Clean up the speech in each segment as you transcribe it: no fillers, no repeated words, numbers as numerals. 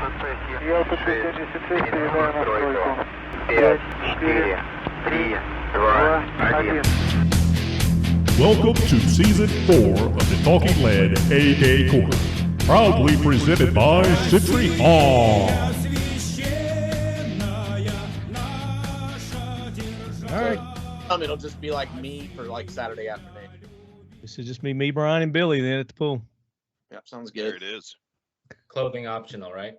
Я подтверждение передаю настройку. 5, 4, 3, 2, 1. Welcome to Season 4 of the Talking Lead AK KORNER, proudly presented by Century Arms. All right. It'll just be like me for like Saturday afternoon. This is just me, Brian, and Billy then at the pool. Yep, sounds good. There it is. Clothing optional, right?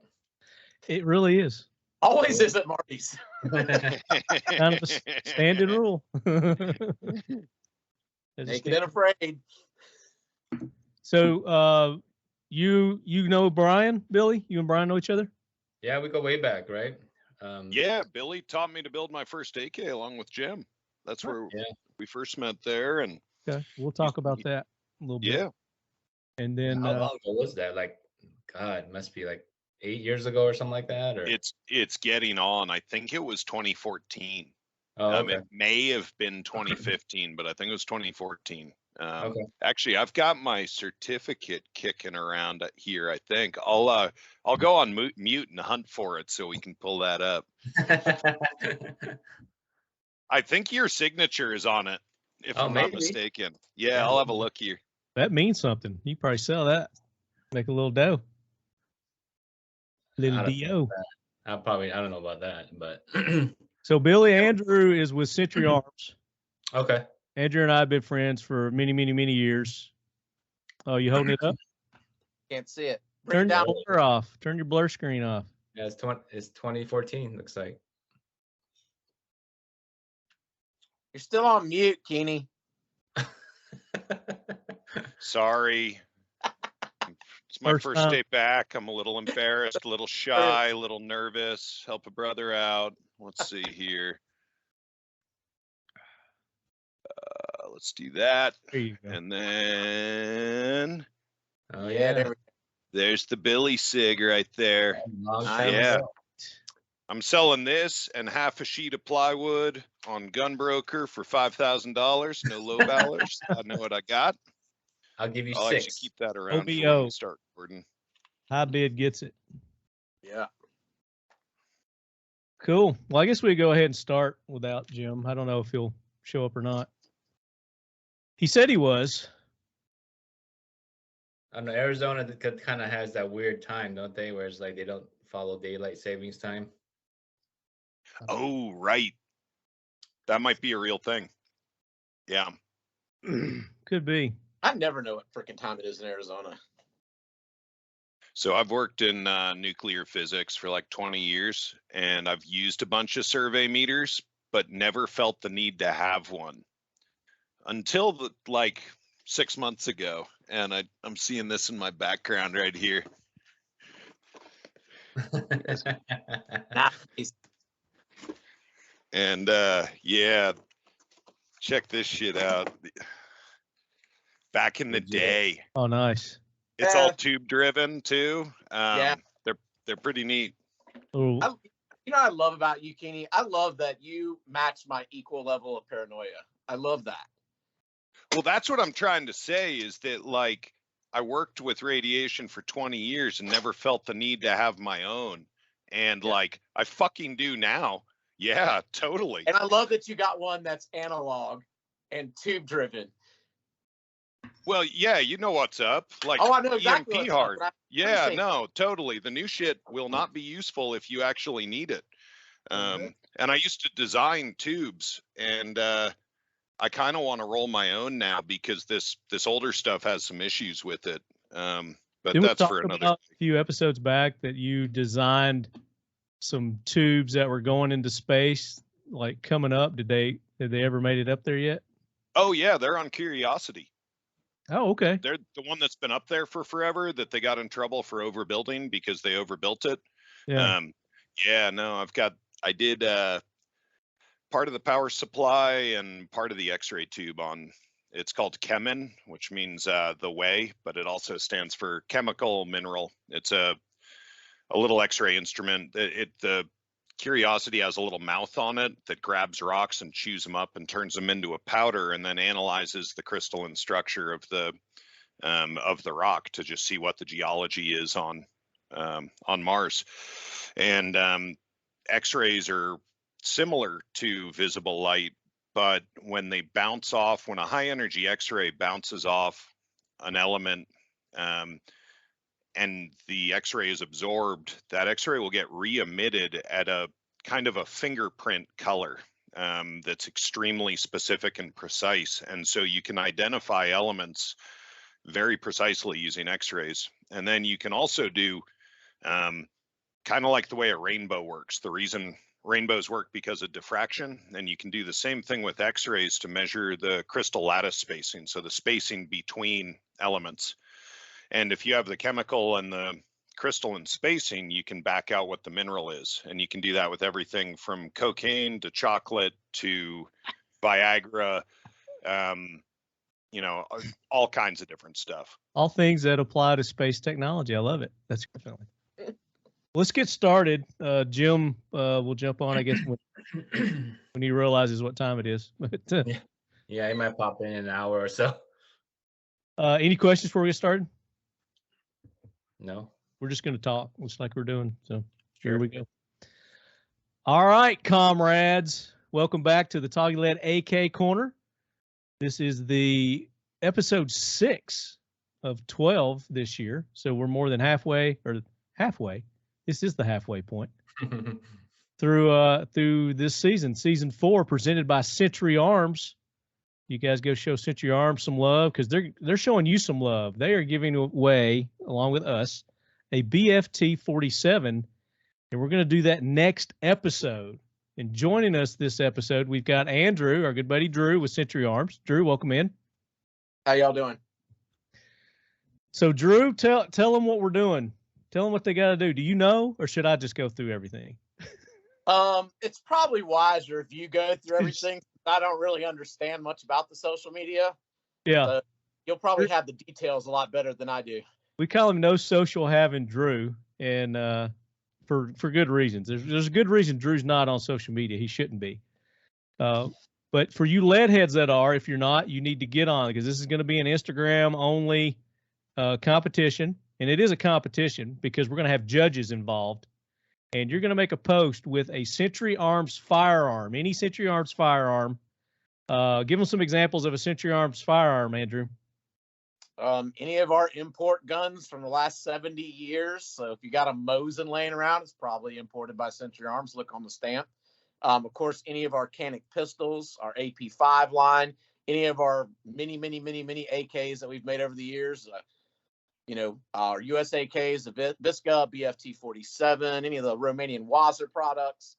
It really is. Always is at Marty's. Kind of a standard rule. Naked and afraid. So you know Brian, Billy? You and Brian know each other? Yeah, we go way back, right? Yeah, Billy taught me to build my first AK along with Jim. That's where we first met there. And okay, we'll talk about that a little bit. Yeah. And then how long ago was that? Like, God, it must be like 8 years ago or something like that. Or it's getting on. I think it was 2014. Oh, okay. It may have been 2015, but I think it was 2014. Okay. Actually, I've got my certificate kicking around here. I think I'll go on mute and hunt for it so we can pull that up. I think your signature is on it, if I'm not mistaken. Yeah, I'll have a look here. That means something. You probably sell that, make a little dough. Little DO. I don't know about that, but so Billy Andrew is with Century Arms. Okay. Andrew and I have been friends for many years. Oh, you holding it up? Can't see it. Turn your blur off. Turn your blur screen off. Yeah, it's 2014. Looks like. You're still on mute, Keeney. Sorry. It's my first day back. I'm a little embarrassed, a little shy, a little nervous. Help a brother out. Let's see here. Let's do that. And then, oh yeah, there's the Billy Sig right there. Yeah. I'm selling this and half a sheet of plywood on Gunbroker for $5,000. No low ballers. I know what I got. I'll give you I'll 6. actually keep that around OBO. for when we start recording. High bid gets it. Yeah. Cool. Well, I guess we go ahead and start without Jim. I don't know if he'll show up or not. He said he was. I know Arizona kind of has that weird time, don't they? Where it's like they don't follow daylight savings time. Oh, right. That might be a real thing. Yeah. Could be. I never know what freaking time it is in Arizona. So I've worked in nuclear physics for like 20 years, and I've used a bunch of survey meters, but never felt the need to have one until like 6 months ago. And I'm seeing this in my background right here. Nice. And yeah, check this shit out. Back in the day. Oh, nice. It's all tube driven too. Yeah, they're pretty neat. Oh, you know what I love about you, Keeney? I love that you match my equal level of paranoia. I love that. Well, that's what I'm trying to say is that, like, I worked with radiation for 20 years and never felt the need to have my own. And like, I fucking do now. Yeah, totally. And I love that you got one that's analog and tube driven. Well, yeah, you know what's up. Like, oh, I know exactly EMP hard. Yeah, no, totally. The new shit will not be useful if you actually need it. And I used to design tubes, and I kind of want to roll my own now because this older stuff has some issues with it. But that's for another. A few episodes back that you designed some tubes that were going into space, like coming up. Did they ever made it up there yet? Oh yeah, they're on Curiosity. Oh, okay. They're the one that's been up there for forever that they got in trouble for overbuilding because they overbuilt it. Yeah. Yeah, no, I did part of the power supply and part of the X-ray tube on. It's called Chemin, which means the way, but it also stands for chemical mineral. It's a little X-ray instrument. The Curiosity has a little mouth on it that grabs rocks and chews them up and turns them into a powder, and then analyzes the crystalline structure of the rock to just see what the geology is on on Mars. And X-rays are similar to visible light, but when they bounce off, when a high energy X-ray bounces off an element and the X-ray is absorbed, that X-ray will get re-emitted at a kind of a fingerprint color that's extremely specific and precise. And so you can identify elements very precisely using X-rays. And then you can also do kind of like the way a rainbow works. The reason rainbows work because of diffraction, and you can do the same thing with X-rays to measure the crystal lattice spacing, so the spacing between elements. And if you have the chemical and the crystalline spacing, you can back out what the mineral is. And you can do that with everything from cocaine to chocolate to Viagra, you know, all kinds of different stuff. All things that apply to space technology. I love it. That's definitely. Let's get started. Jim will jump on, I guess, when he realizes what time it is. But, yeah, he might pop in an hour or so. Any questions before we get started? No. We're just going to talk, looks like we're doing. So here we go. All right, comrades. Welcome back to the Talking Lead AK Corner. This is the episode 6 of 12 this year. So we're more than halfway, or halfway. This is the halfway point through this season, season 4, presented by Century Arms. You guys go show Century Arms some love, because they're showing you some love. They are giving away, along with us, a BFT-47, and we're going to do that next episode. And joining us this episode, we've got Andrew, our good buddy Drew with Century Arms. Drew, welcome in. How y'all doing? So Drew, tell them what we're doing. Tell them what they got to do. Do you know, or should I just go through everything? It's probably wiser if you go through everything. I don't really understand much about the social media. Yeah. So you'll probably have the details a lot better than I do. We call him No Social Having Drew, and for good reasons. There's a good reason Drew's not on social media. He shouldn't be. But for you lead heads that are, if you're not, you need to get on, because this is going to be an Instagram only competition. And it is a competition because we're going to have judges involved. And you're going to make a post with a Century Arms firearm, any Century Arms firearm. Give them some examples of a Century Arms firearm, Andrew. Any of our import guns from the last 70 years. So if you got a Mosin laying around, it's probably imported by Century Arms. Look on the stamp. Of course, any of our Canic pistols, our AP5 line, any of our many AKs that we've made over the years. You know, our US AKs, the Visca, BFT-47, any of the Romanian Wazer products.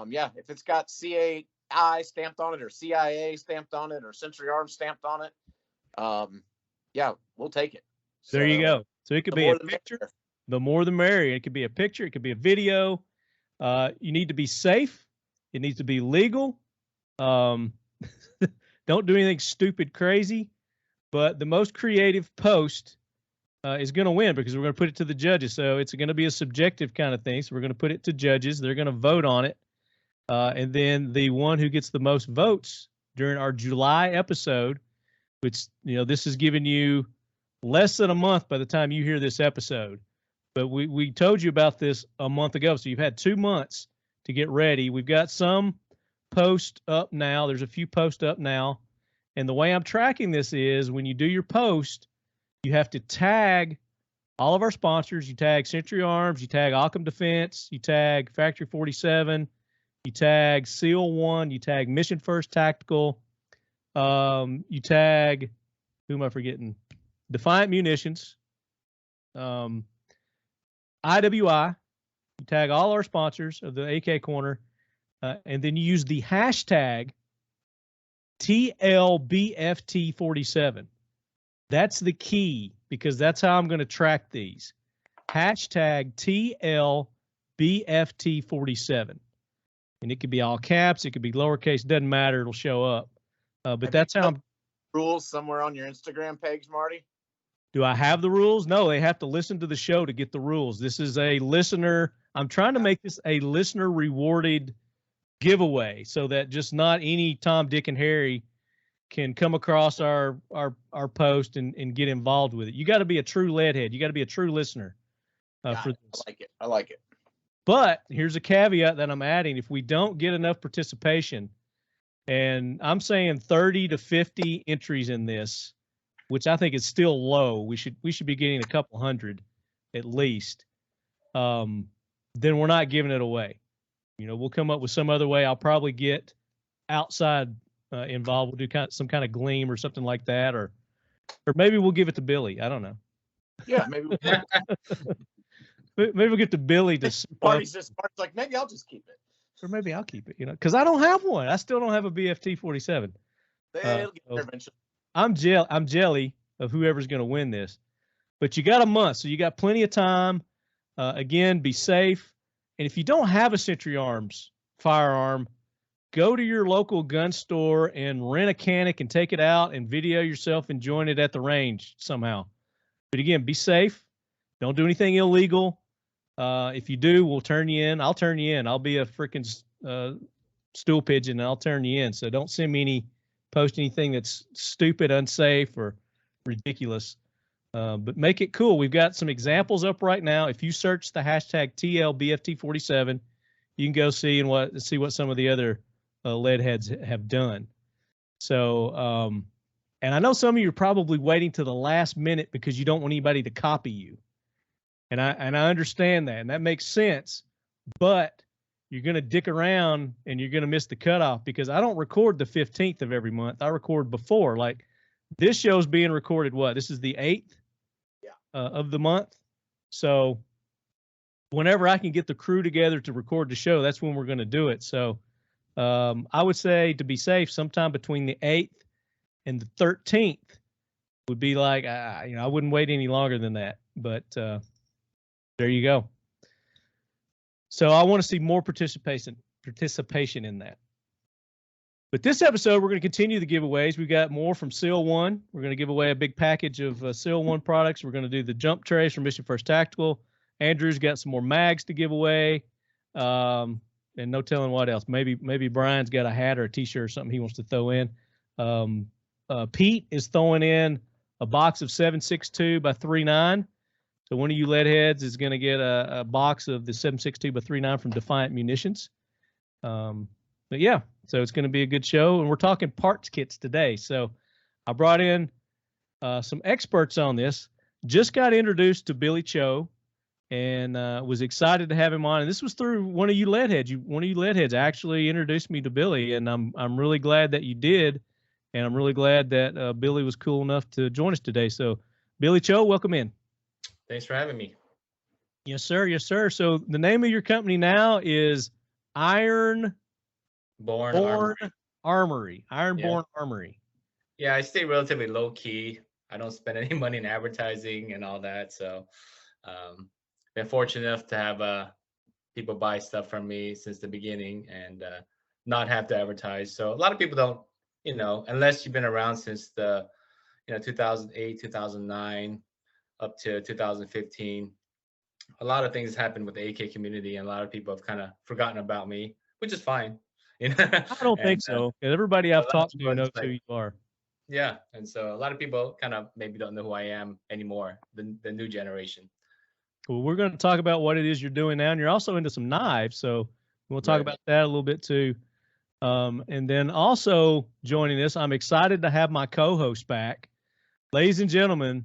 Yeah, if it's got CAI stamped on it, or CIA stamped on it, or Century Arms stamped on it, yeah, we'll take it. There you go. So it could be a picture. The more the merrier. It could be a picture. It could be a video. You need to be safe. It needs to be legal. Don't do anything stupid, crazy. But the most creative post is going to win, because we're going to put it to the judges. So it's going to be a subjective kind of thing. So we're going to put it to judges. They're going to vote on it. And then the one who gets the most votes during our July episode, which, you know, this is giving you less than a month by the time you hear this episode. But we told you about this a month ago. So you've had 2 months to get ready. We've got some posts up now. There's a few posts up now. And the way I'm tracking this is, when you do your post, you have to tag all of our sponsors. You tag Century Arms, you tag Occam Defense, you tag Factory 47, you tag Seal 1, you tag Mission First Tactical, you tag, who am I forgetting? Defiant Munitions, IWI, you tag all our sponsors of the AK Corner, and then you use the hashtag TLBFT47. That's the key, because that's how I'm going to track these. Hashtag TLBFT47. And it could be all caps. It could be lowercase. Doesn't matter. It'll show up. But that's how I'm. Rules somewhere on your Instagram page, Marty? Do I have the rules? No, they have to listen to the show to get the rules. This is a listener. I'm trying to make this a listener rewarded giveaway, so that just not any Tom, Dick, and Harry can come across our post and get involved with it. You got to be a true lead head. You got to be a true listener. for this. I like it. I like it. But here's a caveat that I'm adding. If we don't get enough participation, and I'm saying 30 to 50 entries in this, which I think is still low. We should be getting a couple hundred at least. Then we're not giving it away. You know, we'll come up with some other way. I'll probably get outside involved. We'll do some kind of gleam or something like that, or maybe we'll give it to Billy. I don't know. Yeah, maybe. Maybe we'll get to Billy to. Party's like, maybe I'll just keep it. Or maybe I'll keep it, you know, because I don't have one. I still don't have a BFT-47. They'll get there eventually. I'm jelly of whoever's going to win this. But you got a month, so you got plenty of time. Again, be safe. And if you don't have a Century Arms firearm, go to your local gun store and rent a Canic and take it out and video yourself enjoying it at the range somehow. But again, be safe. Don't do anything illegal. If you do, we'll turn you in. I'll turn you in. I'll be a freaking stool pigeon, and I'll turn you in. So don't send me post anything that's stupid, unsafe, or ridiculous. But make it cool. We've got some examples up right now. If you search the hashtag TLBFT47, you can go see what some of the other lead heads have done. So, and I know some of you are probably waiting to the last minute because you don't want anybody to copy you. And I understand that, and that makes sense, but you're going to dick around and you're going to miss the cutoff because I don't record the 15th of every month. I record before. Like this show's being recorded, this is the 8th of the month. So whenever I can get the crew together to record the show, that's when we're going to do it. So I would say to be safe, sometime between the 8th and the 13th would be like, I wouldn't wait any longer than that, but there you go. So I want to see more participation in that. But this episode, we're going to continue the giveaways. We got more from Seal One. We're going to give away a big package of Seal One products. We're going to do the jump trays from Mission First Tactical. Andrew's got some more mags to give away. And no telling what else. Maybe Brian's got a hat or a T-shirt or something he wants to throw in. Pete is throwing in a box of 7.62 by 3.9. So one of you lead heads is going to get a box of the 7.62 by 3.9 from Defiant Munitions. But yeah, so it's going to be a good show. And we're talking parts kits today. So I brought in some experts on this. Just got introduced to Billy Cho and was excited to have him on. And this was through one of you lead heads. One of you lead heads actually introduced me to Billy, and I'm really glad that you did. And I'm really glad that Billy was cool enough to join us today. So Billy Cho, welcome in. Thanks for having me. Yes, sir. Yes, sir. So the name of your company now is Born Armory. Born Armory. Yeah, I stay relatively low key. I don't spend any money in advertising and all that. So been fortunate enough to have people buy stuff from me since the beginning and not have to advertise. So a lot of people don't, unless you've been around since the 2008, 2009 up to 2015. A lot of things happened with the AK community, and a lot of people have kind of forgotten about me, which is fine. I don't think so. Everybody I've talked to knows who you are. Yeah, and so a lot of people kind of maybe don't know who I am anymore, the new generation. Well, we're going to talk about what it is you're doing now, and you're also into some knives, so we'll talk about that a little bit too. And then also joining us, I'm excited to have my co-host back. Ladies and gentlemen,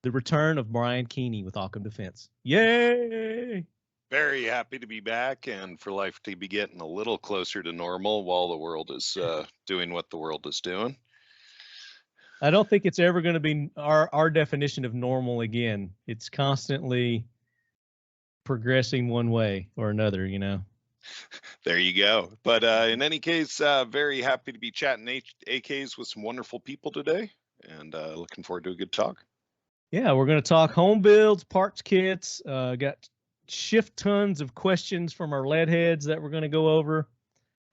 the return of Brian Keeney with Occam Defense. Yay! Very happy to be back and for life to be getting a little closer to normal while the world is doing what the world is doing. I don't think it's ever going to be our definition of normal again. It's constantly progressing one way or another, There you go. But in any case, very happy to be chatting AKs with some wonderful people today, and looking forward to a good talk. Yeah, we're going to talk home builds, parts kits. Got shift tons of questions from our lead heads that we're going to go over.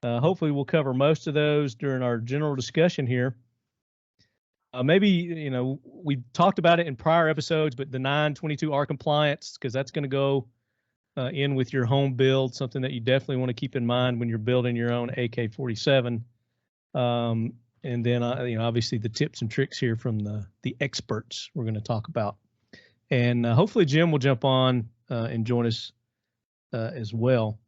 Hopefully we'll cover most of those during our general discussion here. Maybe, we talked about it in prior episodes, but the 922R compliance, because that's going to go in with your home build, something that you definitely want to keep in mind when you're building your own AK-47. And then, obviously the tips and tricks here from the experts we're going to talk about. And hopefully Jim will jump on and join us as well.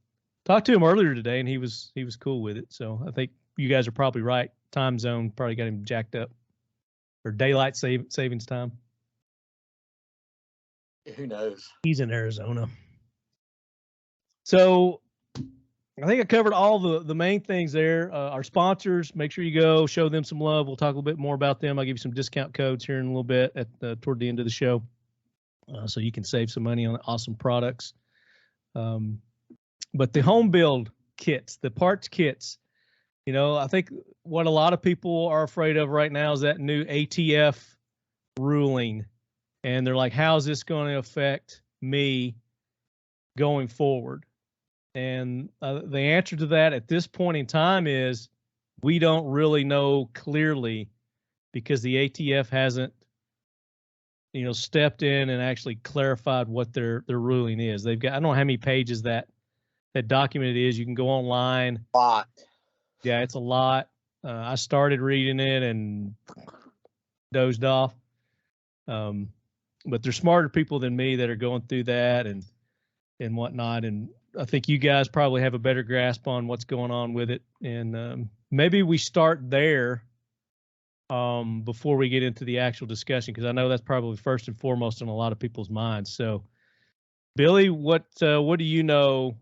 Talked to him earlier today, and he was cool with it. So I think you guys are probably right. Time zone probably got him jacked up, or daylight savings time. Who knows? He's in Arizona. So I think I covered all the main things there. Our sponsors, make sure you go show them some love. We'll talk a little bit more about them. I'll give you some discount codes here in a little bit toward the end of the show, so you can save some money on awesome products. But the home build kits, the parts kits, I think what a lot of people are afraid of right now is that new ATF ruling. And they're like, how's this going to affect me going forward? And the answer to that at this point in time is we don't really know clearly, because the ATF hasn't, stepped in and actually clarified what their ruling is. They've got, I don't know how many pages that document it is. You can go online. A lot. Yeah, it's a lot. I started reading it and dozed off. But there's smarter people than me that are going through that and whatnot. And I think you guys probably have a better grasp on what's going on with it. And maybe we start there before we get into the actual discussion, because I know that's probably first and foremost on a lot of people's minds. So, Billy, what do you know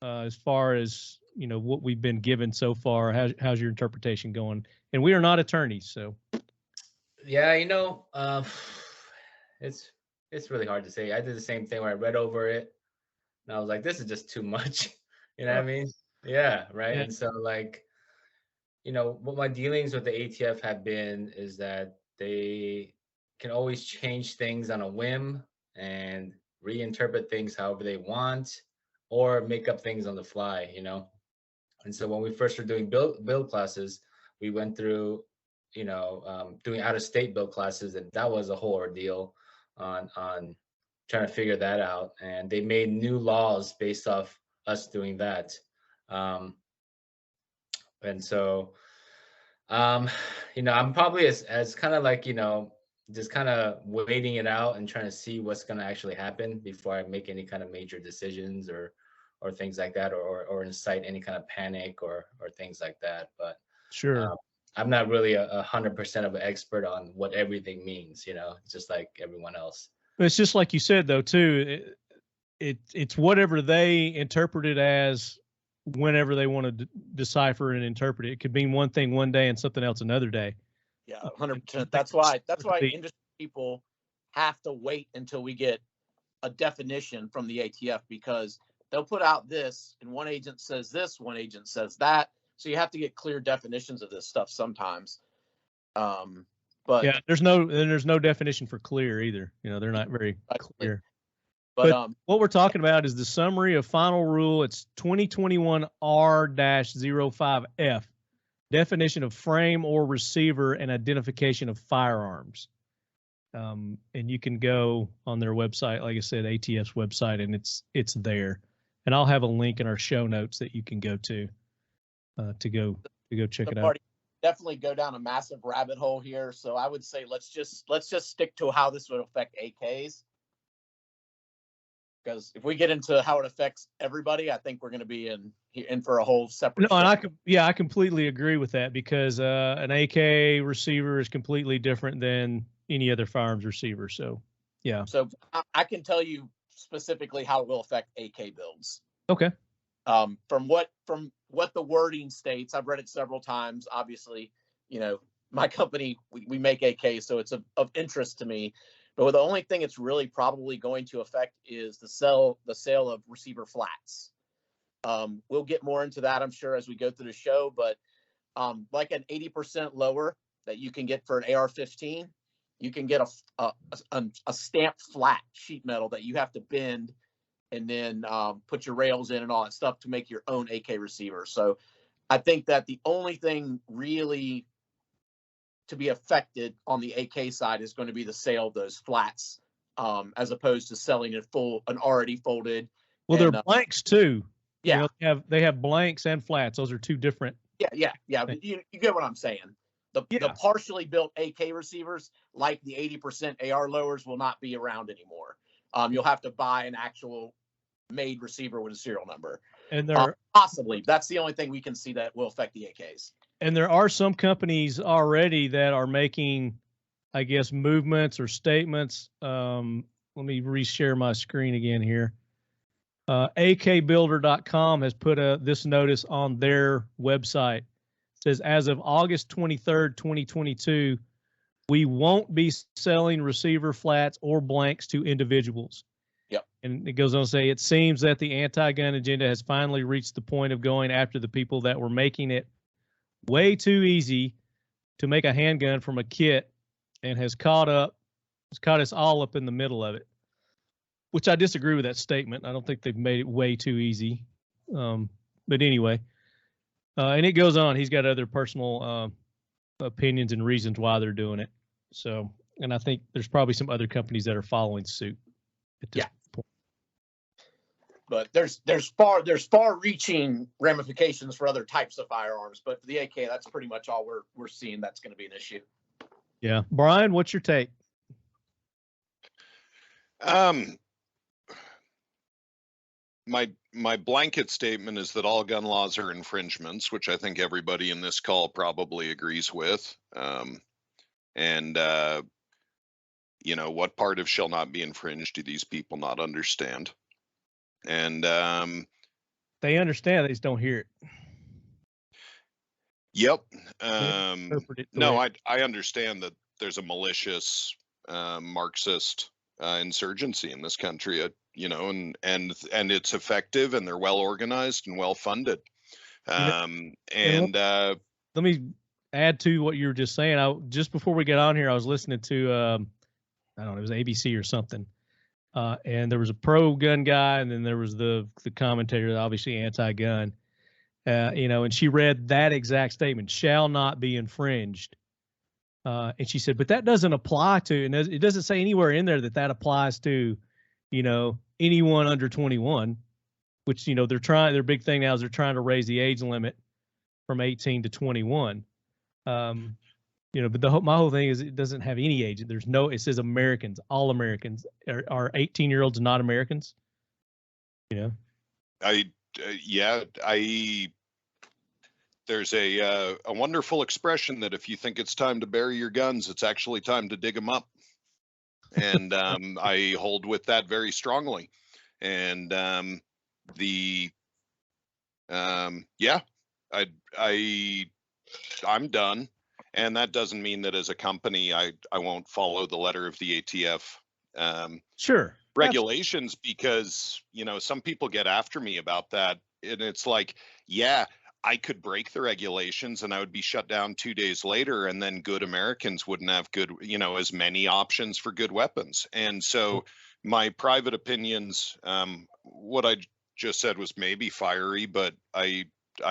as far as what we've been given so far? How's your interpretation going? And we are not attorneys, so. Yeah, it's really hard to say. I did the same thing where I read over it and I was like, this is just too much. You know what I mean? Yeah, right. Yeah. And so what my dealings with the ATF have been is that they can always change things on a whim and reinterpret things however they want, or make up things on the fly, And so when we first were doing build classes, we went through, doing out-of-state build classes, and that was a whole ordeal on trying to figure that out. And they made new laws based off us doing that. And so, I'm probably as kind of like, just kind of waiting it out and trying to see what's going to actually happen before I make any kind of major decisions or things like that, or incite any kind of panic or things like that. But sure. I'm not really 100% of an expert on what everything means, just like everyone else. It's just like you said, though, too. It's whatever they interpret it as whenever they want to decipher and interpret it. It could mean one thing one day and something else another day. Yeah, 100%. That's why industry people have to wait until we get a definition from the ATF, because they'll put out this and one agent says this, one agent says that. So you have to get clear definitions of this stuff sometimes. But yeah, there's no definition for clear either. They're not very clear. But what we're talking about is the summary of Final Rule. It's 2021 R-05F, definition of frame or receiver and identification of firearms. And you can go on their website, like I said, ATF's website, and it's there. And I'll have a link in our show notes that you can go to go check it out. Definitely go down a massive rabbit hole here. So I would say let's just stick to how this would affect AKs. Because if we get into how it affects everybody, I think we're going to be in for a whole separate. No, and I completely agree with that, because an AK receiver is completely different than any other firearms receiver. So, yeah. So I can tell you specifically how it will affect AK builds. Okay. From what the wording states, I've read it several times. Obviously, my company, we make AK, so it's of interest to me. But the only thing it's really probably going to affect is the sale of receiver flats. We'll get more into that, I'm sure, as we go through the show. But like an 80% lower that you can get for an AR-15, you can get a stamped flat sheet metal that you have to bend and then put your rails in and all that stuff to make your own AK receiver. So I think that the only thing really to be affected on the AK side is going to be the sale of those flats, as opposed to selling an already folded. Well, they're blanks too. Yeah, they have blanks and flats. Those are two different. Yeah. You get what I'm saying. The partially built AK receivers, like the 80% AR lowers, will not be around anymore. You'll have to buy an actual made receiver with a serial number. And there possibly that's the only thing we can see that will affect the AKs. And there are some companies already that are making, I guess, movements or statements. Let me reshare my screen again here. AKbuilder.com has put this notice on their website. It says, as of August 23rd, 2022, we won't be selling receiver flats or blanks to individuals. Yep. And it goes on to say, it seems that the anti-gun agenda has finally reached the point of going after the people that were making it way too easy to make a handgun from a kit, and has caught us all up in the middle of it, which I disagree with that statement. I don't think they've made it way too easy. But anyway, and it goes on. He's got other personal opinions and reasons why they're doing it. So, and I think there's probably some other companies that are following suit at this point. But there's far-reaching ramifications for other types of firearms. But for the AK, that's pretty much all we're seeing. That's going to be an issue. Yeah, Brian, what's your take? My blanket statement is that all gun laws are infringements, which I think everybody in this call probably agrees with. You know, what part of shall not be infringed do these people not understand? And they understand, they just don't hear it. Yep. No, I understand that there's a malicious Marxist insurgency in this country, you know, and it's effective, and they're well organized and well funded. Let me add to what you were just saying. Just before we get on here, I was listening to I don't know, it was ABC or something. And there was a pro-gun guy, and then there was the commentator, obviously anti-gun. You know, and she read that exact statement, shall not be infringed. And she said, but that doesn't apply to, and it doesn't say anywhere in there that applies to, you know, anyone under 21, which, you know, their big thing now is they're trying to raise the age limit from 18 to 21. You know, but my whole thing is it doesn't have any age. It says Americans, all Americans. Are 18-year-olds not Americans? You know? There's a wonderful expression that if you think it's time to bury your guns, it's actually time to dig them up. And I hold with that very strongly. And I'm done. And that doesn't mean that as a company, I won't follow the letter of the ATF sure regulations, because, you know, some people get after me about that. And it's like, yeah, I could break the regulations and I would be shut down 2 days later, and then good Americans wouldn't have good, you know, as many options for good weapons. And so my private opinions, what I just said was maybe fiery, but I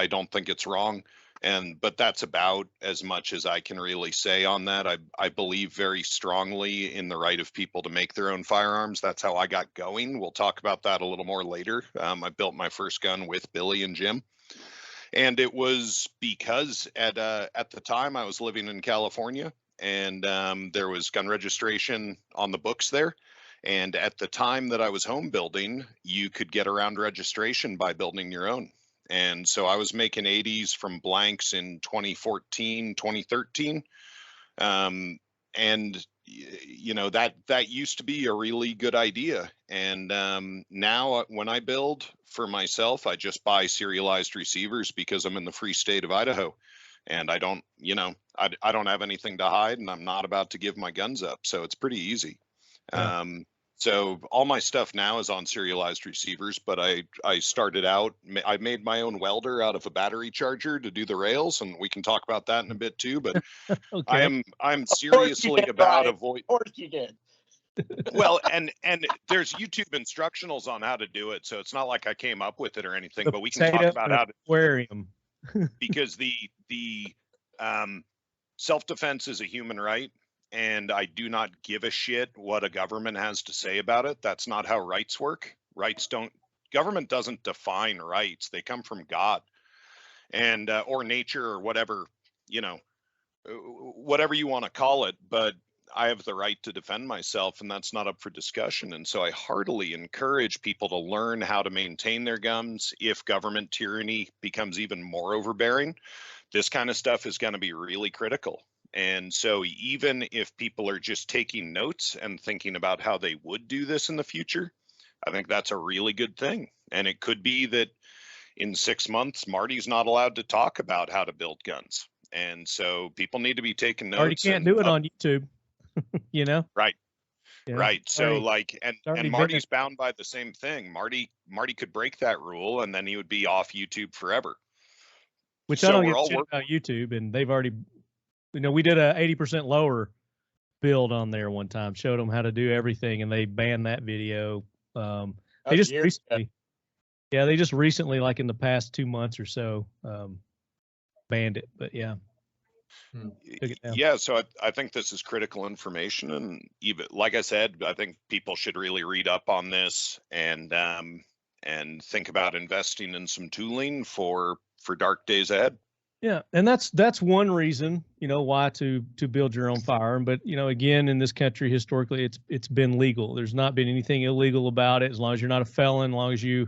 don't think it's wrong. But that's about as much as I can really say on that. I believe very strongly in the right of people to make their own firearms. That's how I got going. We'll talk about that a little more later. I built my first gun with Billy and Jim. And it was because at the time I was living in California, and there was gun registration on the books there. And at the time that I was home building, you could get around registration by building your own. And so I was making 80s from blanks in 2014, 2013. And, you know, that used to be a really good idea. And now when I build for myself, I just buy serialized receivers because I'm in the free state of Idaho. And I don't, you know, I don't have anything to hide, and I'm not about to give my guns up. So it's pretty easy. Yeah. So all my stuff now is on serialized receivers, but I started out, I made my own welder out of a battery charger to do the rails, and we can talk about that in a bit too, but okay. I'm seriously about avoiding. Of course you did. Well, and there's YouTube instructionals on how to do it, so it's not like I came up with it or anything, but we can talk about how to aquarium. Because the self-defense is a human right. And I do not give a shit what a government has to say about it. That's not how rights work. Government doesn't define rights. They come from God and or nature or whatever, you know, whatever you want to call it. But I have the right to defend myself, and that's not up for discussion. And so I heartily encourage people to learn how to maintain their guns. If government tyranny becomes even more overbearing, this kind of stuff is going to be really critical. And so even if people are just taking notes and thinking about how they would do this in the future, I think that's a really good thing. And it could be that in 6 months, Marty's not allowed to talk about how to build guns. And so people need to be taking notes. Marty can't do it on YouTube, you know? Right. Yeah. Right. So Marty, like, and Marty's bound by the same thing. Marty could break that rule and then he would be off YouTube forever. Which so I don't give a shit about YouTube, and they've already, you know, we did a 80% lower build on there one time, showed them how to do everything, and they banned that video. They just recently, yeah, they just recently, like in the past 2 months or so, banned it. But yeah. Took it down. Yeah, so I think this is critical information, and even like I said, I think people should really read up on this and think about investing in some tooling for dark days ahead. Yeah, and that's one reason, you know, why to build your own firearm. But you know, again, in this country, historically, it's been legal. There's not been anything illegal about it, as long as you're not a felon, as long as you,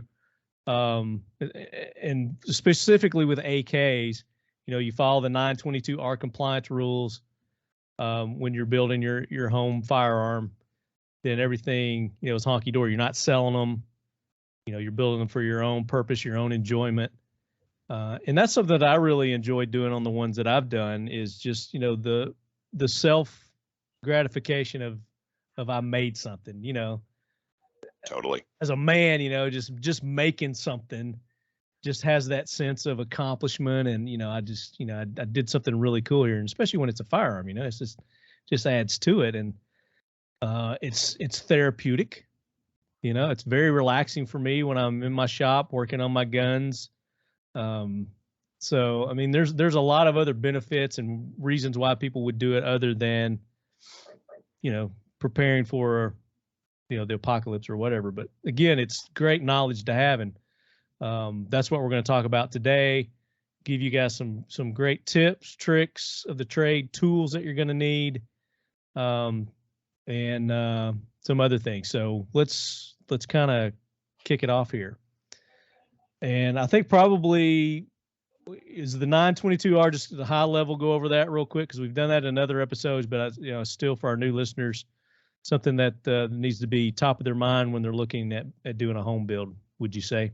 and specifically with AKs, you know, you follow the 922R compliance rules when you're building your home firearm. Then everything, you know, is honky dory. You're not selling them. You know, you're building them for your own purpose, your own enjoyment. And that's something that I really enjoyed doing on the ones that I've done, is just, you know, the self gratification of I made something, you know. Totally. As a man, you know, just making something just has that sense of accomplishment. And, you know, I just, you know, I did something really cool here, and especially when it's a firearm, you know, it's just adds to it. And it's therapeutic, you know, it's very relaxing for me when I'm in my shop working on my guns. So, I mean, there's a lot of other benefits and reasons why people would do it, other than, you know, preparing for, you know, the apocalypse or whatever. But again, it's great knowledge to have. And, that's what we're going to talk about today. Give you guys some great tips, tricks of the trade, tools that you're going to need, and some other things. So let's kind of kick it off here. And I think probably is the 922R, just at a high level, go over that real quick, because we've done that in other episodes, but you know, still for our new listeners, something that needs to be top of their mind when they're looking at doing a home build, would you say?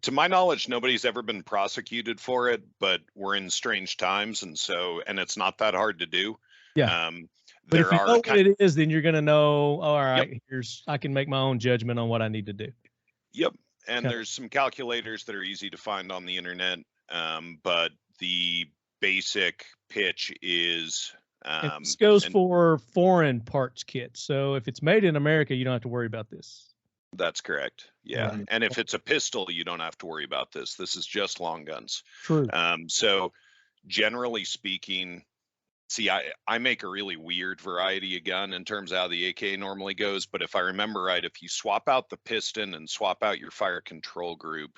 To my knowledge, nobody's ever been prosecuted for it, but we're in strange times, and it's not that hard to do. Yeah. But if you know what it is, then you're going to know, all right, yep, I can make my own judgment on what I need to do. Yep. And there's some calculators that are easy to find on the internet. But the basic pitch is, this goes for foreign parts kits. So if it's made in America, you don't have to worry about this. That's correct. Yeah. Right. And if it's a pistol, you don't have to worry about this. This is just long guns. True. So generally speaking, see, I make a really weird variety of gun in terms of how the AK normally goes. But if I remember right, if you swap out the piston and swap out your fire control group,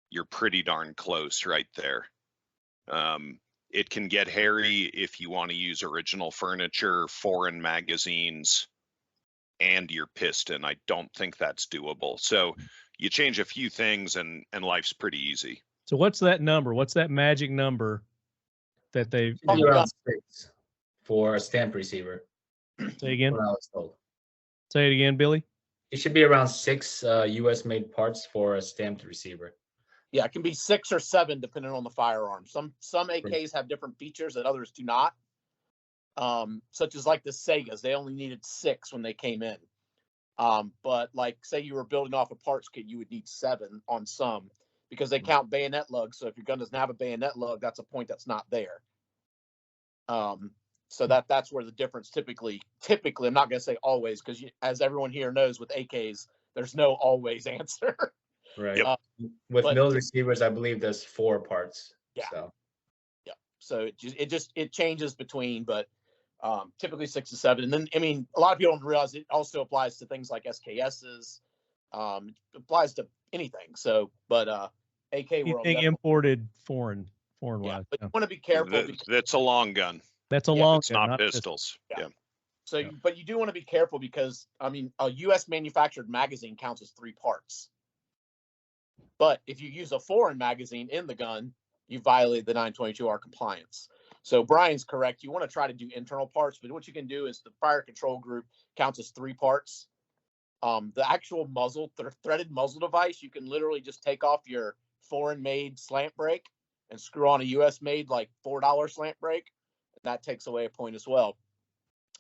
you're pretty darn close right there. It can get hairy if you want to use original furniture, foreign magazines, and your piston. I don't think that's doable. So you change a few things and life's pretty easy. So what's that number? What's that magic number that they've around 6 for a stamped receiver? Say again. What I was told. Say it again, Billy. It should be around 6 U.S. made parts for a stamped receiver. Yeah, it can be 6 or 7 depending on the firearm. Some AKs have different features that others do not. Such as like the Segas, they only needed 6 when they came in. But like, say you were building off a parts kit, you would need 7 on some, because they count bayonet lugs. So if your gun doesn't have a bayonet lug, that's a point that's not there. So that's where the difference typically, I'm not going to say always, because as everyone here knows with AKs, there's no always answer. Right. With milled receivers, I believe there's 4 parts. Yeah. So. Yeah. So it changes between, but typically 6 to 7. And then, I mean, a lot of people don't realize it also applies to things like SKSs. It applies to anything. So, but AK world, anything imported foreign yeah, wise. but you want to be careful. That's a long gun. That's a Yeah, long It's gun, not pistol. pistols. Yeah. Yeah. So, Yeah. but you do want to be careful because, I mean, a U.S. manufactured magazine counts as 3 parts. But if you use a foreign magazine in the gun, you violate the 922R compliance. So Brian's correct. You want to try to do internal parts, but what you can do is the fire control group counts as 3 parts. The actual muzzle, threaded muzzle device, you can literally just take off your foreign-made slant brake and screw on a U.S.-made like $4 slant brake. That takes away a point as well.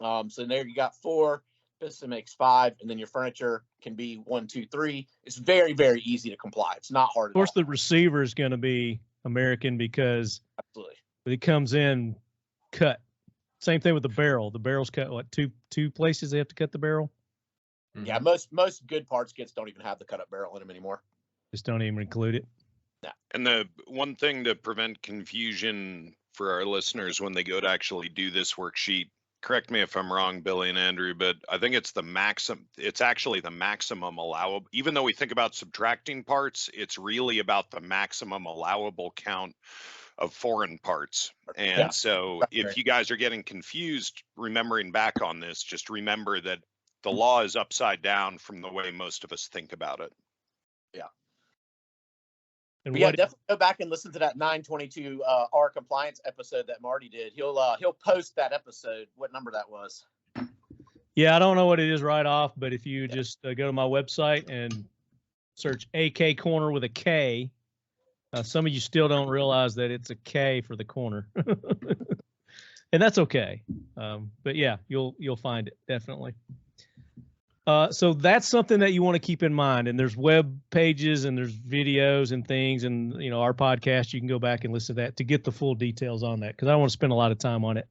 So there you got 4. Piston makes 5, and then your furniture can be 1, 2, 3. It's very, very easy to comply. It's not hard. Of course, the receiver is going to be American because Absolutely. it comes in cut. Same thing with the barrel. The barrel's cut, what, two places they have to cut the barrel? Yeah, most good parts kits don't even have the cut up barrel in them anymore. Just don't even include it. And the one thing to prevent confusion for our listeners when they go to actually do this worksheet, correct me if I'm wrong, Billy and Andrew, but I think it's the maximum. It's actually the maximum allowable. Even though we think about subtracting parts, it's really about the maximum allowable count of foreign parts. And Yeah. so if Right. you guys are getting confused, remembering back on this, just remember that the law is upside down from the way most of us think about it. Yeah. And But yeah, what, definitely go back and listen to that 922 R compliance episode that Marty did. He'll post that episode. What number that was? yeah, I don't know what it is right off, but if you just go to my website and search AK Corner with a K, some of you still don't realize that it's a K for the corner, and that's okay. But yeah, you'll find it definitely. So that's something that you want to keep in mind. And there's web pages and there's videos and things, and our podcast. You can go back and listen to that to get the full details on that, because I don't want to spend a lot of time on it.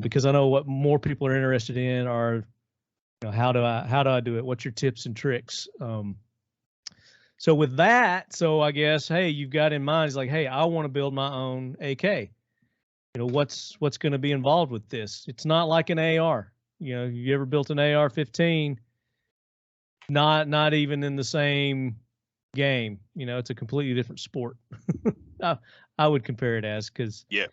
Because I know what more people are interested in are, how do I do it? What's your tips and tricks? So with that, I guess, hey, you've got in mind is like, hey, I want to build my own AK. What's going to be involved with this? It's not like an AR. You ever built an AR-15? Not even in the same game. It's a completely different sport. I would compare it as, because Yeah,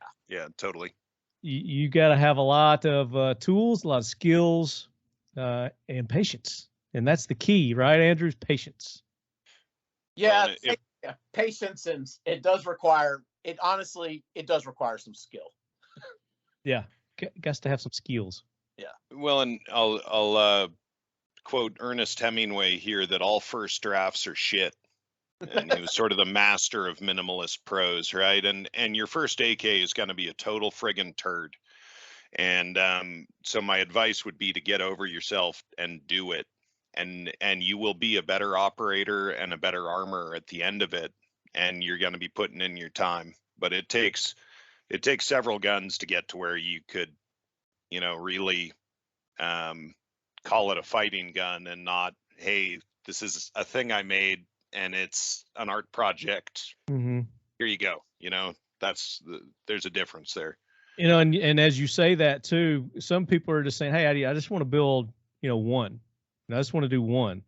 totally. you got to have a lot of tools, a lot of skills, and patience. And that's the key, right, Andrew? Patience. Yeah, Well, patience, and it does require some skill. Yeah, got to have some skills. Well, and I'll quote Ernest Hemingway here that all first drafts are shit. And he was sort of the master of minimalist prose, right? And your first AK is going to be a total friggin' turd. And so my advice would be to get over yourself and do it. And you will be a better operator and a better armor at the end of it. And you're going to be putting in your time. But it takes several guns to get to where you could, really call it a fighting gun and not, hey, this is a thing I made and it's an art project. Mm-hmm. Here you go. There's a difference there. And as you say that too, some people are just saying, hey, I just want to build, one. I just want to do one.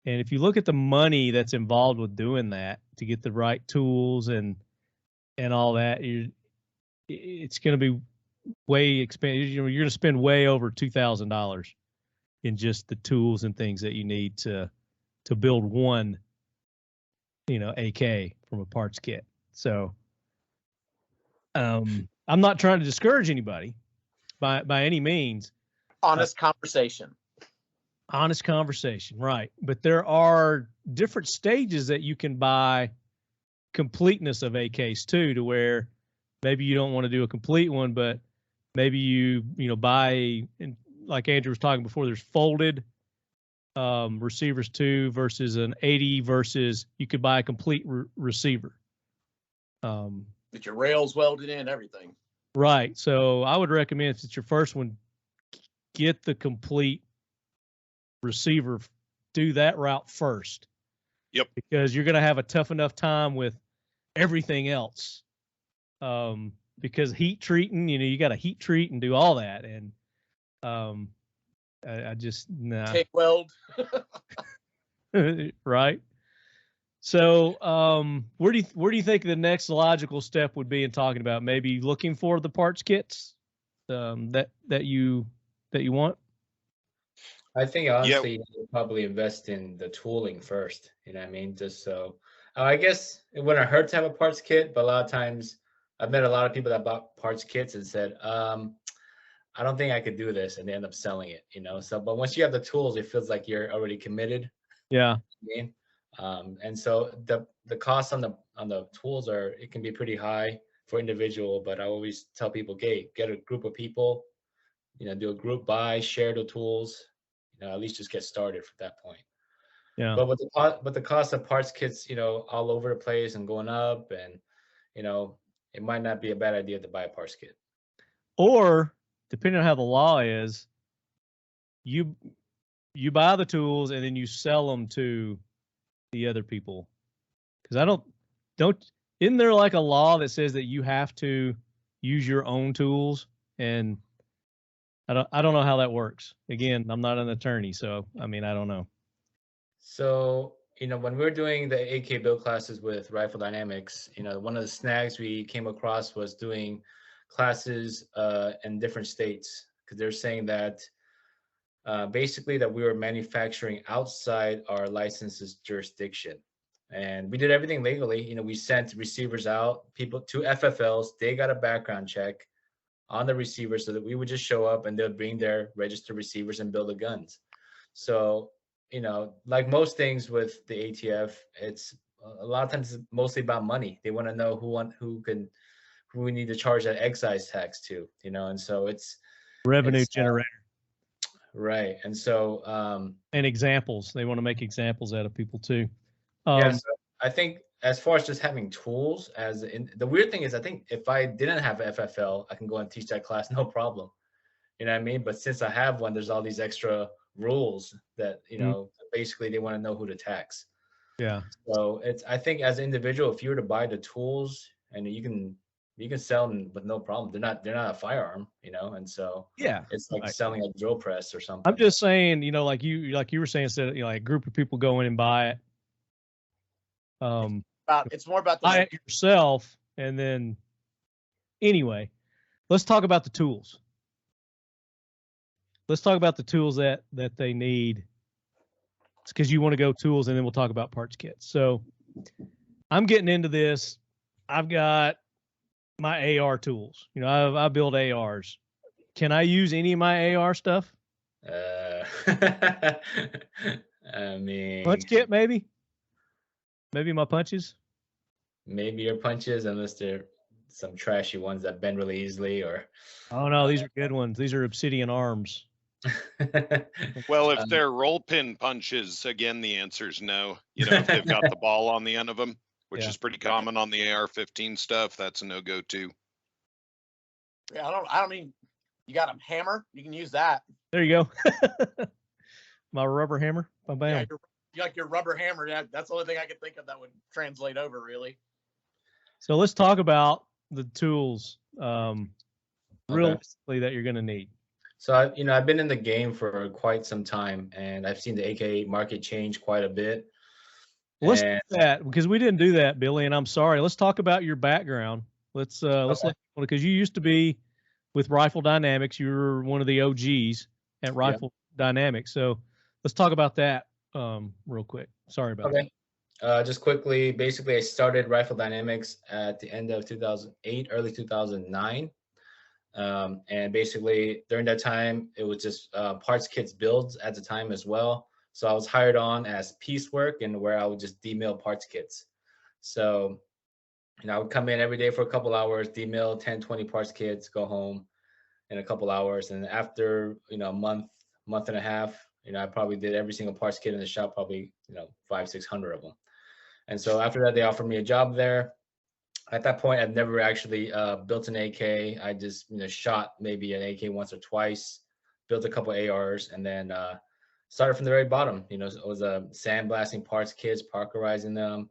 And if you look at the money that's involved with doing that to get the right tools and all that, it's going to be way expensive. You're going to spend way over $2,000 in just the tools and things that you need to build one, AK from a parts kit. So, I'm not trying to discourage anybody by any means. Honest conversation. Honest conversation, right? But there are different stages that you can buy completeness of AKs too, to where maybe you don't want to do a complete one, but maybe you buy, and like Andrew was talking before, there's folded receivers too versus an 80 versus you could buy a complete receiver. With your rails welded in, everything. Right. So I would recommend, if it's your first one, get the complete receiver. Do that route first. Yep. Because you're going to have a tough enough time with everything else. Because heat treating, you got to heat treat and do all that. And I just, nah. TIG weld. Right. So, where do you think the next logical step would be in talking about maybe looking for the parts kits that you want? I think honestly, you should probably invest in the tooling first. You know what I mean? Just so I guess it wouldn't hurt to have a parts kit, but a lot of times I've met a lot of people that bought parts kits and said, I don't think I could do this, and they end up selling it. You know, so but once you have the tools, it feels like you're already committed. Yeah. And so the cost on the tools it can be pretty high for individual, but I always tell people, get a group of people, you know, do a group buy, share the tools, you know, at least just get started from that point. Yeah. But with the cost of parts kits, you know, all over the place and going up, and you know, it might not be a bad idea to buy a parts kit. Or depending on how the law is, you buy the tools and then you sell them to the other people. Because isn't there like a law that says that you have to use your own tools? And I don't know how that works. Again, I'm not an attorney, so I mean, I don't know. So, you know, when we were doing the AK build classes with Rifle Dynamics, you know, one of the snags we came across was doing classes in different states, because they're saying that basically that we were manufacturing outside our licenses jurisdiction. And we did everything legally. You know, we sent receivers out, people to FFLs. They got a background check on the receiver so that we would just show up and they'll bring their registered receivers and build the guns. So, you know, like most things with the ATF, it's a lot of times it's mostly about money. They want to know who we need to charge that excise tax to, you know, and so it's revenue generator. Right. And so and examples. They want to make examples out of people too. Yeah, so I think as far as just having tools, the weird thing is, I think if I didn't have FFL, I can go and teach that class, no problem. You know what I mean? But since I have one, there's all these extra rules that, you know, basically they want to know who to tax. Yeah. So I think as an individual, if you were to buy the tools, and you can sell them with no problem. They're not a firearm, you know, and so yeah, it's like selling a drill press or something. I'm just saying, you know, like you were saying, instead, you know, like a group of people go in and buy it. It's more about buy it yourself, and then anyway, let's talk about the tools. Let's talk about the tools that they need. It's because you want to go tools, and then we'll talk about parts kits. So I'm getting into this. I've got my AR tools. You know, I build ARs. Can I use any of my AR stuff? I mean, punch kit, maybe my punches. Maybe your punches, unless they're some trashy ones that bend really easily, or. Oh no, these are good ones. These are Obsidian arms. Well, if they're roll pin punches, again, the answer is no. You know, if they've got the ball on the end of them, which is pretty common on the AR-15 stuff, that's a no-go too. Yeah, I don't mean, you got a hammer, you can use that. There you go. My rubber hammer. Bam. Yeah, your rubber hammer. That's the only thing I could think of that would translate over, really. So let's talk about the tools realistically that you're going to need. So I've been in the game for quite some time, and I've seen the AK market change quite a bit. Let's do that, because we didn't do that, Billy, and I'm sorry. Let's talk about your background. Let's because you used to be with Rifle Dynamics. You were one of the OGs at Rifle Dynamics. So let's talk about that real quick. Sorry about that. Just quickly, basically, I started Rifle Dynamics at the end of 2008, early 2009. And basically during that time, it was just parts kits builds at the time as well. So I was hired on as piecework, and where I would just demill parts kits. So, you know, I would come in every day for a couple hours, demill 10, 20 parts kits, go home in a couple hours. And after, you know, a month and a half, you know, I probably did every single parts kit in the shop, probably, you know, 500-600 of them. And so after that, they offered me a job there. At that point, I've never actually built an AK. I just, you know, shot maybe an AK once or twice, built a couple ARs, and then started from the very bottom. You know, it was sandblasting parts kits, parkerizing them.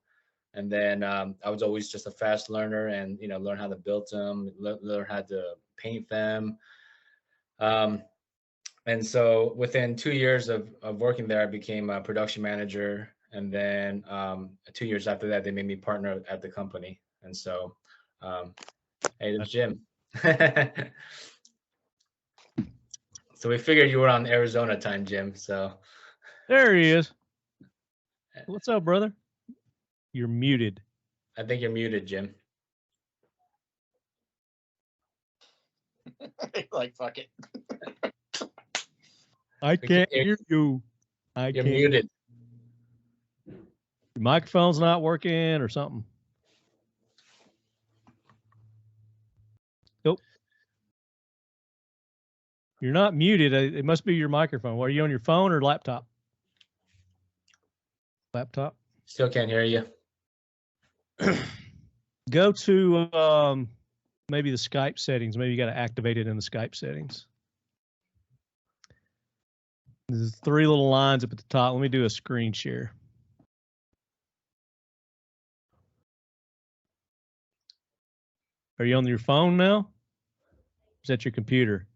And then I was always just a fast learner, and, you know, learn how to build them, learn how to paint them. And so within 2 years of working there, I became a production manager And then 2 years after that, they made me partner at the company. And so, hey, there's Jim. So we figured you were on Arizona time, Jim. So there he is. What's up, brother? You're muted. I think you're muted, Jim. Like, fuck it. I can't hear you. You're muted. Your microphone's not working or something. Nope. You're not muted. It must be your microphone. Are you on your phone or laptop? Laptop. Still can't hear you. Go to maybe the Skype settings. Maybe you got to activate it in the Skype settings. There's 3 little lines up at the top. Let me do a screen share. Are you on your phone now? Or is that your computer?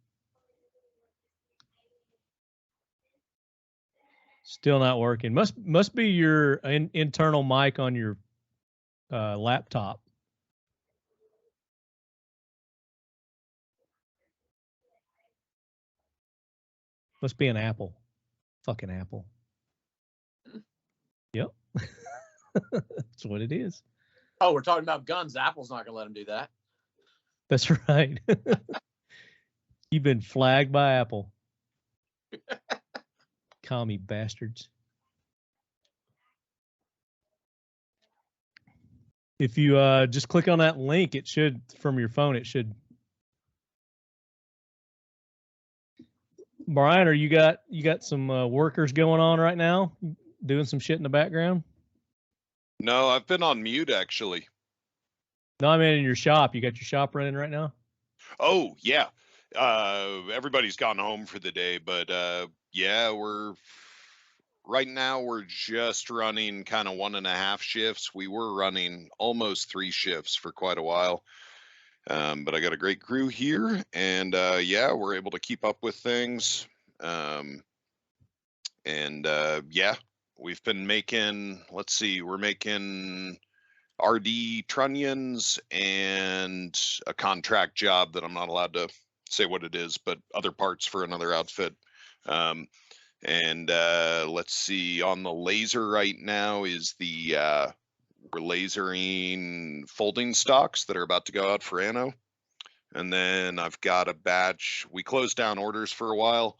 Still not working. Must be your internal mic on your laptop. Must be an Apple. Fucking Apple. Yep. That's what it is. Oh, we're talking about guns. Apple's not gonna let them do that. That's right. You've been flagged by Apple. Commie bastards. If you just click on that link, it should, from your phone, it should. Brian, you got some workers going on right now, doing some shit in the background? No, I've been on mute actually. No, I mean in your shop. You got your shop running right now? Oh yeah. Everybody's gone home for the day, but yeah, right now we're just running kind of 1.5 shifts. We were running almost 3 shifts for quite a while. But I got a great crew here, and yeah, we're able to keep up with things. Yeah, we've been making, let's see, we're making RD trunnions and a contract job that I'm not allowed to say what it is, but other parts for another outfit. Let's see, on the laser right now is the we're lasering folding stocks that are about to go out for anno. And then I've got a batch. We closed down orders for a while.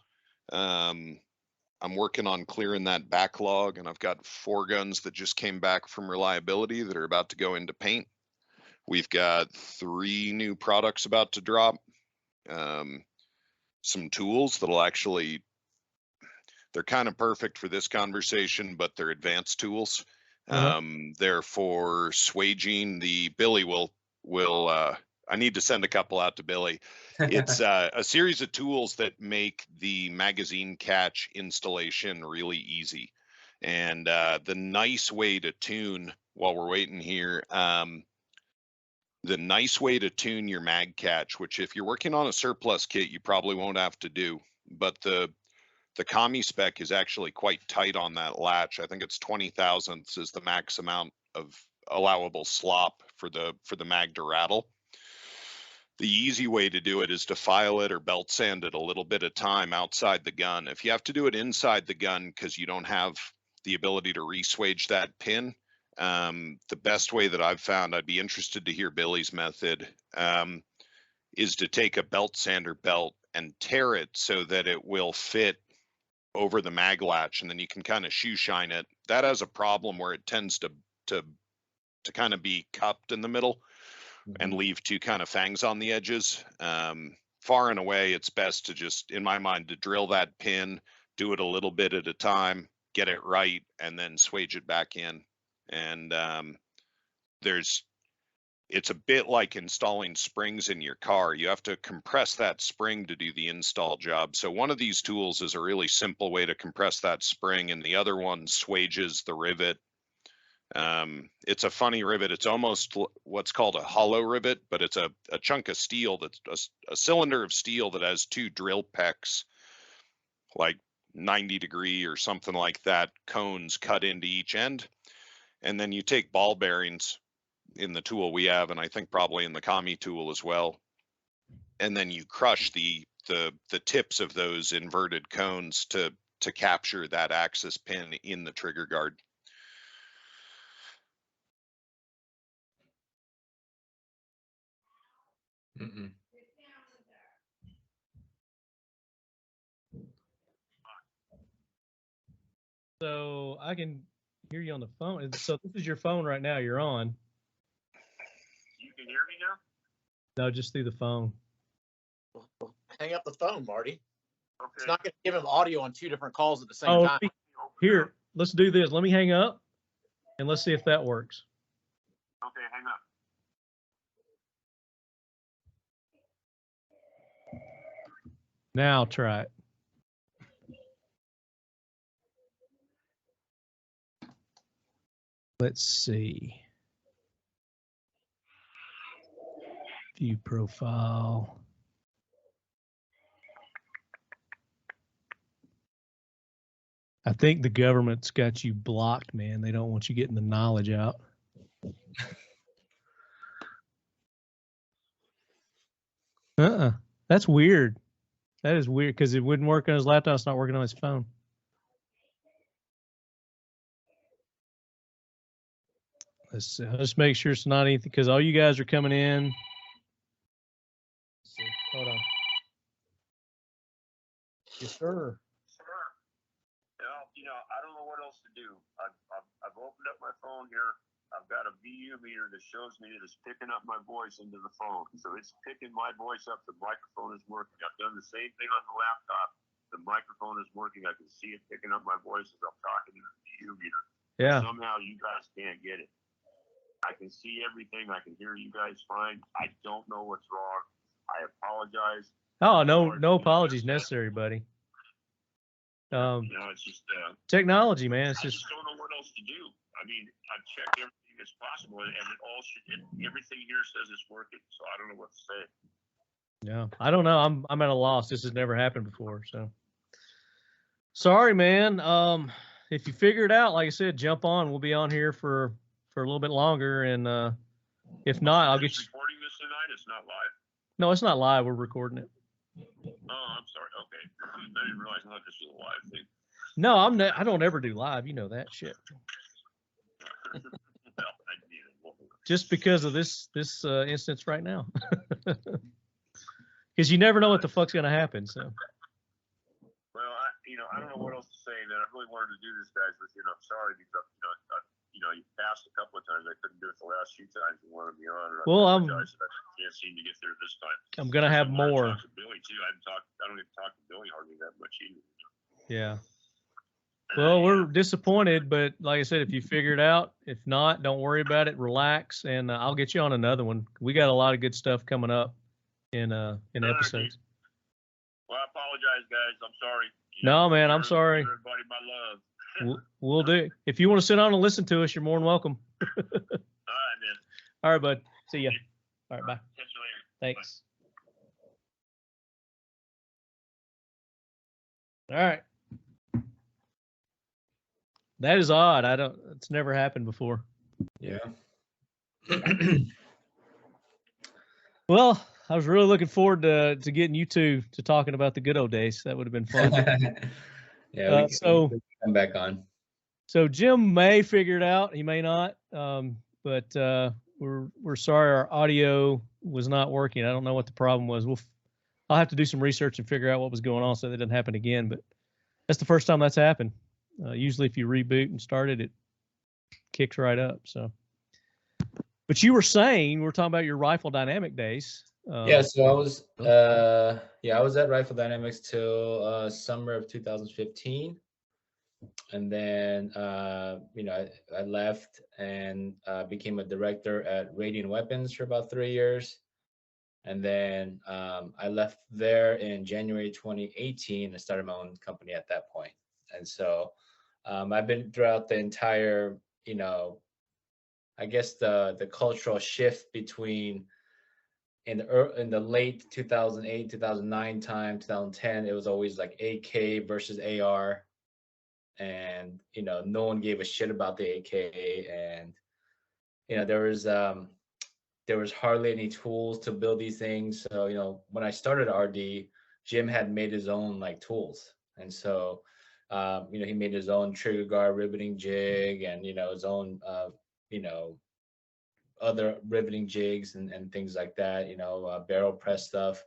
I'm working on clearing that backlog, and I've got 4 guns that just came back from reliability that are about to go into paint. We've got 3 new products about to drop. Some tools that'll actually, they're kind of perfect for this conversation, but they're advanced tools. They're for swaging. The Billy will I need to send a couple out to Billy. It's a series of tools that make the magazine catch installation really easy. And the nice way to tune, while we're waiting here, the nice way to tune your mag catch, which if you're working on a surplus kit, you probably won't have to do, but the commie spec is actually quite tight on that latch. I think it's 20 thousandths is the max amount of allowable slop for the mag to rattle. The easy way to do it is to file it or belt sand it a little bit of time outside the gun. If you have to do it inside the gun because you don't have the ability to re-swage that pin, the best way that I've found, I'd be interested to hear Billy's method, is to take a belt sander belt and tear it so that it will fit over the mag latch, and then you can kind of shoe shine it. That has a problem where it tends to kind of be cupped in the middle and leave 2 kind of fangs on the edges. Far and away, it's best to just, in my mind, to drill that pin, do it a little bit at a time, get it right, and then swage it back in. And it's a bit like installing springs in your car. You have to compress that spring to do the install job. So one of these tools is a really simple way to compress that spring, and the other one swages the rivet. It's a funny rivet. It's almost what's called a hollow rivet, but it's a chunk of steel that's a cylinder of steel that has 2 drill pecks, like 90-degree or something like that cones cut into each end. And then you take ball bearings in the tool we have, and I think probably in the Kami tool as well. And then you crush the tips of those inverted cones to capture that axis pin in the trigger guard. Mm-mm. So I can hear you on the phone. So this is your phone right now. You're on. You can hear me now? No, just through the phone. Hang up the phone, Marty. Okay. It's not going to give him audio on 2 different calls at the same Oh, time. here, let's do this. Let me hang up, and let's see if that works. Okay, hang up. Now try it. Let's see. View profile. I think the government's got you blocked, man. They don't want you getting the knowledge out. That's weird. That is weird because it wouldn't work on his laptop. It's not working on his phone. Let's see. Let's make sure it's not anything because all you guys are coming in. Let's see. Hold on. Yes, sir. Well, you know, I don't know what else to do. I've opened up my phone here. I've got a VU meter that shows me that it's picking up my voice into the phone. So it's picking my voice up. The microphone is working. I've done the same thing on the laptop. The microphone is working. I can see it picking up my voice as I'm talking to the VU meter. Yeah. Somehow you guys can't get it. I can see everything. I can hear you guys fine. I don't know what's wrong. I apologize. Oh, no apologies necessary, buddy. You know, it's just Technology, man. It's I just just don't know what else to do. I mean, I've checked everything that's possible, and it all everything here says it's working. So I don't know what to say. yeah. I don't know. I'm at a loss. This has never happened before. So sorry, man. If you figure it out, like I said, jump on. We'll be on here for a little bit longer, and if not, I'll get you. Recording this tonight. It's not live. No, it's not live. We're recording it. Oh, I'm sorry. Okay, I didn't realize I thought this was a live thing. No, I don't ever do live. You know that shit. Well, I need it. Just because of this instance right now. Because you never know what the fuck's gonna happen. So. Well, I don't know what else to say. Man, I really wanted to do this, guys, but I'm sorry because you passed a couple of times. I couldn't do it the last few times you wanted me on. Well, I can't seem to get there this time. I'm gonna have more. Talk to Billy too. I don't even talk to Billy hardly that much either. Yeah. Well, we're disappointed, but like I said, if you figure it out, if not, don't worry about it. Relax, and I'll get you on another one. We got a lot of good stuff coming up in episodes. Well, I apologize, guys. I'm sorry. No, man, I'm sorry. Everybody, my love. We'll do. If you want to sit on and listen to us, you're more than welcome. All right, man. All right, bud. See ya. All right, bye. Catch you later. Thanks. All right. That is odd. It's never happened before. Yeah. Well, I was really looking forward to getting you two to talking about the good old days. That would have been fun. Yeah. We can come back on. So Jim may figure it out. He may not. But we're sorry our audio was not working. I don't know what the problem was. I'll have to do some research and figure out what was going on so that doesn't happen again. But that's the first time that's happened. Usually if you reboot and start it, it kicks right up. So, but you were saying, we're talking about your Rifle Dynamic days. Yeah, so I was at Rifle Dynamics till summer of 2015. And then, I left and became a director at Radiant Weapons for about 3 years. And then I left there in January 2018 and started my own company at that point. And so I've been throughout the entire, I guess the cultural shift between, in the late 2008, 2009 time, 2010, it was always like AK versus AR, and no one gave a shit about the AK, and there was hardly any tools to build these things. So when I started RD, Jim had made his own like tools, and so he made his own trigger guard riveting jig, and his own other riveting jigs and things like that, barrel press stuff.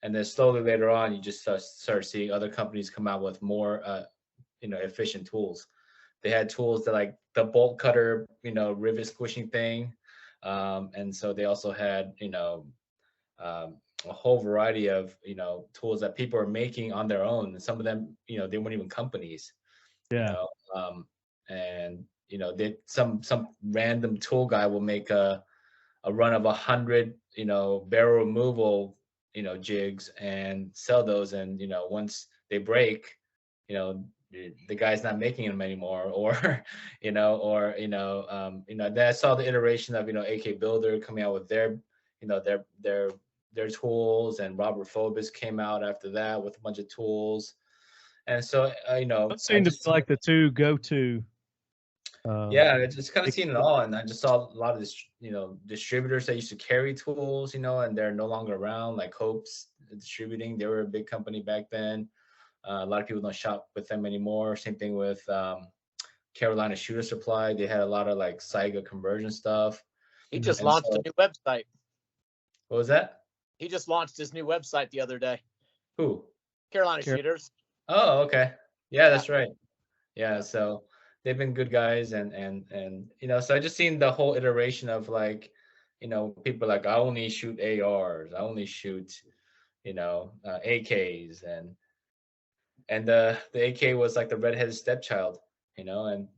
And then slowly later on, you just start seeing other companies come out with more, efficient tools. They had tools that like the bolt cutter, rivet squishing thing. And so they also had, a whole variety of, tools that people are making on their own. And some of them, they weren't even companies. Yeah. And some random tool guy will make a run of 100 barrel removal jigs and sell those, and once they break, the guy's not making them anymore, or then I saw the iteration of AK Builder coming out with their tools, and Robert Phobos came out after that with a bunch of tools. And so Those seem to be like the two go-to. Yeah, I just kind of seen it all, and I just saw a lot of this, distributors that used to carry tools, and they're no longer around, like Hope's Distributing. They were a big company back then. A lot of people don't shop with them anymore. Same thing with Carolina Shooter Supply. They had a lot of like Saiga conversion stuff. He just launched a new website. What was that? He just launched his new website the other day. Who? Carolina Shooters. Oh, okay. Yeah, that's right. Yeah, so they've been good guys, and so I just seen the whole iteration of like, people like, I only shoot ARs, I only shoot, AKs, and the AK was like the redheaded stepchild, and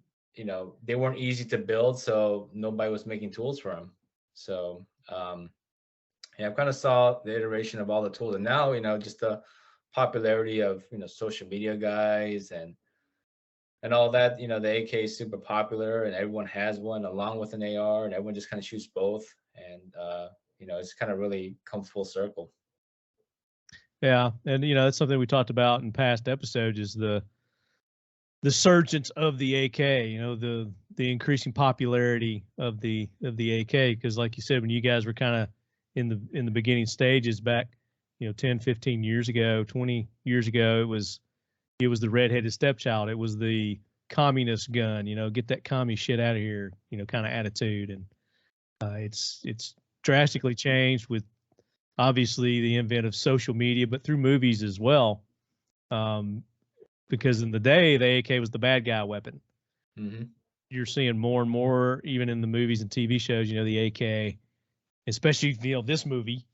they weren't easy to build, so nobody was making tools for them. So I kind of saw the iteration of all the tools, and now just the popularity of social media guys and all that. The AK is super popular, and everyone has one along with an AR, and everyone just kind of shoots both, and it's kind of really come full circle. Yeah, and that's something we talked about in past episodes, is the surgence of the AK, the increasing popularity of the AK, because like you said, when you guys were kind of in the beginning stages back 10, 15 years ago, 20 years ago, it was the redheaded stepchild. It was the communist gun, get that commie shit out of here, kind of attitude. And it's drastically changed with obviously the advent of social media, but through movies as well. Because in the day, the AK was the bad guy weapon. Mm-hmm. You're seeing more and more, even in the movies and TV shows, the AK, especially, this movie,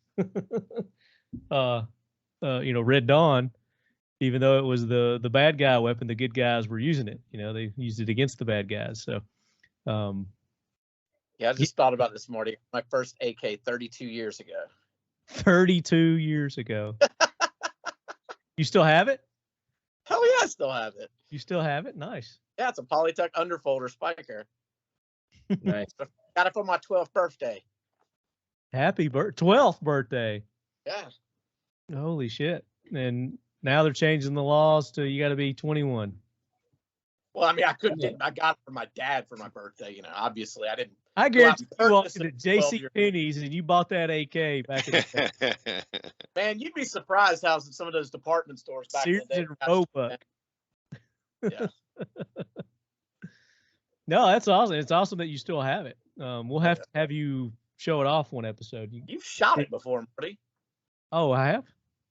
Red Dawn, even though it was the bad guy weapon, the good guys were using it. They used it against the bad guys. So, yeah, I just thought about this morning. My first AK 32 years ago. 32 years ago. You still have it? Hell yeah, I still have it. You still have it? Nice. Yeah, it's a Polytech underfolder spiker. Nice. Got it for my 12th birthday. Happy 12th birthday. Yeah. Holy shit. And now they're changing the laws to you got to be 21. Well, I mean, I got it for my dad for my birthday. Obviously, I didn't. I guarantee you walked into J.C. Penney's and you bought that AK back in the day. Man, you'd be surprised how some of those department stores back in the day. Roebuck. Yeah. No, that's awesome. It's awesome that you still have it. We'll have to have you show it off one episode. You've shot it before, Marty. Oh, I have?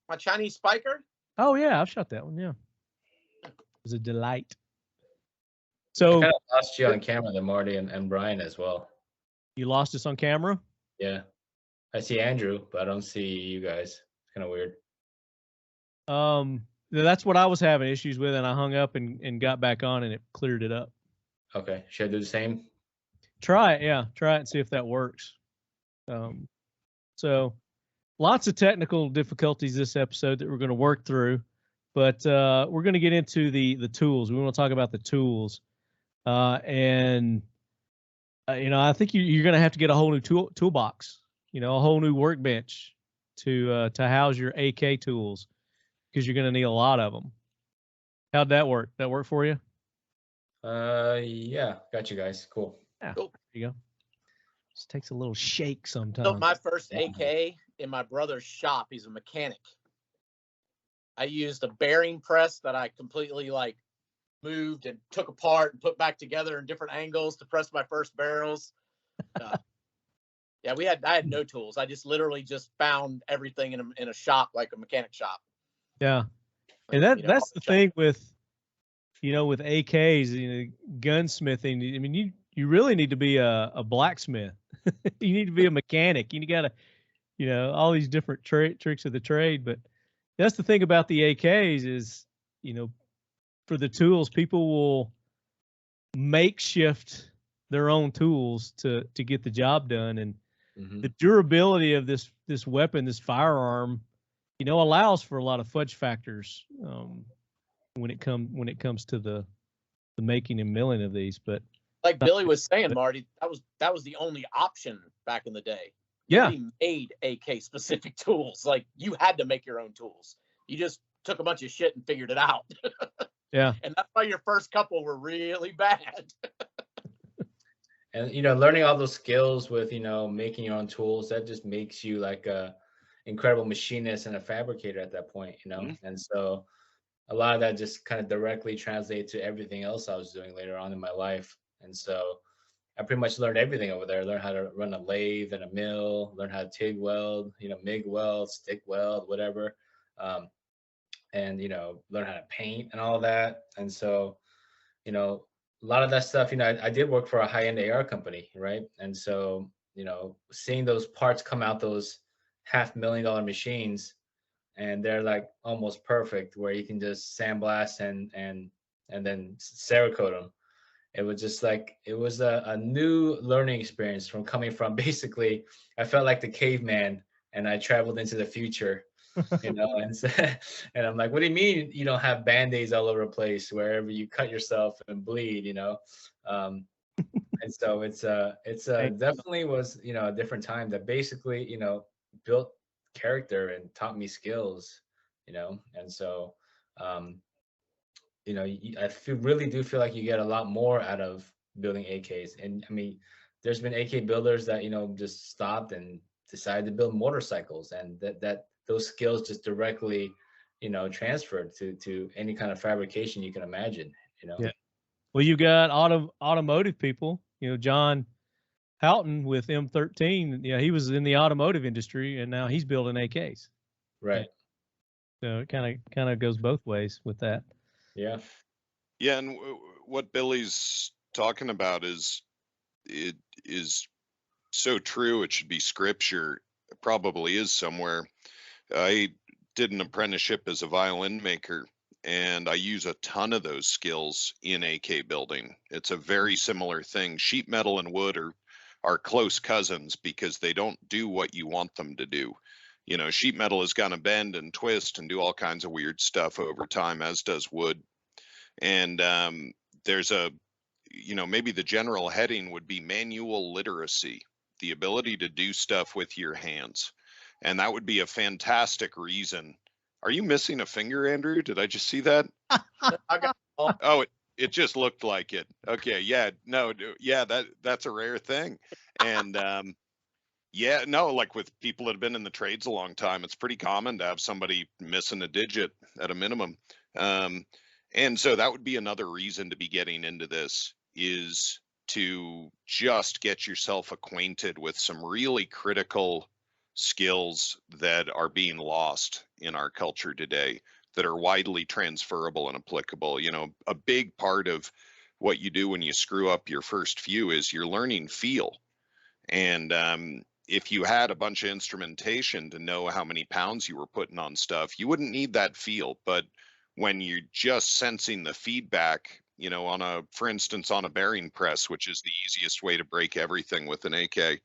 My Chinese spiker? Oh, yeah, I've shot that one, yeah. It was a delight. So I kind of lost you on camera, then Marty and Brian as well. You lost us on camera? Yeah. I see Andrew, but I don't see you guys. It's kind of weird. That's what I was having issues with, and I hung up and got back on, and it cleared it up. Okay. Should I do the same? Try it, yeah. Try it and see if that works. So lots of technical difficulties this episode that we're going to work through, but we're going to get into the tools. We want to talk about the tools. I think you're going to have to get a whole new toolbox, a whole new workbench, to house your AK tools because you're going to need a lot of them. How'd that work? That work for you? Yeah, got you guys. Cool. Yeah, Cool. there you go. Just takes a little shake sometimes. So my first AK in my brother's shop, he's a mechanic. I used a bearing press that I completely like moved and took apart and put back together in different angles to press my first barrels. Yeah, I had no tools. I just literally just found everything in a shop, like a mechanic shop. Yeah. And that's the thing with, with AKs, gunsmithing. I mean, you really need to be a blacksmith. You need to be a mechanic. You got to, all these different tricks of the trade. But that's the thing about the AKs is, for the tools, people will makeshift their own tools to get the job done. And the durability of this weapon, this firearm, allows for a lot of fudge factors when it comes to the making and milling of these. But like Billy was saying, Marty, that was the only option back in the day. Yeah, nobody made AK specific tools. Like you had to make your own tools. You just took a bunch of shit and figured it out. Yeah, and that's why your first couple were really bad. And learning all those skills with making your own tools, that just makes you like a incredible machinist and a fabricator at that point. And so a lot of that just kind of directly translates to everything else I was doing later on in my life. And so I pretty much learned everything over there. Learned how to run a lathe and a mill, learn how to TIG weld, MIG weld, stick weld, whatever. And learn how to paint and all that. And so a lot of that stuff, I did work for a high-end AR company, right? And so, seeing those parts come out, those $500,000 machines, and they're like almost perfect, where you can just sandblast and then Cerakote them. It was just like, it was a new learning experience from coming from basically, I felt like the caveman and I traveled into the future. And so, and I'm like, what do you mean you don't have band-aids all over the place wherever you cut yourself and bleed, and so it's definitely was, a different time that basically, built character and taught me skills, and so, I really do feel like you get a lot more out of building AKs. And I mean, there's been AK builders that, just stopped and decided to build motorcycles, and that those skills just directly, transferred to any kind of fabrication you can imagine, Yeah. Well, you got automotive people, John Houghton with M13. He was in the automotive industry and now he's building AKs. Right. So it kind of goes both ways with that. Yeah. Yeah. And what Billy's talking about is so true. It should be scripture. It probably is somewhere. I did an apprenticeship as a violin maker, and I use a ton of those skills in AK building. It's a very similar thing. Sheet metal and wood are close cousins because they don't do what you want them to do. Sheet metal is going to bend and twist and do all kinds of weird stuff over time, as does wood. And there's maybe the general heading would be manual literacy, the ability to do stuff with your hands. And that would be a fantastic reason. Are you missing a finger, Andrew? Did I just see that? Oh, it just looked like it. Okay. Yeah. No. Yeah. That's a rare thing. And yeah. No. Like with people that have been in the trades a long time, it's pretty common to have somebody missing a digit at a minimum. And so that would be another reason to be getting into this, is to just get yourself acquainted with some really critical skills that are being lost in our culture today that are widely transferable and applicable. A big part of what you do when you screw up your first few is you're learning feel. And if you had a bunch of instrumentation to know how many pounds you were putting on stuff, you wouldn't need that feel. But when you're just sensing the feedback, for instance, on a bearing press, which is the easiest way to break everything with an AK,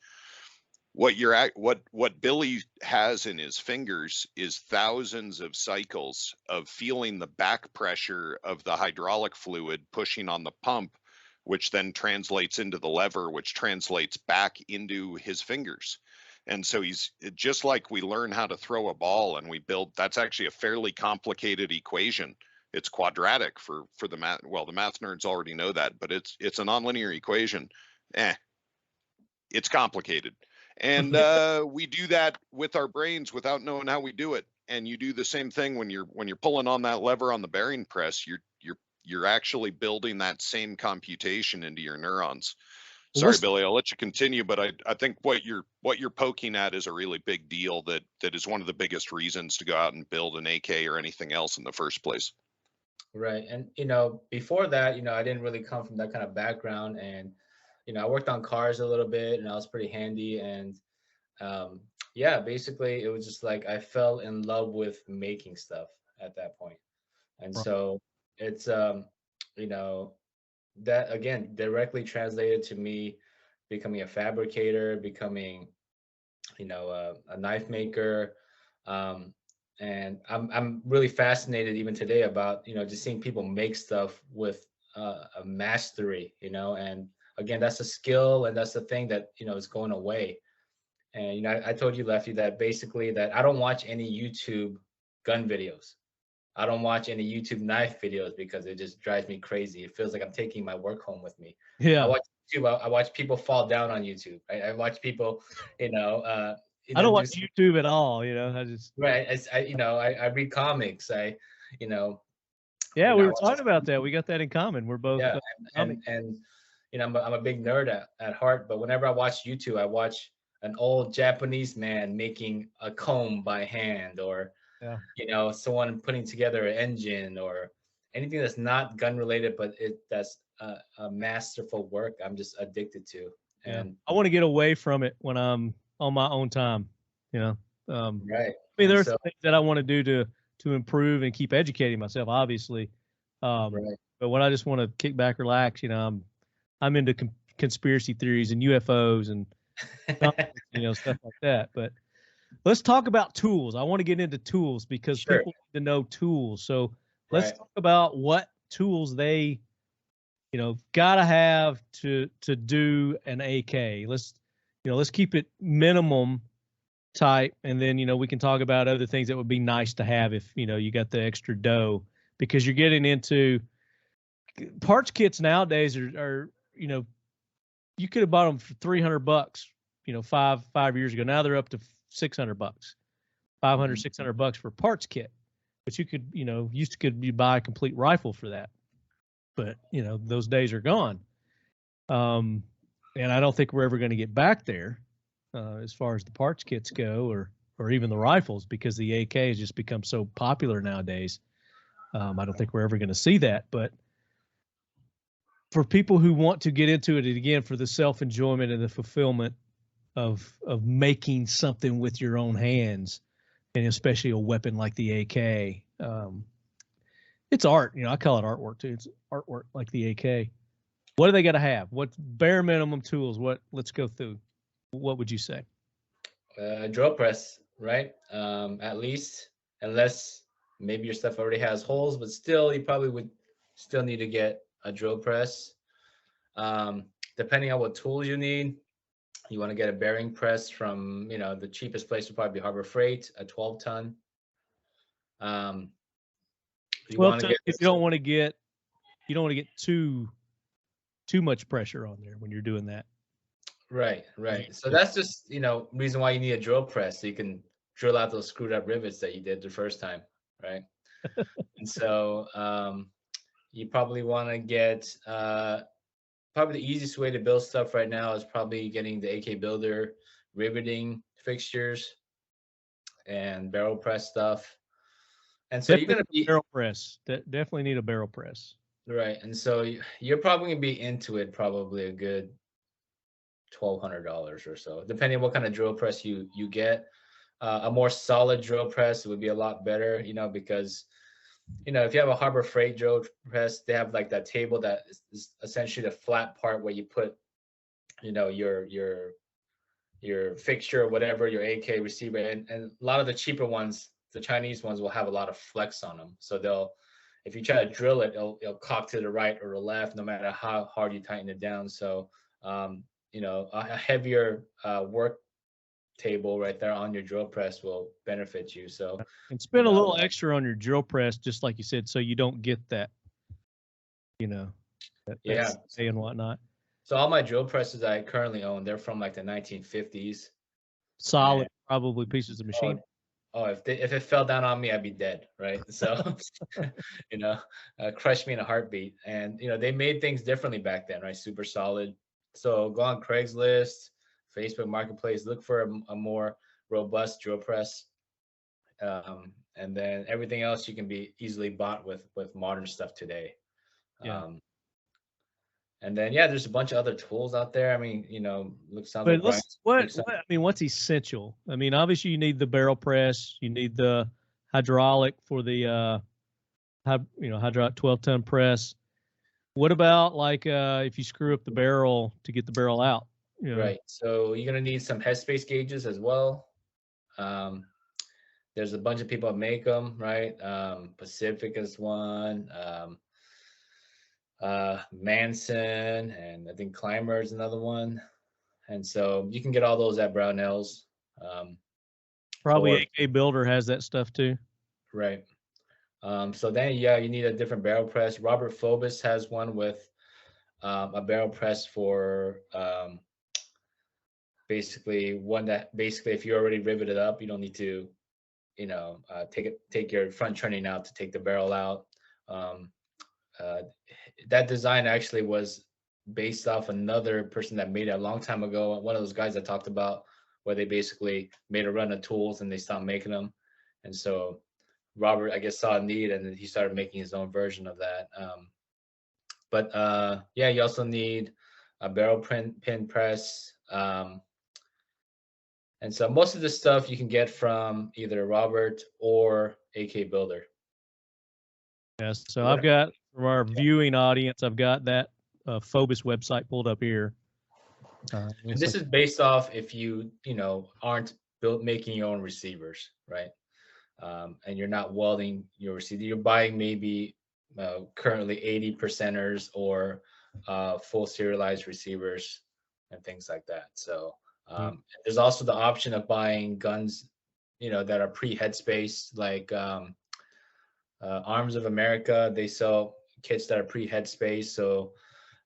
what Billy has in his fingers is thousands of cycles of feeling the back pressure of the hydraulic fluid pushing on the pump, which then translates into the lever, which translates back into his fingers. And so he's just like we learn how to throw a ball and we build, that's actually a fairly complicated equation. It's quadratic for the math. Well, the math nerds already know that, but it's a nonlinear equation. It's complicated. And we do that with our brains without knowing how we do it. And you do the same thing when you're pulling on that lever on the bearing press. You're actually building that same computation into your neurons. Sorry, Billy, I'll let you continue, but I think what you're poking at is a really big deal that is one of the biggest reasons to go out and build an AK or anything else in the first place. Right. And, before that, I didn't really come from that kind of background. And, I worked on cars a little bit and I was pretty handy. And yeah, basically it was just like I fell in love with making stuff at that point. And so it's, that again directly translated to me becoming a fabricator, becoming, a knife maker. And I'm really fascinated even today about, just seeing people make stuff with a mastery, and again, that's a skill and that's the thing that, is going away. And, I told you, Lefty, that basically that I don't watch any YouTube gun videos. I don't watch any YouTube knife videos because it just drives me crazy. It feels like I'm taking my work home with me. Yeah. I watch YouTube. I watch people fall down on YouTube. I watch people, I don't watch YouTube at all. I just I read comics. Yeah, we were talking about that. We got that in common. We're both and I'm a big nerd at heart. But whenever I watch YouTube, I watch an old Japanese man making a comb by hand, or someone putting together an engine, or anything that's not gun related, but that's a masterful work. I'm just addicted to. And I want to get away from it when I'm on my own time. Right. I mean, there are things that I want to do to improve and keep educating myself, obviously. Right. But when I just want to kick back, relax, I'm into conspiracy theories and UFOs and stuff like that. But let's talk about tools. I want to get into tools because people need to know tools. So let's talk about what tools they, gotta have to do an AK. Let's keep it minimum type, and then we can talk about other things that would be nice to have if you got the extra dough, because you're getting into parts kits nowadays are you could have bought them for $300 5 years ago. Now they're up to $600, $500, $600 for a parts kit, but you could you buy a complete rifle for that, but those days are gone. And I don't think we're ever going to get back there as far as the parts kits go, or even the rifles, because the AK has just become so popular nowadays. I don't think we're ever going to see that. But for people who want to get into it again for the self-enjoyment and the fulfillment of making something with your own hands, and especially a weapon like the AK, it's art. I call it artwork too. It's artwork like the AK. What do they got to have? What bare minimum tools? Let's go through. What would you say? Drill press, right? At least, unless maybe your stuff already has holes, but still, you probably would still need to get a drill press. Depending on what tools you need, you want to get a bearing press from, the cheapest place would probably be Harbor Freight, a 12-ton. You don't want to get too much pressure on there when you're doing that. Right. So that's just, reason why you need a drill press, so you can drill out those screwed up rivets that you did the first time, right? And so you probably want to get, probably the easiest way to build stuff right now is probably getting the AK Builder riveting fixtures and barrel press stuff. And so definitely you're going to be barrel press. Definitely need a barrel press. Right. And so you're probably going to be into it probably a good $1,200 or so, depending on what kind of drill press you get. A more solid drill press would be a lot better, because, if you have a Harbor Freight drill press, they have like that table that is essentially the flat part where you put, your fixture or whatever, your AK receiver. And a lot of the cheaper ones, the Chinese ones, will have a lot of flex on them. So if you try to drill it, it'll cock to the right or the left, no matter how hard you tighten it down. So, a heavier work table right there on your drill press will benefit you. So, and spend a little extra on your drill press, just like you said, so you don't get that, that stay and whatnot. So all my drill presses I currently own, they're from like the 1950s. Solid, probably pieces of machine. Oh, if it fell down on me, I'd be dead, right? So, crush me in a heartbeat. And they made things differently back then, right? Super solid. So go on Craigslist, Facebook Marketplace, look for a more robust drill press, and then everything else you can be easily bought with modern stuff today. Yeah. And then there's a bunch of other tools out there. I mean, what's essential? I mean, obviously you need the barrel press, you need the hydraulic for the hydraulic 12-ton press. What about like if you screw up the barrel to get the barrel out? Right. So you're gonna need some headspace gauges as well. There's a bunch of people that make them, right? Pacific is one. Manson, and I think Climber is another one. And so you can get all those at Brownells. Probably AK Builder has that stuff too. Right. So then, you need a different barrel press. Robert Phobos has one with a barrel press for basically if you already riveted up, you don't need to, take your front turning out to take the barrel out. That design actually was based off another person that made it a long time ago. One of those guys I talked about, where they basically made a run of tools and they stopped making them. And so Robert, I guess, saw a need and then he started making his own version of that. You also need a barrel pin press. And so most of the stuff you can get from either Robert or AK Builder. Yes. So I've got, for our viewing audience, I've got that Phobos website pulled up here. And this is based off if you aren't making your own receivers, right? And you're not welding your receiver. You're buying maybe currently 80%ers or full serialized receivers and things like that. So there's also the option of buying guns, that are pre-headspace, like Arms of America. They sell kits that are pre-headspace. So,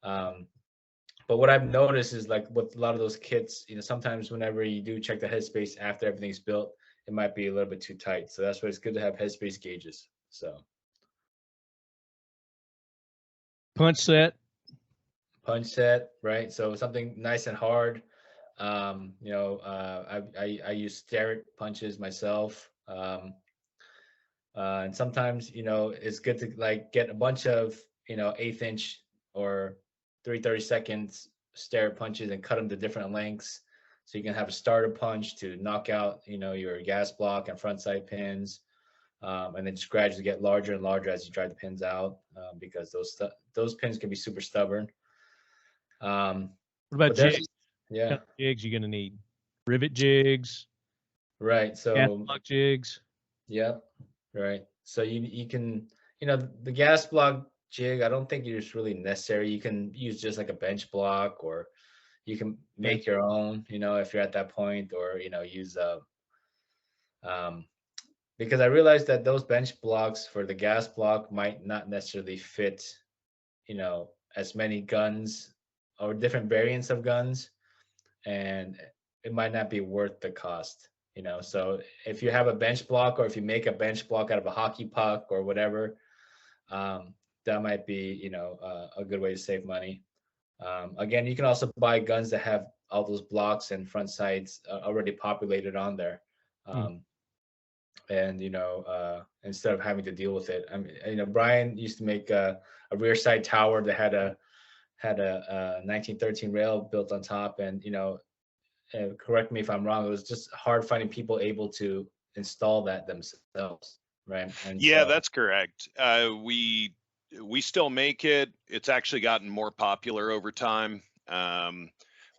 but what I've noticed is, like with a lot of those kits, sometimes whenever you do check the headspace after everything's built, it might be a little bit too tight. So that's why it's good to have headspace gauges. So punch set, right? So something nice and hard. I use Starrett punches myself. And sometimes, it's good to like get a bunch of, 1/8 inch or 3/32 Starrett punches and cut them to different lengths. So you can have a starter punch to knock out, your gas block and front side pins. And then just gradually get larger and larger as you drive the pins out, because those pins can be super stubborn. What about jigs? Yeah. What kind of jigs you're going to need? Rivet jigs. Right. So block jigs. Yep. Right. So you can, the gas block jig, I don't think it's really necessary. You can use just like a bench block, or you can make your own, if you're at that point, or, use because I realized that those bench blocks for the gas block might not necessarily fit, as many guns or different variants of guns, and it might not be worth the cost. So if you have a bench block, or if you make a bench block out of a hockey puck or whatever, that might be, a good way to save money. Again, you can also buy guns that have all those blocks and front sides already populated on there. And, instead of having to deal with it, I mean, Brian used to make a rear side tower that had a 1913 rail built on top, and, correct me if I'm wrong, it was just hard finding people able to install that themselves, right? And that's correct. We still make it. It's actually gotten more popular over time.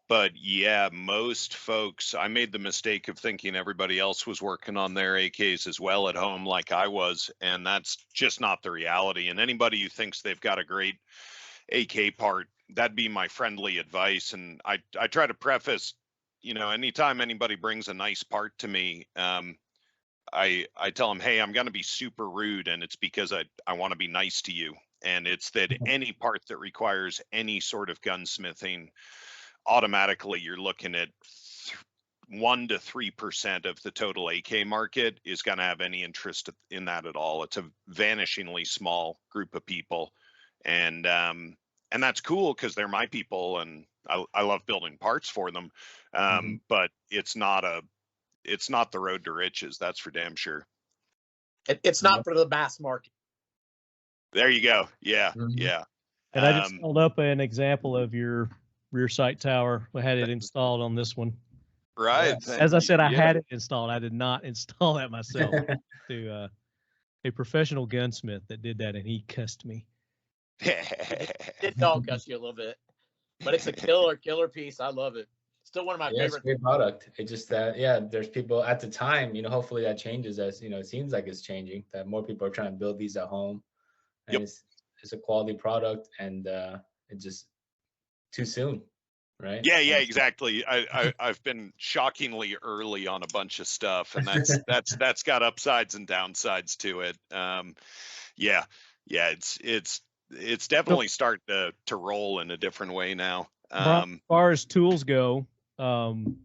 But yeah, most folks, I made the mistake of thinking everybody else was working on their AKs as well at home like I was, and that's just not the reality. And anybody who thinks they've got a great AK part, that'd be my friendly advice. And I try to preface, anytime anybody brings a nice part to me, I tell them, hey, I'm going to be super rude, and it's because I want to be nice to you. And it's that any part that requires any sort of gunsmithing, automatically you're looking at 1 to 3% of the total AK market is going to have any interest in that at all. It's a vanishingly small group of people, and that's cool because they're my people, and I love building parts for them. But it's not the road to riches. That's for damn sure. It's not for the mass market. There you go. Yeah, yeah. And I just held up an example of your rear sight tower. I had it installed on this one. Right. As I said, I had it installed. I did not install that myself. To a professional gunsmith that did that, and he cussed me. It dog cuss you a little bit, but it's a killer piece. I love it. Still one of my favorite. It's a great product. It just there's people at the time, hopefully that changes as it seems like it's changing, that more people are trying to build these at home. And it's a quality product, and it's just too soon, right? Yeah, exactly. I've been shockingly early on a bunch of stuff, and that's got upsides and downsides to it. It's definitely starting to roll in a different way now. As far as tools go, to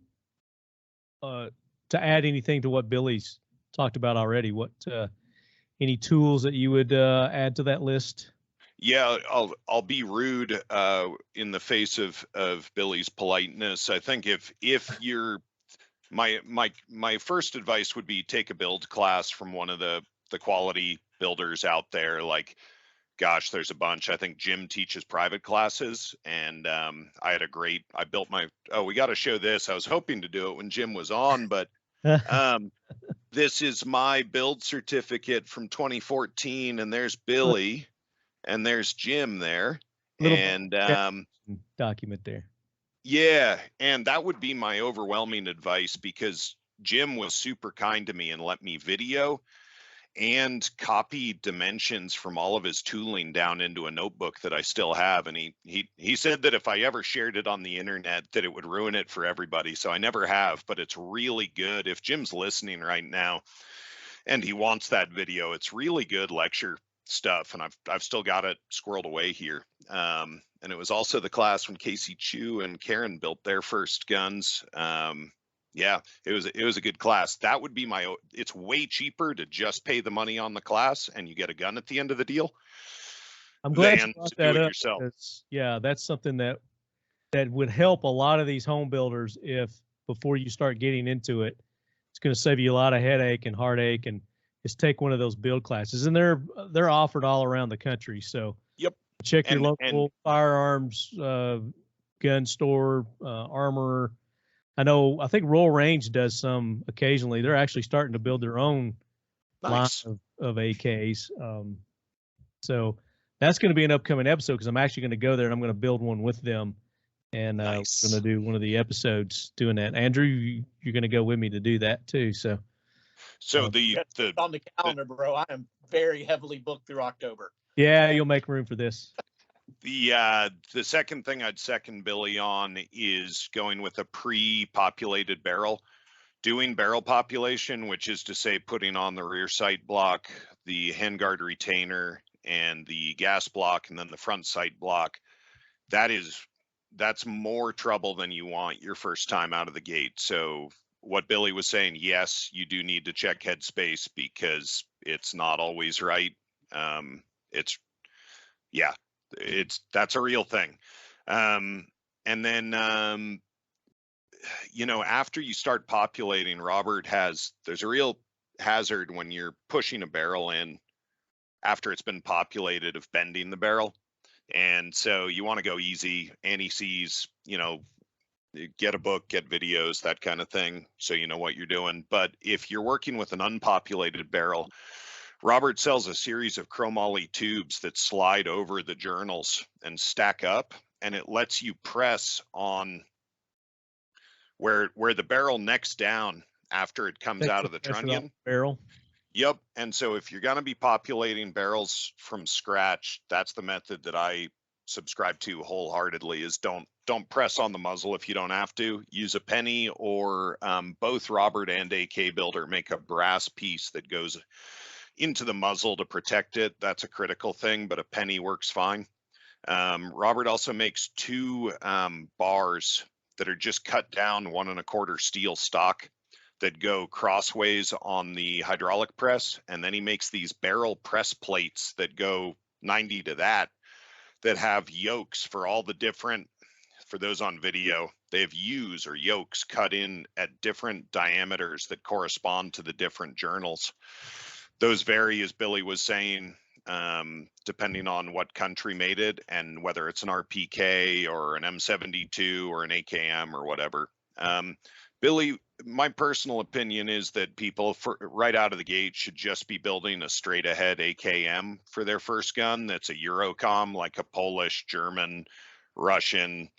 add anything to what Billy's talked about already, what any tools that you would add to that list? Yeah, I'll be rude in the face of Billy's politeness. I think if you're my first advice would be take a build class from one of the quality builders out there. Like, gosh, there's a bunch. I think Jim teaches private classes, and I built we got to show this. I was hoping to do it when Jim was on, but this is my build certificate from 2014, and there's Billy, and there's Jim there, and document there. Yeah, and that would be my overwhelming advice, because Jim was super kind to me and let me video and copy dimensions from all of his tooling down into a notebook that I still have. And he said that if I ever shared it on the internet, that it would ruin it for everybody. So I never have, but it's really good. If Jim's listening right now and he wants that video, it's really good lecture stuff. And I've still got it squirreled away here. And it was also the class when Casey Chu and Karen built their first guns. Yeah, it was a good class. That would be it's way cheaper to just pay the money on the class and you get a gun at the end of the deal. I'm glad you brought that up. Yourself. Yeah, that's something that would help a lot of these home builders if before you start getting into it, it's going to save you a lot of headache and heartache, and just take one of those build classes. And they're offered all around the country. So check your local firearms gun store, armorer. I think Royal Range does some occasionally. They're actually starting to build their own line of AKs. So that's going to be an upcoming episode, because I'm actually going to go there and I'm going to build one with them. And we're going to do one of the episodes doing that. Andrew, you're going to go with me to do that too. So the on the calendar, bro. I am very heavily booked through October. Yeah, you'll make room for this. The second thing I'd second Billy on is going with a pre-populated barrel. Doing barrel population, which is to say putting on the rear sight block, the handguard retainer, and the gas block, and then the front sight block. That's more trouble than you want your first time out of the gate. So what Billy was saying, yes, you do need to check headspace, because it's not always right. That's a real thing. And then, after you start populating, there's a real hazard when you're pushing a barrel in after it's been populated of bending the barrel. And so you want to go easy, anti-seize, get a book, get videos, that kind of thing, so you know what you're doing. But if you're working with an unpopulated barrel, Robert sells a series of chromoly tubes that slide over the journals and stack up, and it lets you press on where the barrel necks down after it comes out of the trunnion. Barrel. Yep. And so if you're going to be populating barrels from scratch, that's the method that I subscribe to wholeheartedly is don't press on the muzzle if you don't have to. Use a penny, or both Robert and AK Builder make a brass piece that goes into the muzzle to protect it. That's a critical thing, but a penny works fine. Robert also makes 2 bars that are just cut down 1 1/4 steel stock that go crossways on the hydraulic press, and then he makes these barrel press plates that go 90 to that have yokes for all the different, for those on video, they have U's or yokes cut in at different diameters that correspond to the different journals. Those vary, as Billy was saying, depending on what country made it and whether it's an RPK or an M72 or an AKM or whatever. Billy, my personal opinion is that people right out of the gate should just be building a straight ahead AKM for their first gun. That's a Eurocom, like a Polish, German, Russian,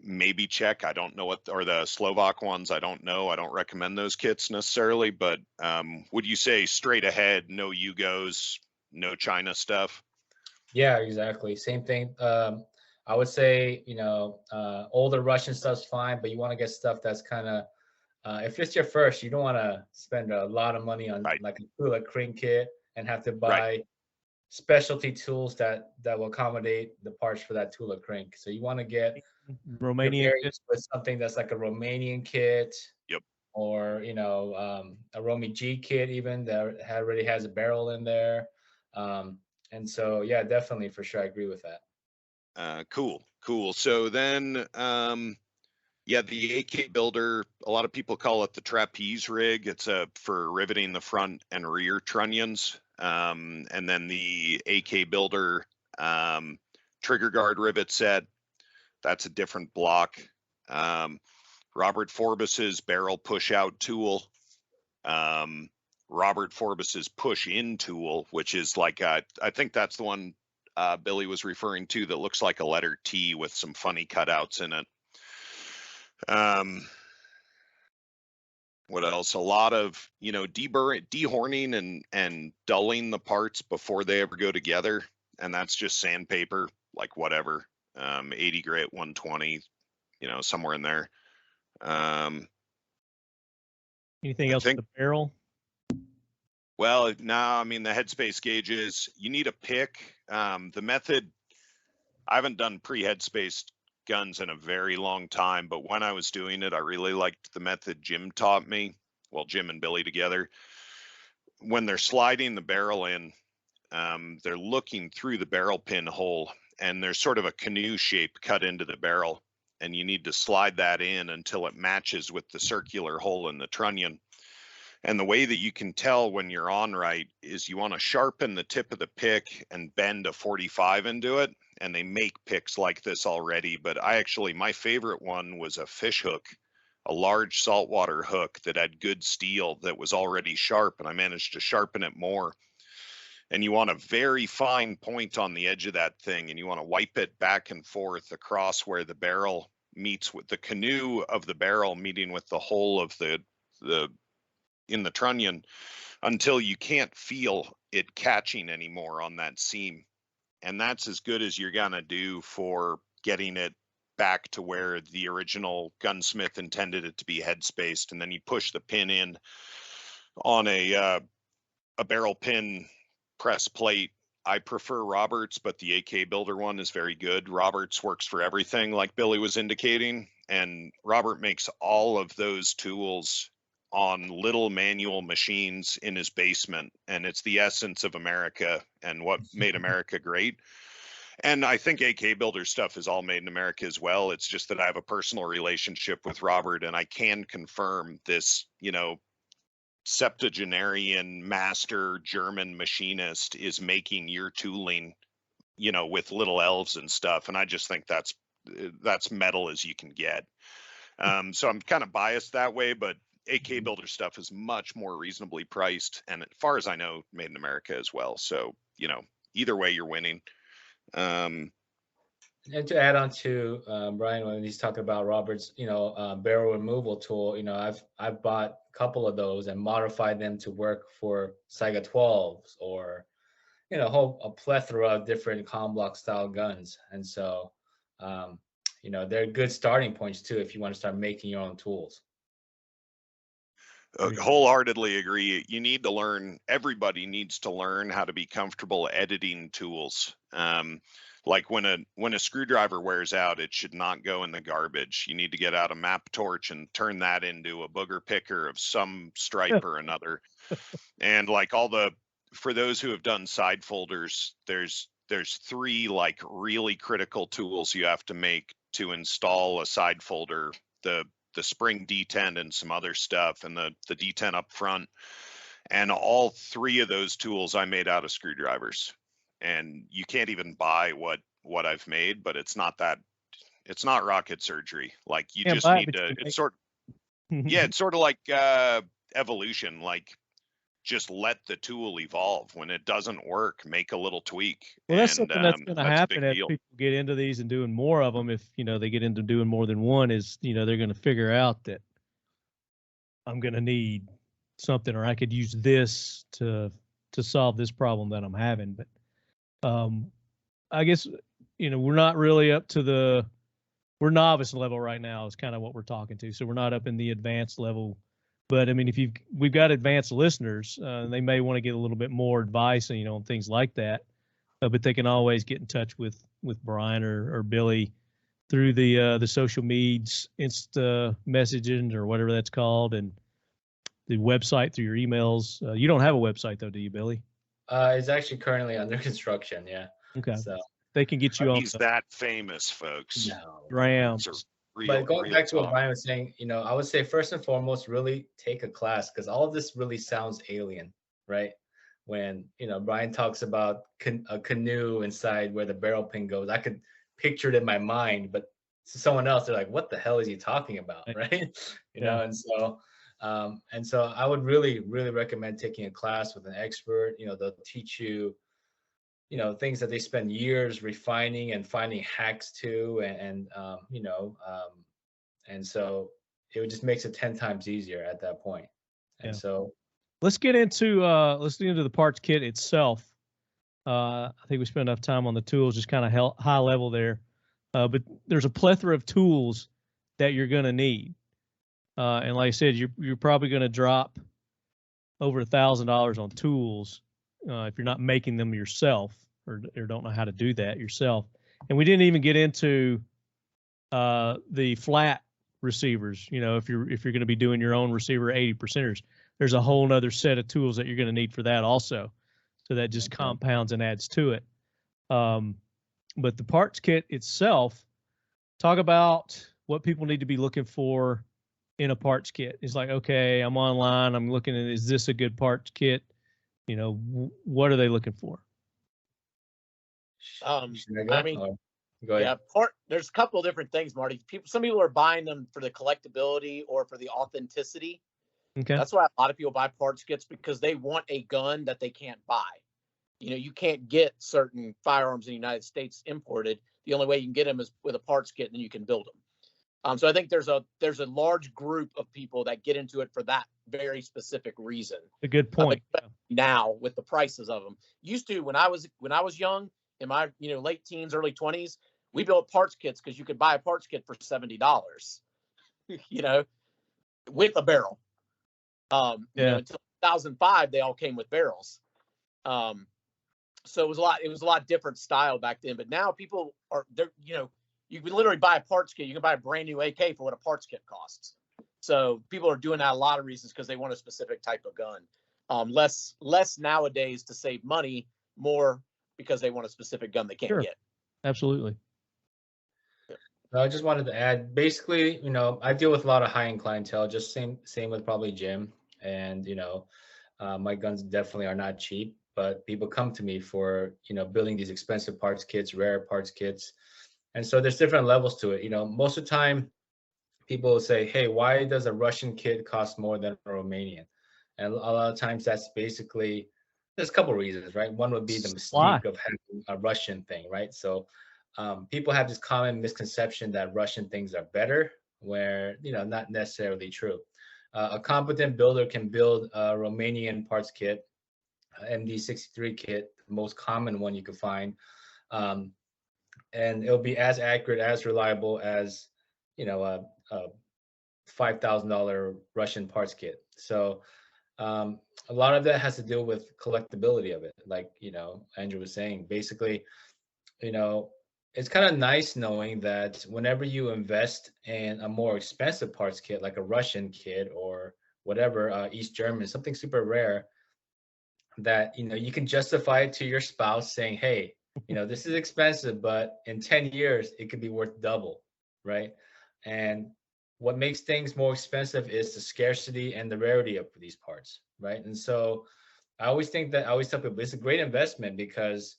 maybe Czech. I don't know what, or the Slovak ones. I don't know. I don't recommend those kits necessarily, but would you say straight ahead, no Yugos, no China stuff? Yeah, exactly. Same thing. I would say, older Russian stuff's fine, but you want to get stuff that's kind of, if it's your first, you don't want to spend a lot of money on like a Tula Kring kit and have to buy specialty tools that will accommodate the parts for that Tula Kring. So you want to get Romanian kit with something that's like a Romanian kit. Yep. Or, A Romy G kit even that already has a barrel in there. And so, yeah, definitely, for sure, I agree with that. Cool. So then, the AK Builder, a lot of people call it the Trapeze Rig. It's for riveting the front and rear trunnions. And then the AK Builder trigger guard rivet set, that's a different block. Robert Forbes's barrel push out tool. Robert Forbes's push in tool, which is like, I think that's the one Billy was referring to that looks like a letter T with some funny cutouts in it. What else? A lot of, dehorning and dulling the parts before they ever go together. And that's just sandpaper, like whatever, 80 grit, 120, somewhere in there. Anything else with the barrel? Well, no, I mean, the headspace gauges, you need a pick. The method, I haven't done pre-headspace guns in a very long time, but when I was doing it, I really liked the method Jim taught me. Well, Jim and Billy together. When they're sliding the barrel in, they're looking through the barrel pin hole, and there's sort of a canoe shape cut into the barrel, and you need to slide that in until it matches with the circular hole in the trunnion. And the way that you can tell when you're on right is you want to sharpen the tip of the pick and bend a 45 into it. And they make picks like this already, but my favorite one was a fish hook, a large saltwater hook that had good steel that was already sharp, and I managed to sharpen it more. And you want a very fine point on the edge of that thing, and you want to wipe it back and forth across where the barrel meets with the canoe of the barrel meeting with the hole of the in the trunnion until you can't feel it catching anymore on that seam. And that's as good as you're gonna do for getting it back to where the original gunsmith intended it to be head spaced. And then you push the pin in on a barrel pin press plate. I prefer Roberts, but the AK Builder one is very good. Roberts works for everything, like Billy was indicating, and Robert makes all of those tools on little manual machines in his basement, and it's the essence of America and what made America great. And I think AK Builder stuff is all made in America as well. It's just that I have a personal relationship with Robert, and I can confirm this, septuagenarian master German machinist is making your tooling, with little elves and stuff. And I just think that's metal as you can get. So I'm kind of biased that way, but AK Builder stuff is much more reasonably priced, and as far as I know, made in America as well. So, either way, you're winning. And to add on to Brian, when he's talking about Robert's, barrel removal tool, I've bought a couple of those and modified them to work for Saiga 12s or, a plethora of different comm block style guns. And so, they're good starting points too if you want to start making your own tools. Wholeheartedly agree. You need to learn, everybody needs to learn how to be comfortable editing tools. Like when a screwdriver wears out, it should not go in the garbage. You need to get out a map torch and turn that into a booger picker of some stripe or another. And like for those who have done side folders, there's 3 like really critical tools you have to make to install a side folder. The spring D10 and some other stuff, and the D10 up front. And all 3 of those tools I made out of screwdrivers. And you can't even buy what I've made, but it's not rocket surgery. Like you just need to, it's sort of like evolution. Like just let the tool evolve. When it doesn't work, make a little tweak. Well, that's something that's going to happen as people get into these and doing more of them. If they get into doing more than one, is they're going to figure out that I'm going to need something, or I could use this to solve this problem that I'm having. But I guess we're not really up to we're novice level right now is kind of what we're talking to. So we're not up in the advanced level. But I mean, we've got advanced listeners, they may want to get a little bit more advice, on things like that. But they can always get in touch with Brian or Billy through the social medias, Insta messaging or whatever that's called, and the website through your emails. You don't have a website though, do you, Billy? It's actually currently under construction. Yeah. Okay. So they can get you on. He's that famous, folks. No. Rams. But going back to what Brian was saying, I would say first and foremost, really take a class, because all of this really sounds alien, right? When, Brian talks about a canoe inside where the barrel pin goes, I could picture it in my mind, but to someone else, they're like, what the hell is he talking about, right? And so I would really, really recommend taking a class with an expert. They'll teach you, things that they spend years refining and finding hacks to, and so it just makes it 10 times easiher at that point. And so let's get into the parts kit itself. I think we spent enough time on the tools, just kind of high level there. But there's a plethora of tools that you're going to need. And like I said, you're probably going to drop over $1,000 on tools if you're not making them yourself or don't know how to do that yourself. And we didn't even get into the flat receivers. If you're going to be doing your own receiver 80%ers, there's a whole nother set of tools that you're going to need for that also. So that just compounds and adds to it. But the parts kit itself, talk about what people need to be looking for in a parts kit. It's like, okay, I'm online, I'm looking at, is this a good parts kit? What are they looking for? I mean, go ahead. There's a couple of different things, Marty. Some people are buying them for the collectability or for the authenticity. Okay. That's why a lot of people buy parts kits, because they want a gun that they can't buy. You can't get certain firearms in the United States imported. The only way you can get them is with a parts kit, and then you can build them. So I think there's a large group of people that get into it for that very specific reason. A good point. Now with the prices of them, used to when I was young, in my late teens, early 20s, we built parts kits because you could buy a parts kit for $70, with a barrel. Until 2005, they all came with barrels. So it was a lot different style back then. But now people you can literally buy a parts kit. You can buy a brand new AK for what a parts kit costs. So people are doing that a lot of reasons, because they want a specific type of gun. Less nowadays to save money, more because they want a specific gun they can't get. Absolutely. I just wanted to add, basically, I deal with a lot of high-end clientele, just same with probably Jim. And, my guns definitely are not cheap, but people come to me for, building these expensive parts kits, rare parts kits. And so there's different levels to it. Most of the time people will say, hey, why does a Russian kit cost more than a Romanian? And a lot of times that's basically, there's a couple of reasons, right? One would be the mystique of having a Russian thing, right? So people have this common misconception that Russian things are better, where, not necessarily true. A competent builder can build a Romanian parts kit MD63 kit, the most common one you can find. And it'll be as accurate, as reliable as, you know, a $5,000 Russian parts kit. So a lot of that has to do with collectability of it. Like, you know, Andrew was saying, basically, you know, it's kind of nice knowing that whenever you invest in a more expensive parts kit, like a Russian kit or whatever, East German, something super rare, that, you know, you can justify it to your spouse saying, hey, you know, this is expensive, but in 10 years, it could be worth double, right? And what makes things more expensive is the scarcity and the rarity of these parts, right? And so I always tell people it's a great investment because,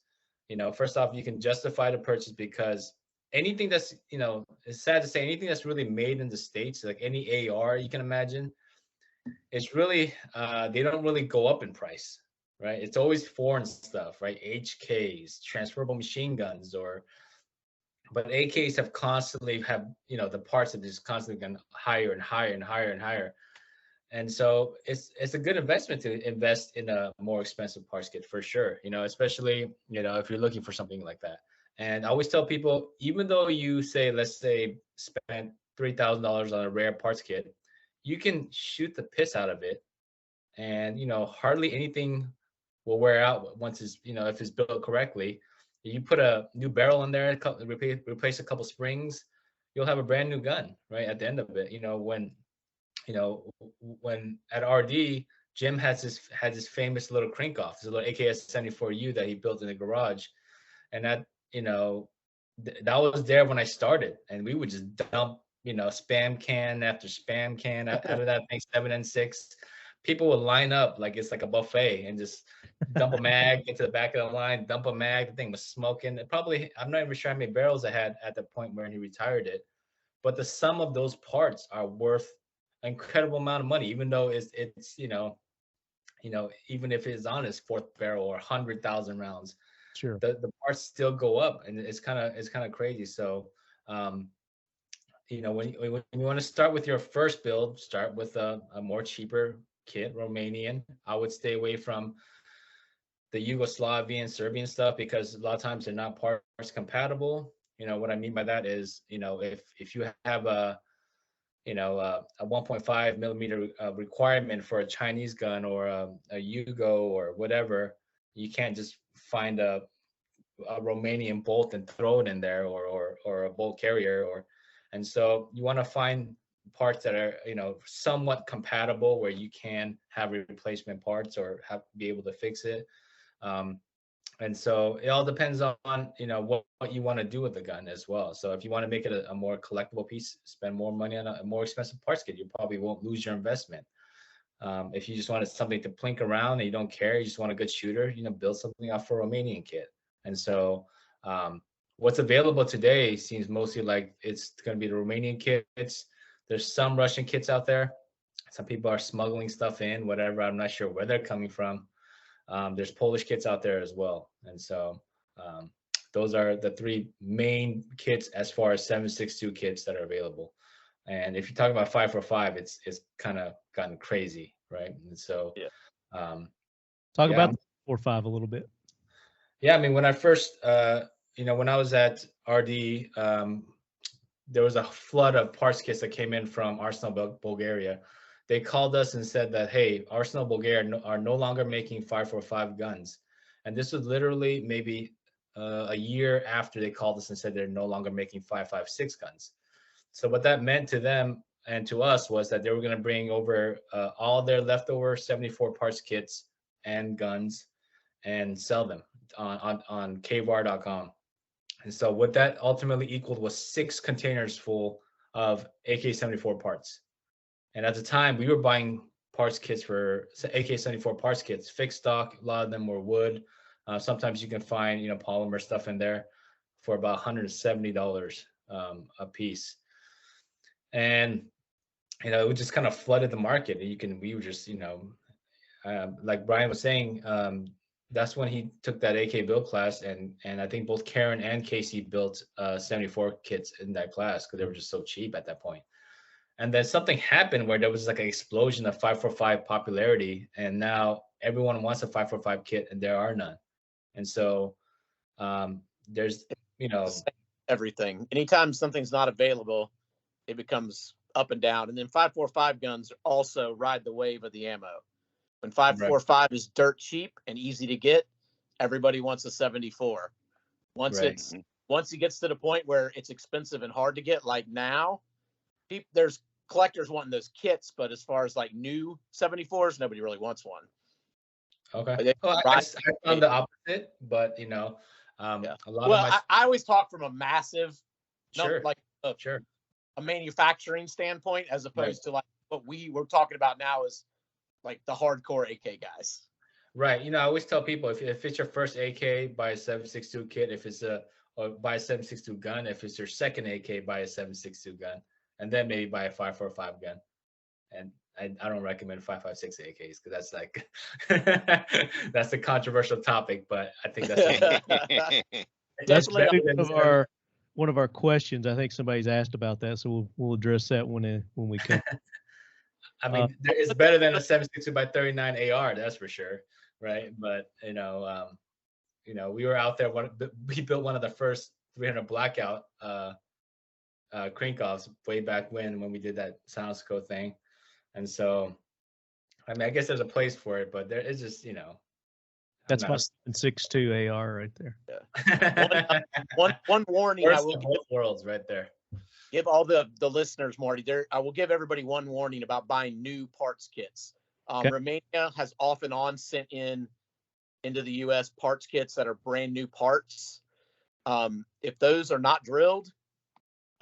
you know, first off, you can justify the purchase because anything that's, you know, it's sad to say, anything that's really made in the States, like any AR you can imagine, it's really, they don't really go up in price, right? It's always foreign stuff, right? HKs, transferable machine guns, but AKs have constantly you know, the parts have just constantly gone higher and higher and higher and higher. And so it's a good investment to invest in a more expensive parts kit for sure, you know, especially, you know, if you're looking for something like that. And I always tell people, even though you say, let's say, spend $3,000 on a rare parts kit, you can shoot the piss out of it. And, you know, hardly anything will wear out once it's, you know, if it's built correctly. You put a new barrel in there, replace a couple springs, you'll have a brand new gun, right? At the end of it, you know, when at RD, Jim had this famous little crank off, this little AKS-74U that he built in the garage, and that, you know, that was there when I started, and we would just dump, you know, spam can after spam can out of that thing, 7 and 6. People would line up like it's like a buffet and just dump a mag into the back of the line, dump a mag. The thing was smoking. It probably, I'm not even sure how many barrels I had at the point where he retired it. But the sum of those parts are worth an incredible amount of money, even though it's you know, even if it's on his 4th barrel or 100,000 rounds, sure, the parts still go up, and it's kind of crazy. So, you know, when you want to start with your first build, start with a more cheaper kit, Romanian. I would stay away from the Yugoslavian, Serbian stuff because a lot of times they're not parts compatible. You know, what I mean by that is, you know, if you have a 1.5 millimeter requirement for a Chinese gun or a Yugo or whatever, you can't just find a Romanian bolt and throw it in there, or a bolt carrier, and so you want to find parts that are, you know, somewhat compatible where you can have replacement parts or be able to fix it. And so it all depends on, you know, what you want to do with the gun as well. So if you want to make it a more collectible piece, spend more money on a more expensive parts kit, you probably won't lose your investment. If you just wanted something to plink around and you don't care, you just want a good shooter, you know, build something off a Romanian kit. And so what's available today seems mostly like it's going to be the Romanian kits. There's some Russian kits out there. Some people are smuggling stuff in, whatever. I'm not sure where they're coming from. There's Polish kits out there as well. And so those are the 3 main kits as far as 7.62 kits that are available. And if you talk about 5.45, it's kind of gotten crazy, right? And so talk about 4.5 a little bit. Yeah, I mean, when I first, you know, when I was at RD, there was a flood of parts kits that came in from Arsenal, Bulgaria. They called us and said that, hey, Arsenal, Bulgaria are no longer making 5.45 guns. And this was literally maybe a year after they called us and said they're no longer making 5.56 guns. So what that meant to them and to us was that they were going to bring over all their leftover 74 parts kits and guns and sell them on kvar.com. And so what that ultimately equaled was 6 containers full of AK-74 parts. And at the time, we were buying parts kits for AK-74 parts kits, fixed stock. A lot of them were wood. Sometimes you can find, you know, polymer stuff in there for about $170 a piece. And, you know, it just kind of flooded the market. We were just, you know, like Brian was saying, that's when he took that AK build class, and I think both Karen and Casey built 74 kits in that class because they were just so cheap at that point. And then something happened where there was like an explosion of 5.45 popularity, and now everyone wants a 5.45 kit, and there are none. And so there's, everything. Anytime something's not available, it becomes up and down. And then 5.45 guns also ride the wave of the ammo. When 5.45 is dirt cheap and easy to get, everybody wants a 74. Once it gets to the point where it's expensive and hard to get, like now, there's collectors wanting those kits, but as far as like new 74s, nobody really wants one. Okay. I found the opposite, but a lot of my... I always talk from a massive, sure, a manufacturing standpoint, as opposed to like what we're talking about now is like the hardcore AK guys. Right. I always tell people if it's your first AK, buy a 7.62 kit. If it's buy a 7.62 gun. If it's your second AK, buy a 7.62 gun, and then maybe buy a 5.45 gun. And I don't recommend 5.56 AKs because that's like that's a controversial topic, but I think that's one of our questions. I think somebody's asked about that, so we'll address that when we come. I mean, it's better than a 7.62 by 39 AR, that's for sure, right? But we were out there. We built one of the first 300 blackout crank-offs way back when we did that Soundsco thing. And so, I mean, I guess there's a place for it, but there is just, that's my 7.62 AR right there. Yeah. One warning. I will both worlds right there. Give all the listeners, Marty, I will give everybody one warning about buying new parts kits. Romania has off and on sent into the U.S. parts kits that are brand new parts. If those are not drilled,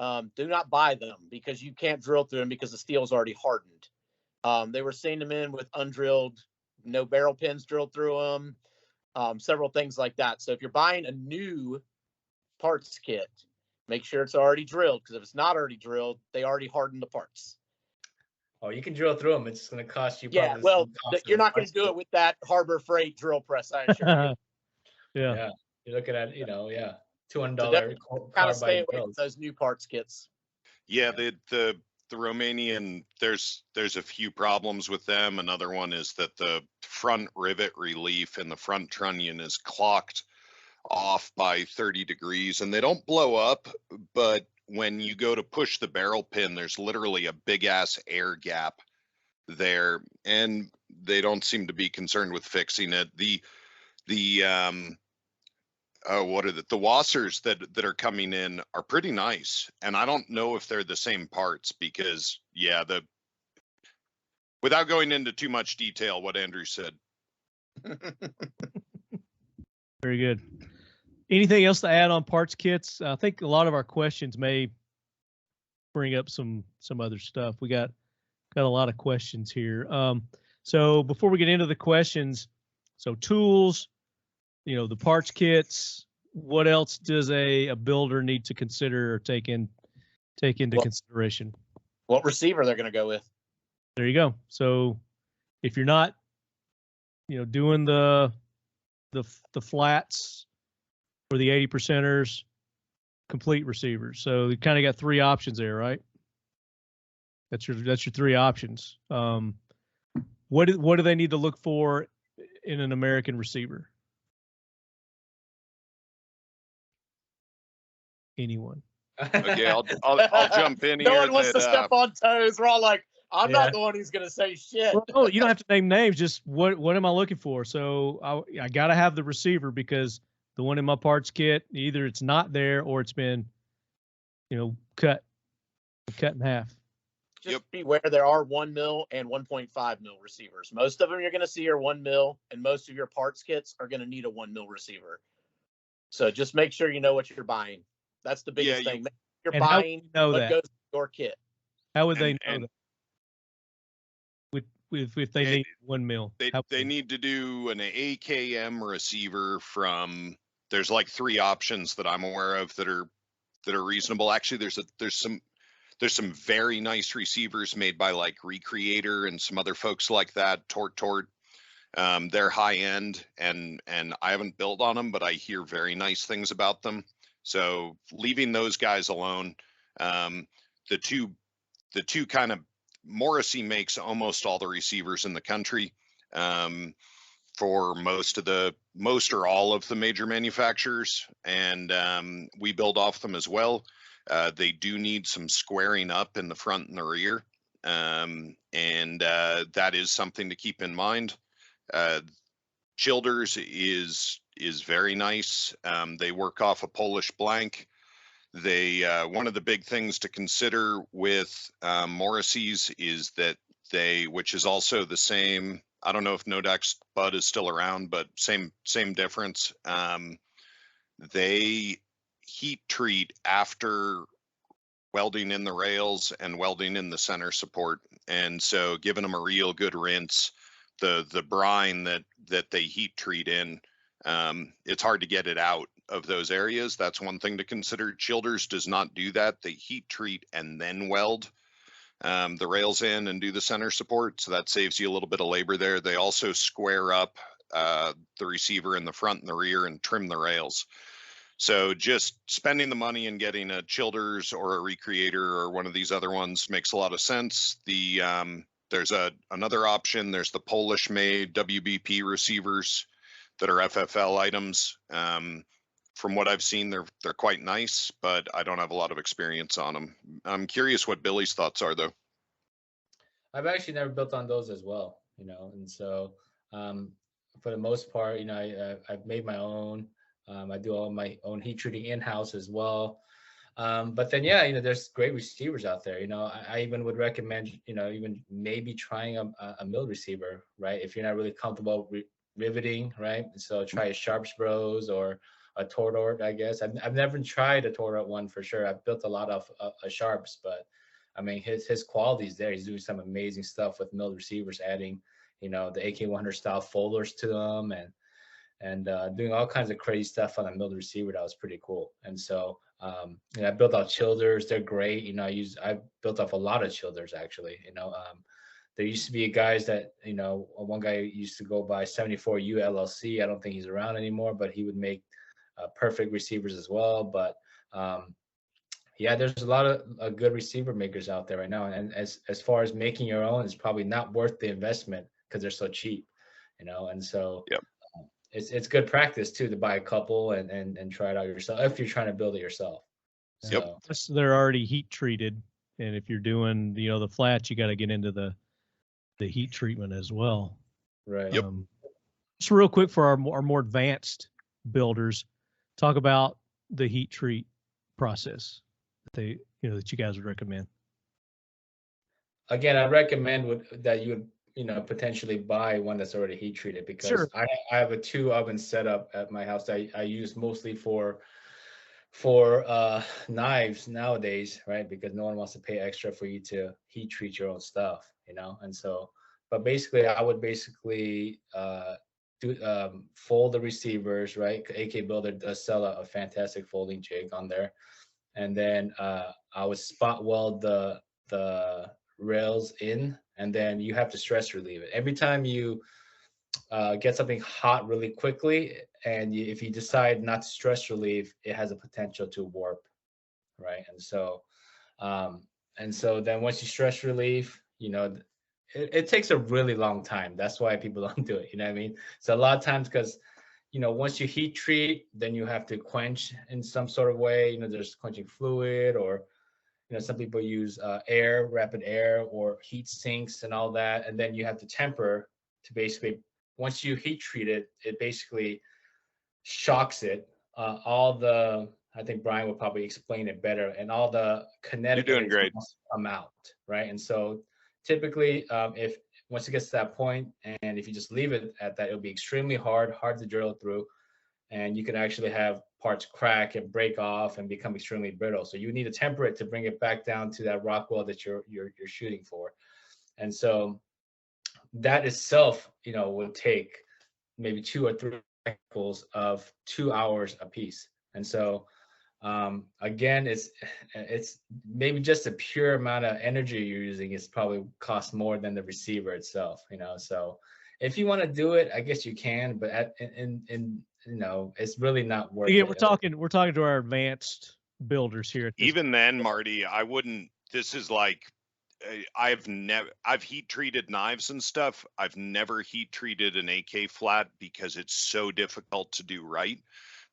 do not buy them because you can't drill through them because the steel is already hardened. They were sending them in with undrilled, no barrel pins drilled through them, several things like that. So if you're buying a new parts kit, make sure it's already drilled, because if it's not already drilled, they already hardened the parts. Oh, you can drill through them. It's going to cost you. Yeah, well, you're not going to do it with that Harbor Freight drill press, I assure you. Yeah. You're looking at, $200 kind of stay away from those new parts kits. Yeah, the Romanian, there's a few problems with them. Another one is that the front rivet relief in the front trunnion is clocked off by 30 degrees, and they don't blow up, but when you go to push the barrel pin, there's literally a big ass air gap there, and they don't seem to be concerned with fixing it. The Wassers that are coming in are pretty nice, and I don't know if they're the same parts because without going into too much detail, what Andrew said. Very good. Anything else to add on parts kits? I think a lot of our questions may bring up some other stuff. We got a lot of questions here. So before we get into the questions, so tools, the parts kits, what else does a builder need to consider or take into consideration? What receiver they're going to go with. There you go. So if you're not, doing the flats or the 80%ers, complete receivers. So you kind of got three options there, right? That's your three options. What do they need to look for in an American receiver? Anyone? Okay, I'll jump in here. No one wants to step on toes. We're all like, I'm not the one who's going to say shit. Well, you don't have to name names. Just what am I looking for? So I got to have the receiver because the one in my parts kit, either it's not there or it's been, cut in half. Just beware, there are 1 mil and 1.5 mil receivers. Most of them you're going to see are 1 mil, and most of your parts kits are going to need a 1 mil receiver. So just make sure you know what you're buying. That's the biggest thing. You're buying what goes in your kit. How would they know that? If they need 1 mil, they need to do an AKM receiver from. There's like three options that I'm aware of that are reasonable. Actually, there's some very nice receivers made by like Recreator and some other folks like that. Tort. They're high end, and I haven't built on them, but I hear very nice things about them. So leaving those guys alone. The two kind of Morrissey makes almost all the receivers in the country. for most or all of the major manufacturers, and we build off them as well. They do need some squaring up in the front and the rear, and that is something to keep in mind. Childers is very nice. They work off a Polish blank. They one of the big things to consider with Morrissey's is that which is also the same. I don't know if Nodak's Bud is still around, but same difference. They heat treat after welding in the rails and welding in the center support, and so giving them a real good rinse. The brine that they heat treat in, it's hard to get it out of those areas. That's one thing to consider. Childers does not do that. They heat treat and then weld the rails in and do the center support, so that saves you a little bit of labor there. They also square up the receiver in the front and the rear and trim the rails. So just spending the money and getting a Childers or a Recreator or one of these other ones makes a lot of sense. There's another option. There's the Polish made WBP receivers that are FFL items. From what I've seen, they're quite nice, but I don't have a lot of experience on them. I'm curious what Billy's thoughts are, though. I've actually never built on those as well, and so for the most part, I've made my own. I do all my own heat treating in-house as well. But then, there's great receivers out there. I even would recommend, even maybe trying a milled receiver, right? If you're not really comfortable riveting, right? So try a Sharps Bros or a Tordort, I guess. I've never tried a Tordort one for sure. I've built a lot of Sharps, but I mean, his quality's there. He's doing some amazing stuff with milled receivers, adding, the AK-100 style folders to them and doing all kinds of crazy stuff on a milled receiver. That was pretty cool. And so, I built out Childers. They're great. I built off a lot of Childers actually. There used to be guys that, one guy used to go by 74U LLC. I don't think he's around anymore, but he would make perfect receivers as well. But there's a lot of good receiver makers out there right now. And as far as making your own, it's probably not worth the investment because they're so cheap, and so. Yep. It's good practice too to buy a couple and try it out yourself if you're trying to build it yourself. Yep. So, They're already heat treated, and if you're doing the flats, you got to get into the heat treatment as well. right. Yep. Just real quick for our more advanced builders, talk about the heat treat process that that you guys would recommend. Again, I recommend that you would potentially buy one that's already heat treated because Sure. I have a 2 oven setup at my house. I use mostly for knives nowadays, right? Because no one wants to pay extra for you to heat treat your own stuff, and so, but basically I would fold the receivers, right? AK Builder does sell a fantastic folding jig on there, and then I would spot weld the rails in, and then you have to stress relieve it every time you get something hot really quickly, and if you decide not to stress relieve, it has a potential to warp, right? And so then once you stress relieve, it takes a really long time. That's why people don't do it, you know what I mean? So a lot of times, because once you heat treat, then you have to quench in some sort of way. There's quenching fluid, or some people use rapid air or heat sinks and all that. And then you have to temper to basically, once you heat treat it, it basically shocks it. I think Brian would probably explain it better, and all the kinetic You're doing great. come out, right? And so typically, if once it gets to that point, and if you just leave it at that, it'll be extremely hard to drill through, and you can actually have parts crack and break off and become extremely brittle. So you need to temper it to bring it back down to that rock weld that you're shooting for. And so that itself, would take maybe 2 or 3 cycles of 2 hours a piece. And so again, it's maybe just the pure amount of energy you're using is probably cost more than the receiver itself, so if you want to do it, I guess you can, but it's really not worth it. We're talking to our advanced builders here. Even then, Marty, I wouldn't. This is like I've heat treated knives and stuff. I've never heat treated an AK flat because it's so difficult to do right.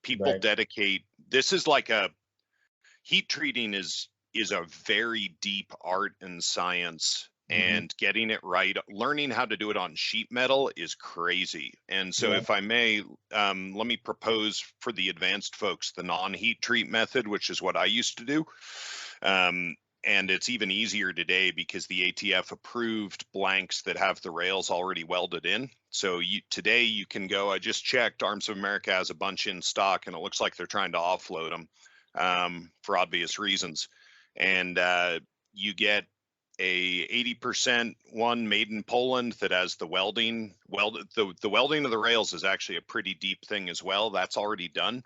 People Right. dedicate, this is like a, heat treating is a very deep art and science, and getting it right, learning how to do it on sheet metal is crazy. And so if I may, let me propose for the advanced folks the non-heat treat method, which is what I used to do. And it's even easier today because the ATF approved blanks that have the rails already welded in. So today you can go, I just checked, Arms of America has a bunch in stock, and it looks like they're trying to offload them for obvious reasons. And you get a 80% one made in Poland that has the welding. The welding of the rails is actually a pretty deep thing as well. That's already done.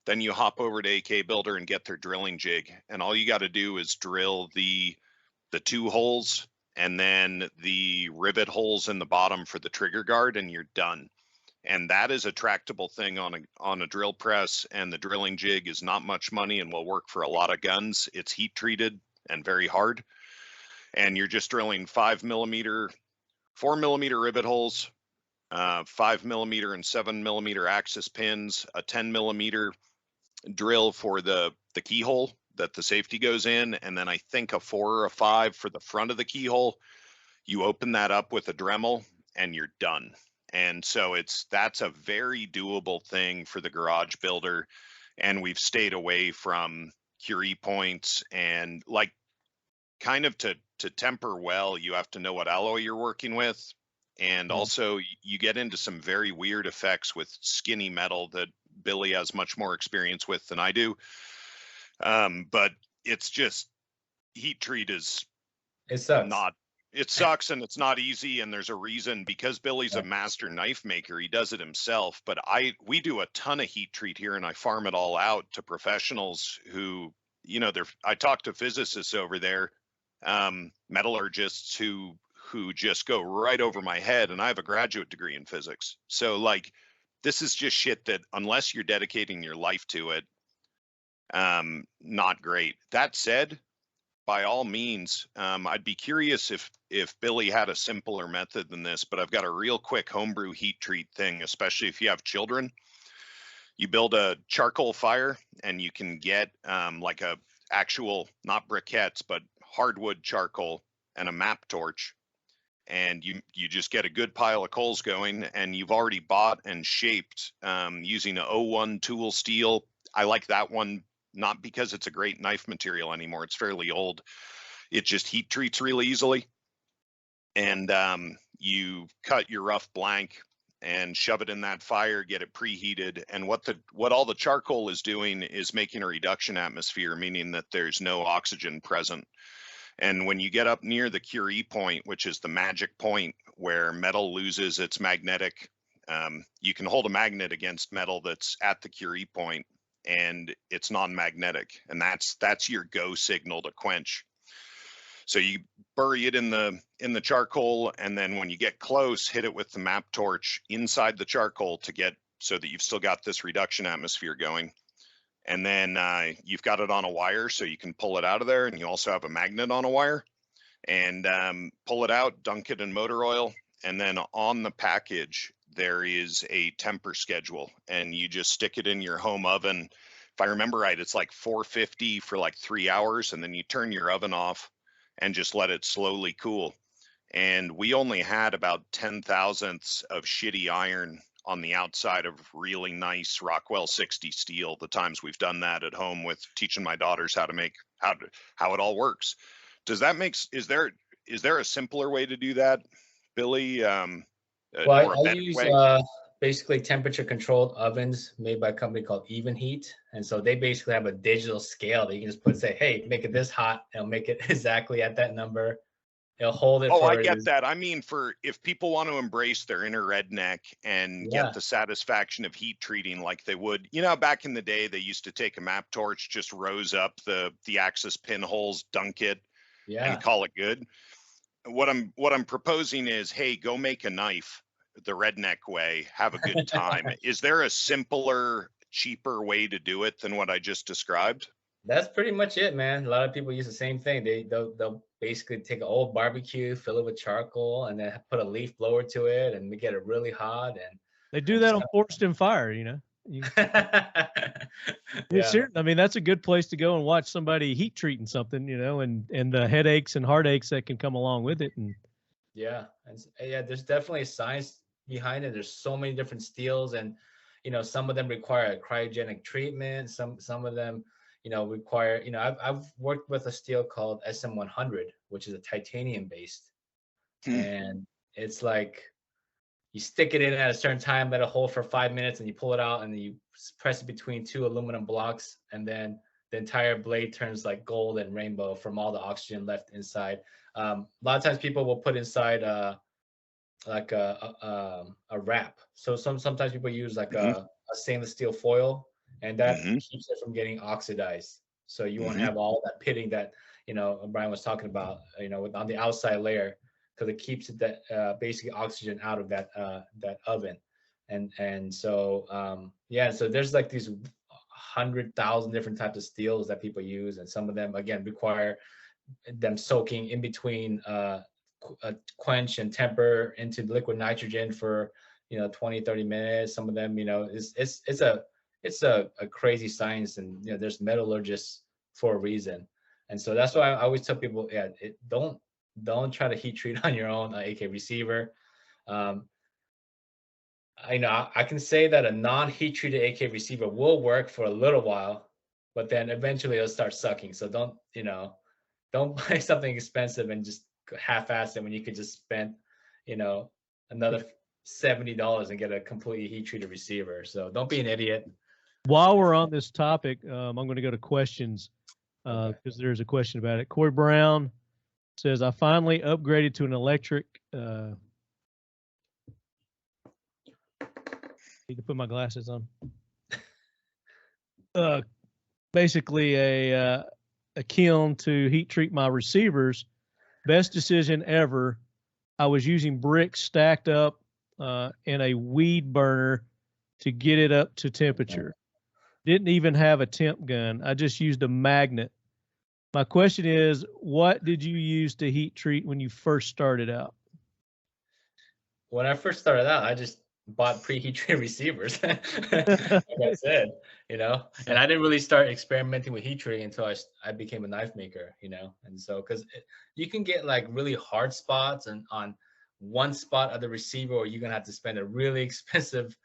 Then you hop over to AK Builder and get their drilling jig, and all you got to do is drill the 2 holes and then the rivet holes in the bottom for the trigger guard, and you're done. And that is a tractable thing on a drill press, and the drilling jig is not much money and will work for a lot of guns. It's heat treated and very hard, and you're just drilling 5mm, 4mm rivet holes, 5mm and 7mm axis pins, a 10mm drill for the keyhole that the safety goes in, and then I think a 4 or a 5 for the front of the keyhole. You open that up with a Dremel and you're done. And so that's a very doable thing for the garage builder. And we've stayed away from Curie points, and like, kind of to temper well, you have to know what alloy you're working with. And also you get into some very weird effects with skinny metal that Billy has much more experience with than I do. But it's just, heat treat is, it sucks. It sucks, and it's not easy, and there's a reason, because Billy's a master knife maker. He does it himself, but we do a ton of heat treat here, and I farm it all out to professionals who, you know, I talk to physicists over there, metallurgists who just go right over my head, and I have a graduate degree in physics. So like, this is just shit that, unless you're dedicating your life to it, not great. That said, by all means, I'd be curious if Billy had a simpler method than this, but I've got a real quick homebrew heat treat thing, especially if you have children. You build a charcoal fire, and you can get like a actual, not briquettes, but hardwood charcoal and a map torch. And you just get a good pile of coals going, and you've already bought and shaped using a 01 tool steel. I like that one, not because it's a great knife material anymore. It's fairly old. It just heat treats really easily. And you cut your rough blank and shove it in that fire, get it preheated. And what all the charcoal is doing is making a reduction atmosphere, meaning that there's no oxygen present. And when you get up near the Curie point, which is the magic point where metal loses its magnetic, you can hold a magnet against metal that's at the Curie point, and it's non-magnetic, and that's your go signal to quench. So you bury it in the charcoal, and then when you get close, hit it with the map torch inside the charcoal so that you've still got this reduction atmosphere going. And then you've got it on a wire, so you can pull it out of there, and you also have a magnet on a wire. And pull it out, dunk it in motor oil, and then on the package there is a temper schedule, and you just stick it in your home oven. If I remember right, it's like 450 for like 3 hours, and then you turn your oven off and just let it slowly cool. And we only had about 10 thousandths of shitty iron on the outside of really nice Rockwell 60 steel, the times we've done that at home with teaching my daughters how it all works. Is there a simpler way to do that, Billy? Well, I use basically temperature controlled ovens made by a company called Even Heat. And so they basically have a digital scale that you can just say, hey, make it this hot. It'll make it exactly at that number. It'll hold it. Oh, I get that. I mean, for if people want to embrace their inner redneck and get the satisfaction of heat treating like they would, you know, back in the day, they used to take a map torch, just rose up the axis pinholes, dunk it, and call it good. What I'm proposing is, hey, go make a knife the redneck way, have a good time. Is there a simpler, cheaper way to do it than what I just described? That's pretty much it, man. A lot of people use the same thing. They'll basically take an old barbecue, fill it with charcoal, and then put a leaf blower to it, and get it really hot. And They do that on Forced in Fire, you know. Yeah. I mean, that's a good place to go and watch somebody heat treating something, you know, and the headaches and heartaches that can come along with it. And yeah, there's definitely science behind it. There's so many different steels, and you know, some of them require a cryogenic treatment. Some of them, you know, require, you know, I've worked with a steel called SM100, which is a titanium based, and it's like you stick it in at a certain time, let it hold for 5 minutes, and you pull it out, and then you press it between two aluminum blocks, and then the entire blade turns like gold and rainbow from all the oxygen left inside. A lot of times people will put inside like a wrap. So sometimes people use like a stainless steel foil, and that keeps it from getting oxidized. So you won't have all that pitting that, you know, Brian was talking about, you know, on the outside layer, because it keeps it that basically oxygen out of that oven. And so yeah, so there's like these 100,000 different types of steels that people use, and some of them again require them soaking in between quench and temper into liquid nitrogen for, you know, 20-30 minutes. Some of them, you know, it's a crazy science, and you know, there's metallurgists for a reason. And so that's why I always tell people, yeah, don't try to heat treat on your own AK receiver. I know I can say that a non-heat treated AK receiver will work for a little while, but then eventually it'll start sucking. So don't buy something expensive and just half-ass it when you could just spend, you know, another $70 and get a completely heat treated receiver. So don't be an idiot. While we're on this topic, I'm going to go to questions because there's a question about it. Corey Brown says, I finally upgraded to an electric. Need to put my glasses on. Basically a kiln to heat treat my receivers. Best decision ever. I was using bricks stacked up in a weed burner to get it up to temperature. Didn't even have a temp gun. I just used a magnet. My question is, what did you use to heat treat when you first started out? When I first started out, I just bought pre-heat treated receivers. Like I said, you know, and I didn't really start experimenting with heat treating until I became a knife maker, you know. And so, because you can get like really hard spots and on one spot of the receiver, or you're gonna have to spend a really expensive,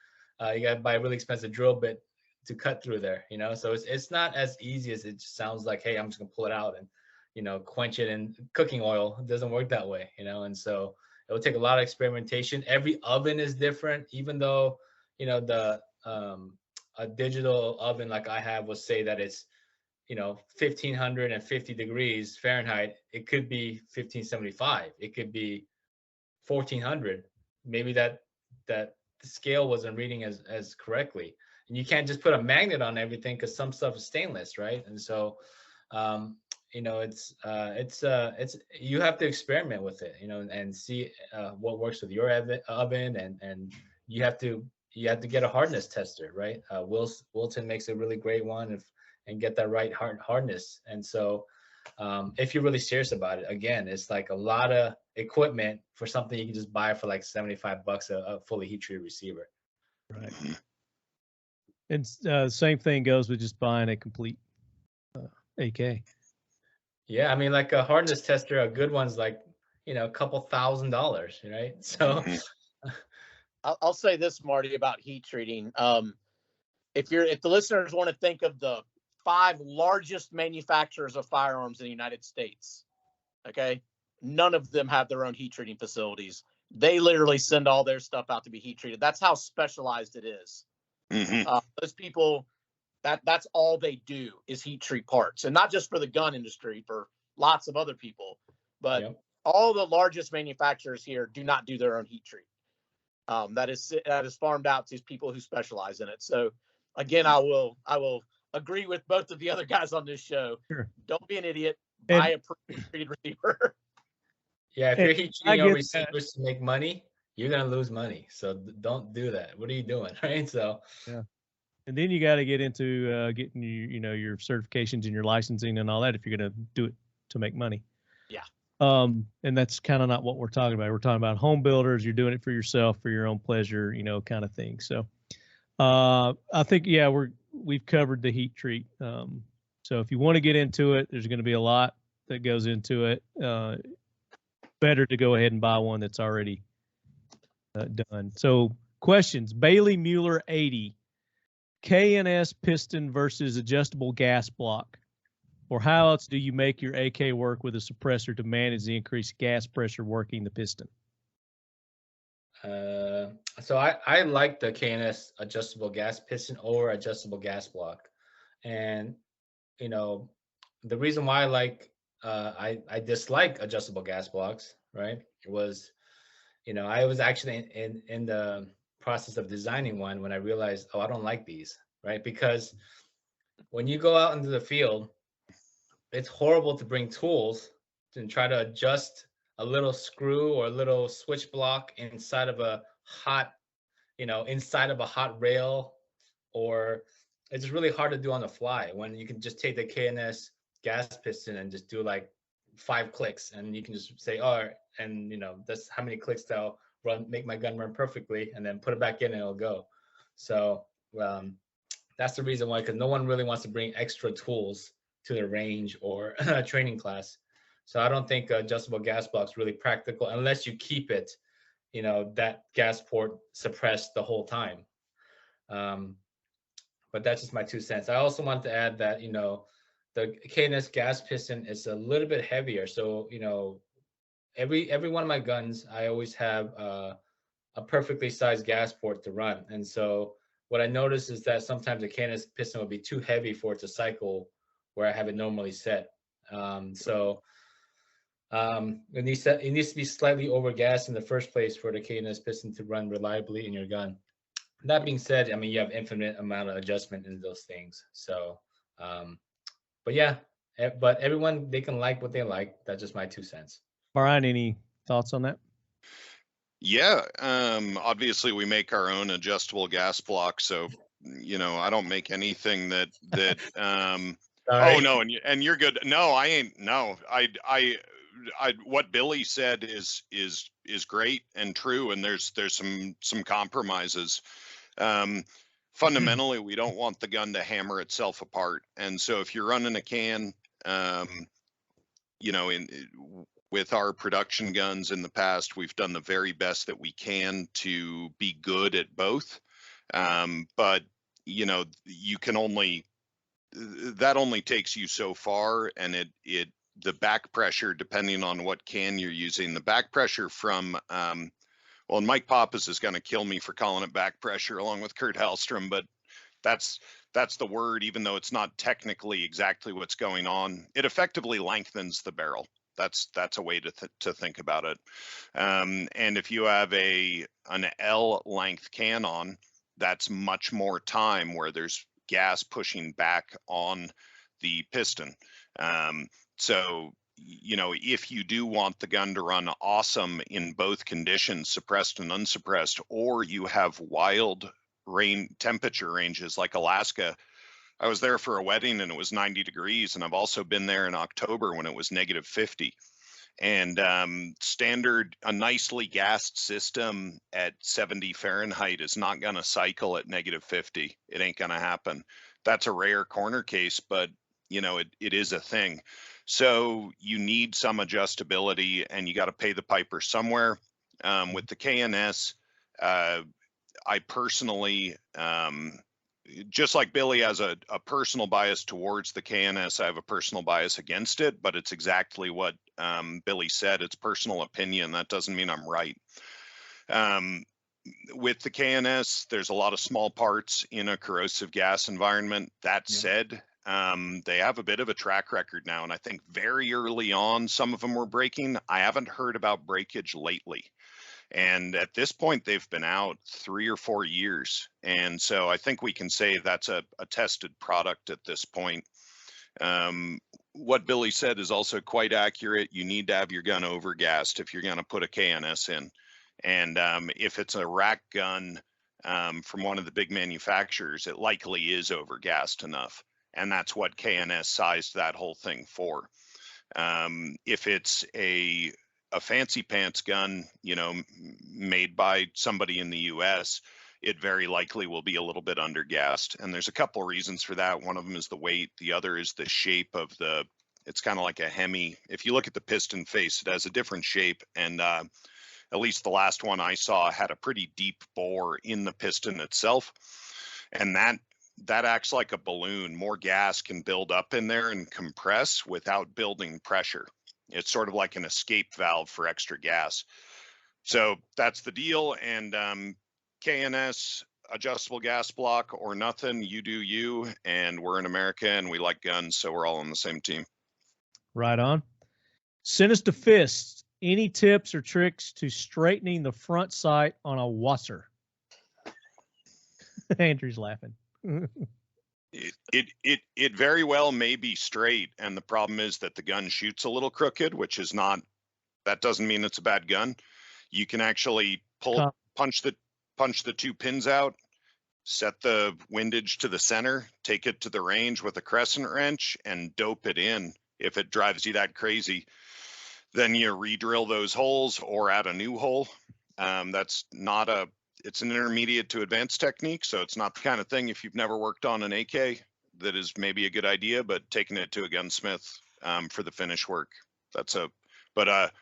you gotta buy a really expensive drill bit to cut through there, you know. So it's not as easy as it sounds like, hey, I'm just gonna pull it out and, you know, quench it in cooking oil. It doesn't work that way, you know. And so it will take a lot of experimentation. Every oven is different, even though, you know, the a digital oven like I have will say that it's, you know, 1550 degrees Fahrenheit. It could be 1575. It could be 1400. Maybe that the scale wasn't reading as correctly. And you can't just put a magnet on everything because some stuff is stainless, right? And so you know, it's you have to experiment with it, you know, and see what works with your oven, and you have to get a hardness tester, right? Wilton makes a really great one, and get that right hardness. And so if you're really serious about it, again, it's like a lot of equipment for something you can just buy for like $75 a fully heat treated receiver. Right. And same thing goes with just buying a complete AK. Yeah, I mean, like a hardness tester, a good one's like, you know, a couple $1,000s, right? So I'll say this, Marty, about heat treating. If the listeners want to think of the 5 largest manufacturers of firearms in the United States, okay, none of them have their own heat treating facilities. They literally send all their stuff out to be heat treated. That's how specialized it is. Those people, that's all they do is heat treat parts, and not just for the gun industry, for lots of other people. But all the largest manufacturers here do not do their own heat treat. That is farmed out to people who specialize in it. So again, I will agree with both of the other guys on this show. Sure. Don't be an idiot. Buy a pre-treated receiver. Yeah, if you're heat treating your receivers to make money, you're gonna lose money. So don't do that. What are you doing, right? So yeah. And then you got to get into getting your certifications and your licensing and all that if you're going to do it to make money. Yeah. And that's kind of not what we're talking about. We're talking about home builders. You're doing it for yourself, for your own pleasure, kind of thing. So I think, yeah, we've covered the heat treat. So if you want to get into it, there's going to be a lot that goes into it. Better to go ahead and buy one that's already done. So questions: Bailey Mueller 80, K&S piston versus adjustable gas block, or how else do you make your AK work with a suppressor to manage the increased gas pressure working the piston? So I like the K&S adjustable gas piston or adjustable gas block, and the reason why I dislike adjustable gas blocks, right? It was, I was actually in the process of designing one when I realized, oh, I don't like these, right? Because when you go out into the field, it's horrible to bring tools and try to adjust a little screw or a little switch block inside of a hot, inside of a hot rail, or it's really hard to do on the fly when you can just take the K&S gas piston and just do like 5 clicks, and you can just say, oh, and that's how many clicks that'll make my gun run perfectly, and then put it back in and it'll go. So that's the reason why, because no one really wants to bring extra tools to the range or a training class. So I don't think adjustable gas block's really practical unless you keep it, that gas port suppressed the whole time. But that's just my 2 cents. I also want to add that, the K&S gas piston is a little bit heavier. So, every one of my guns, I always have a perfectly sized gas port to run. And so what I noticed is that sometimes the K&S piston will be too heavy for it to cycle where I have it normally set. It needs to be slightly over gas in the first place for the K&S piston to run reliably in your gun. That being said, I mean, you have infinite amount of adjustment in those things. So, but yeah, but everyone, they can like what they like. That's just my 2 cents. Brian, any thoughts on that? Yeah, obviously we make our own adjustable gas block, so I don't make anything that oh no, and you're good. No, I ain't. No, I what Billy said is great and true, and there's some compromises. Fundamentally, we don't want the gun to hammer itself apart, and so if you're running a can, with our production guns in the past, we've done the very best that we can to be good at both. But you can only, that only takes you so far, and the back pressure, depending on what can you're using, the back pressure from, well, and Mike Pappas is going to kill me for calling it back pressure along with Kurt Hellstrom, but that's the word, even though it's not technically exactly what's going on. It effectively lengthens the barrel. That's a way to think about it. And if you have an L length can on, that's much more time where there's gas pushing back on the piston. So if you do want the gun to run awesome in both conditions, suppressed and unsuppressed, or you have wild temperature ranges like Alaska. I was there for a wedding and it was 90 degrees, and I've also been there in October when it was -50. And a nicely gassed system at 70 Fahrenheit is not going to cycle at -50. It ain't going to happen. That's a rare corner case, but it is a thing. So you need some adjustability, and you got to pay the piper somewhere. With the K&S, I personally, just like Billy has a personal bias towards the K&S, I have a personal bias against it, but it's exactly what Billy said. It's personal opinion. That doesn't mean I'm right. With the K&S, there's a lot of small parts in a corrosive gas environment. That said, they have a bit of a track record now, and I think very early on, some of them were breaking. I haven't heard about breakage lately. And at this point, they've been out 3 or 4 years. And so I think we can say that's a tested product at this point. What Billy said is also quite accurate. You need to have your gun overgassed if you're going to put a K&S in. And if it's a rack gun, from one of the big manufacturers, it likely is overgassed enough. And that's what KNS sized that whole thing for. If it's a fancy pants gun, you know, made by somebody in the US, it very likely will be a little bit undergassed. And there's a couple of reasons for that. One of them is the weight. The other is the shape of the, it's kind of like a Hemi. If you look at the piston face, it has a different shape. And at least the last one I saw had a pretty deep bore in the piston itself. And that acts like a balloon. More gas can build up in there and compress without building pressure. It's sort of like an escape valve for extra gas. So that's the deal. And KNS, adjustable gas block or nothing, you do you. And we're in America and we like guns, so we're all on the same team. Right on. Sinister Fists, any tips or tricks to straightening the front sight on a Wasser? Andrew's laughing. It very well may be straight, and the problem is that the gun shoots a little crooked, which is not, that doesn't mean it's a bad gun. You can actually punch the two pins out, set the windage to the center, take it to the range with a crescent wrench, and dope it in. If it drives you that crazy, then you re-drill those holes or add a new hole. That's not a, it's an intermediate to advanced technique, so it's not the kind of thing, if you've never worked on an AK, that is maybe a good idea, but taking it to a gunsmith for the finish work, that's a, but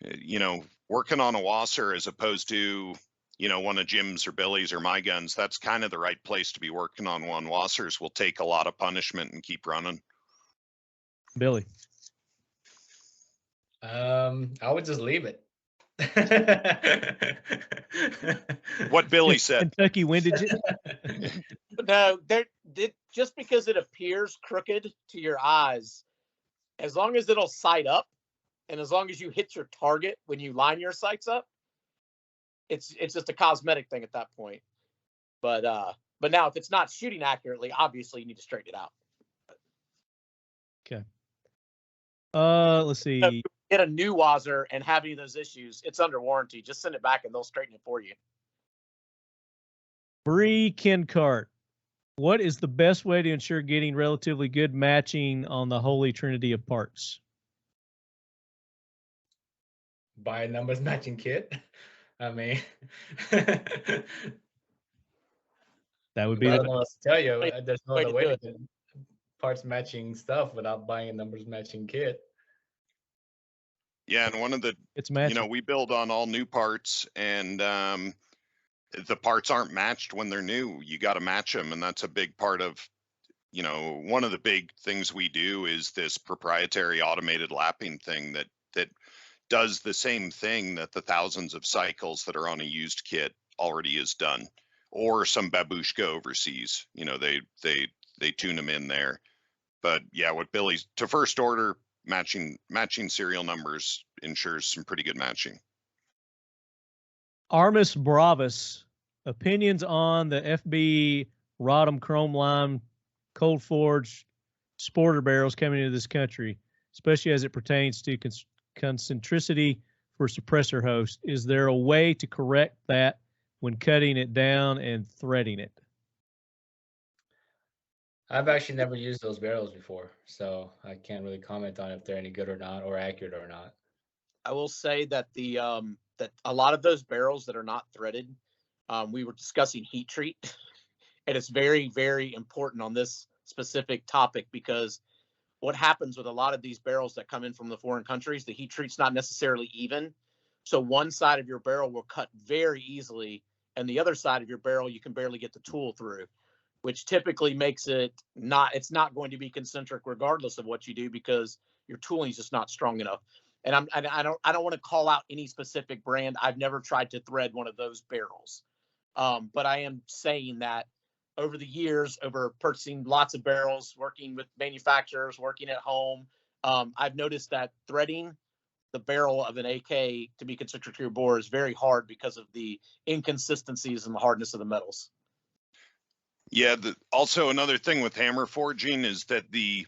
you know, working on a Wasser as opposed to, you know, one of Jim's or Billy's or my guns, that's kind of the right place to be working on one. Wassers will take a lot of punishment and keep running. Billy. I would just leave it. What Billy said. Kentucky windage. No, just because it appears crooked to your eyes, as long as it'll sight up, and as long as you hit your target when you line your sights up, it's just a cosmetic thing at that point. But now if it's not shooting accurately, obviously you need to straighten it out. Okay. Let's see. So get a new Wasser and have any of those issues, it's under warranty. Just send it back and they'll straighten it for you. Bree Kincart, what is the best way to ensure getting relatively good matching on the holy trinity of parts? Buy a numbers matching kit. I mean, that would be. I don't know what to tell you. There's no way other to way do to it. get parts matching stuff without buying a numbers matching kit. Yeah, and one of the, It's matching. you know, we build on all new parts, and the parts aren't matched when they're new. You got to match them, and that's a big part of, you know, one of the big things we do is this proprietary automated lapping thing that does the same thing that the thousands of cycles that are on a used kit already is done, or some babushka overseas. You know, they tune them in there. But yeah, what Billy's to first order, matching serial numbers ensures some pretty good matching. Armis Bravus, opinions on the FB Rodham Chrome Lime cold forged sporter barrels coming into this country, especially as it pertains to concentricity for suppressor host. Is there a way to correct that when cutting it down and threading it? I've actually never used those barrels before, so I can't really comment on if they're any good or not, or accurate or not. I will say that that a lot of those barrels that are not threaded, we were discussing heat treat, and it's very, very important on this specific topic, because what happens with a lot of these barrels that come in from the foreign countries, the heat treat's not necessarily even. So one side of your barrel will cut very easily, and the other side of your barrel, you can barely get the tool through, which typically makes it it's not going to be concentric regardless of what you do, because your tooling is just not strong enough. And I don't want to call out any specific brand. I've never tried to thread one of those barrels. But I am saying that over the years, over purchasing lots of barrels, working with manufacturers, working at home, I've noticed that threading the barrel of an AK to be concentric to your bore is very hard because of the inconsistencies and the hardness of the metals. Yeah, also another thing with hammer forging is that the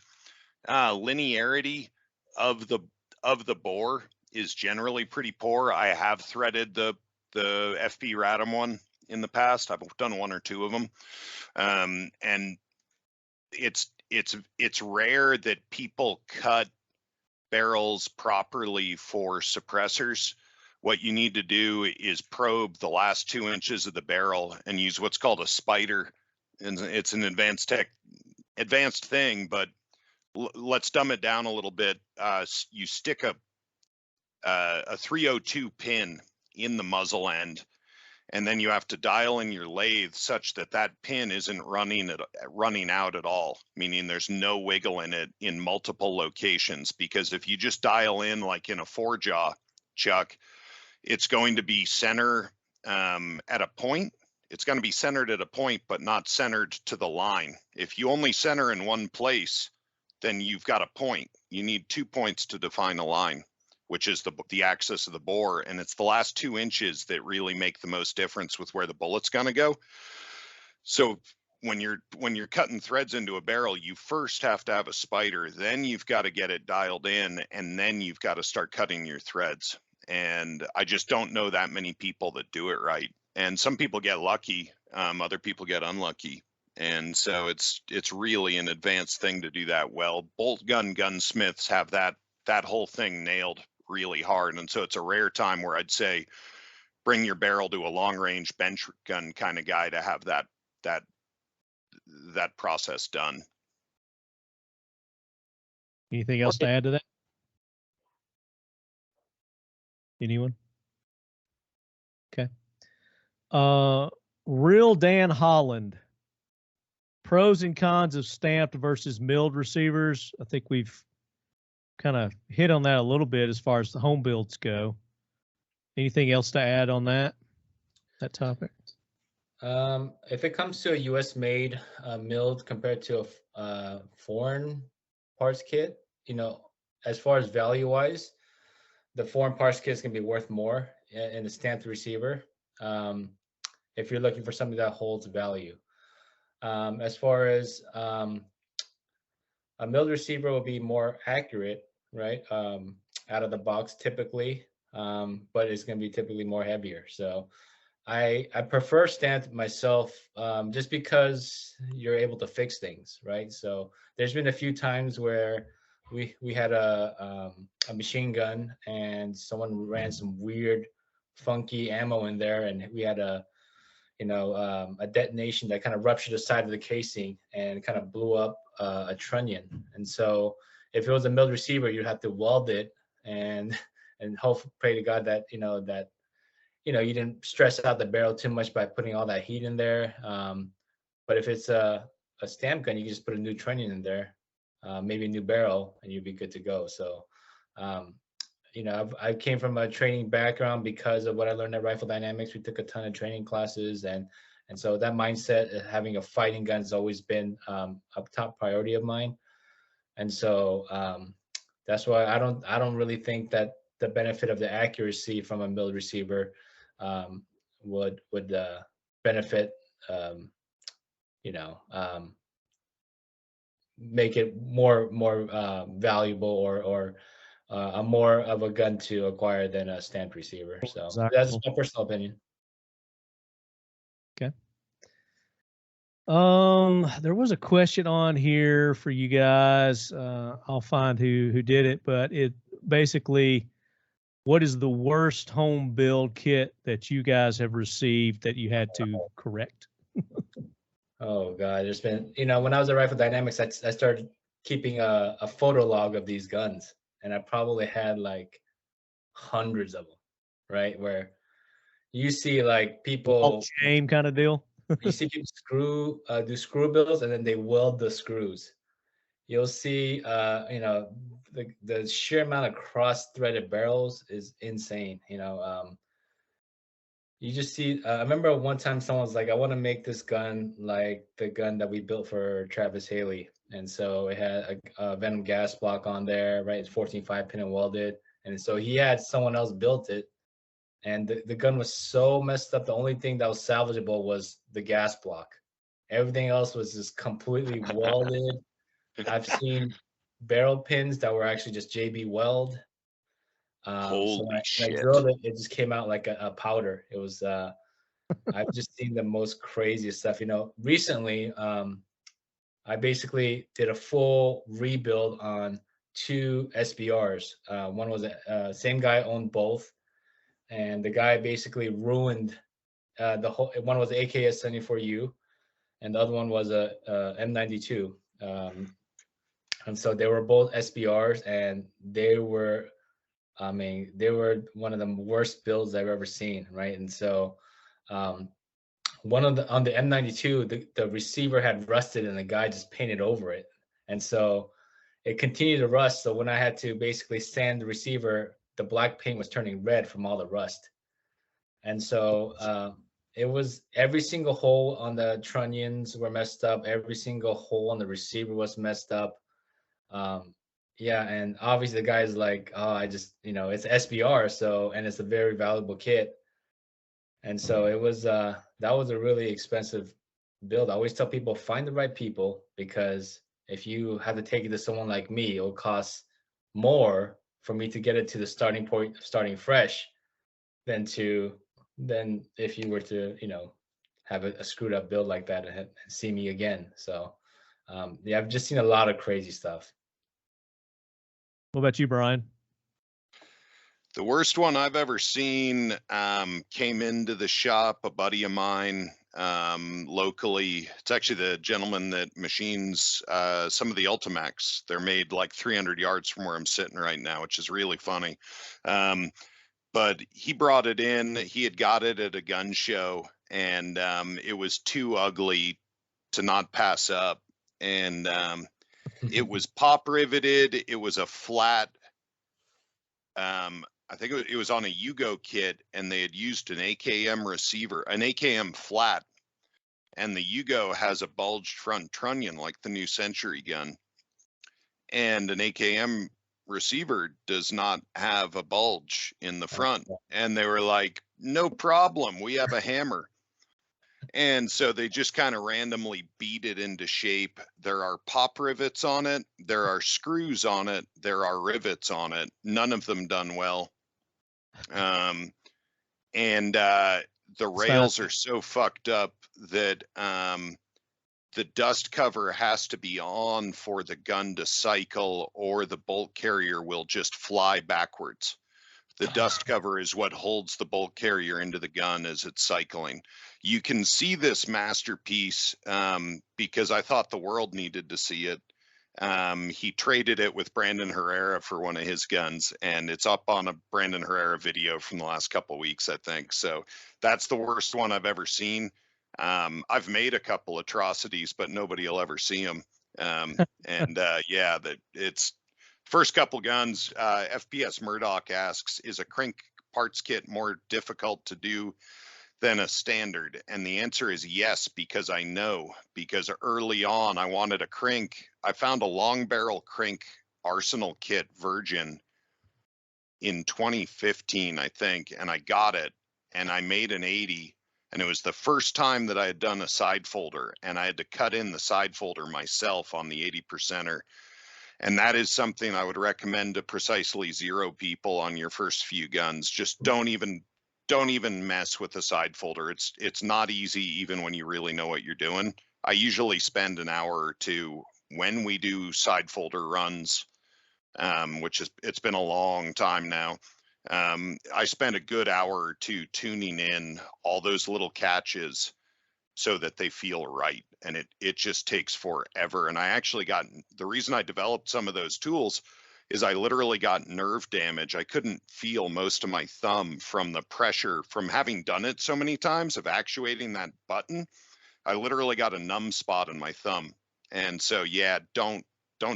linearity of the bore is generally pretty poor. I have threaded the FB Radom one, in the past. I've done 1 or 2 of them, and it's rare that people cut barrels properly for suppressors. What you need to do is probe the last 2 inches of the barrel and use what's called a spider. And it's an advanced thing, but let's dumb it down a little bit. You stick a 302 pin in the muzzle end, and then you have to dial in your lathe such that that pin isn't running out at all, meaning there's no wiggle in it in multiple locations. Because if you just dial in like in a 4-jaw chuck, it's going to be center at a point. It's going to be centered at a point, but not centered to the line. If you only center in one place, then you've got a point. You need 2 points to define a line, which is the axis of the bore. And it's the last 2 inches that really make the most difference with where the bullet's going to go. So when you're cutting threads into a barrel, you first have to have a spider, then you've got to get it dialed in, and then you've got to start cutting your threads. And I just don't know that many people that do it right. And some people get lucky, other people get unlucky. And so it's really an advanced thing to do that well. Bolt gun gunsmiths have that whole thing nailed really hard. And so it's a rare time where I'd say bring your barrel to a long range bench gun kind of guy to have that process done. Anything else to add to that? Anyone? Okay. Real Dan Holland. Pros and cons of stamped versus milled receivers. I think we've kind of hit on that a little bit as far as the home builds go. Anything else to add on that topic? If it comes to a U.S. made milled compared to a foreign parts kit, as far as value wise, the foreign parts kit is going to be worth more in a stamped receiver if you're looking for something that holds value. As far as a milled receiver will be more accurate, right, out of the box typically, but it's going to be typically more heavier. So I prefer stamped myself just because you're able to fix things, right? So there's been a few times where we had a machine gun and someone ran some weird funky ammo in there, and we had a detonation that kind of ruptured the side of the casing and kind of blew up a trunnion. And so if it was a milled receiver, you'd have to weld it and hope, pray to God that you didn't stress out the barrel too much by putting all that heat in there. But if it's a stamp gun, you can just put a new trunnion in there, maybe a new barrel, and you'd be good to go. So I came from a training background because of what I learned at Rifle Dynamics. We took a ton of training classes, and so that mindset of having a fighting gun has always been a top priority of mine. And so that's why I don't really think that the benefit of the accuracy from a milled receiver would benefit make it more valuable or more of a gun to acquire than a stamped receiver. So Exactly. That's my personal opinion. Okay. There was a question on here for you guys. I'll find who did it, but it basically, what is the worst home build kit that you guys have received that you had to correct? Oh God, there's been, when I was at Rifle Dynamics, I started keeping a photo log of these guns, and I probably had like hundreds of them, right? Where you see like people shame kind of deal. You see people do screw builds, and then they weld the screws. You'll see, the sheer amount of cross-threaded barrels is insane. You just see. I remember one time someone was like, "I want to make this gun like the gun that we built for Travis Haley," and so it had a Venom gas block on there, right? It's 14.5 pin and welded, and so he had someone else built it. And the gun was so messed up. The only thing that was salvageable was the gas block. Everything else was just completely welded. I've seen barrel pins that were actually just JB weld. Holy so when shit. I drilled it, it just came out like a powder. It was I've just seen the most craziest stuff. You know, recently, I basically did a full rebuild on 2 SBRs. One was same guy owned both, and the guy basically ruined the whole. One was AK-74U, and the other one was a M92. And so they were both SBRs, and they were, I mean, they were one of the worst builds I've ever seen, right? And so on the M92, the receiver had rusted and the guy just painted over it. And so it continued to rust. So when I had to basically sand the receiver, the black paint was turning red from all the rust. And so it was every single hole on the trunnions were messed up. Every single hole on the receiver was messed up. Yeah, and obviously the guy's like, oh, I just, you know, it's SBR, so, and it's a very valuable kit. And so it was that was a really expensive build. I always tell people, find the right people, because if you have to take it to someone like me, it'll cost more for me to get it to the starting point, starting fresh, than if you were to, you know, have a screwed up build like that and see me again. So yeah, I've just seen a lot of crazy stuff. What about you, Brian? The worst one I've ever seen came into the shop, a buddy of mine locally. It's actually the gentleman that machines some of the Ultimax. They're made like 300 yards from where I'm sitting right now, which is really funny. But he brought it in. He had got it at a gun show, and it was too ugly to not pass up. And it was pop riveted. It was a flat. I think it was on a Yugo kit, and they had used an AKM receiver, an AKM flat, and the Yugo has a bulged front trunnion like the new Century gun, and an AKM receiver does not have a bulge in the front. And they were like, no problem, we have a hammer. And so they just kind of randomly beat it into shape. There are pop rivets on it. There are screws on it. There are rivets on it. None of them done well. And the rails are so fucked up that the dust cover has to be on for the gun to cycle, or the bolt carrier will just fly backwards. The dust cover is what holds the bolt carrier into the gun as it's cycling. You can see this masterpiece because I thought the world needed to see it. He traded it with Brandon Herrera for one of his guns, and it's up on a Brandon Herrera video from the last couple of weeks, I think. So that's the worst one I've ever seen. I've made a couple atrocities, but nobody will ever see them. Yeah, that it's first couple guns. FPS Murdoch asks, is a crank parts kit more difficult to do than a standard? And the answer is yes, because I know, because early on I wanted a crank. I found a long barrel crank Arsenal kit Virgin in 2015, I think, and I got it, and I made an 80, and it was the first time that I had done a side folder, and I had to cut in the side folder myself on the 80%er. And that is something I would recommend to precisely zero people on your first few guns. Just don't even mess with the side folder. It's not easy, even when you really know what you're doing. I usually spend an hour or two when we do side folder runs, which is, it's been a long time now. I spent a good hour or two tuning in all those little catches so that they feel right. And it just takes forever. And I actually got, the reason I developed some of those tools is I literally got nerve damage. I couldn't feel most of my thumb from the pressure from having done it so many times of actuating that button. I literally got a numb spot in my thumb. And so, yeah, don't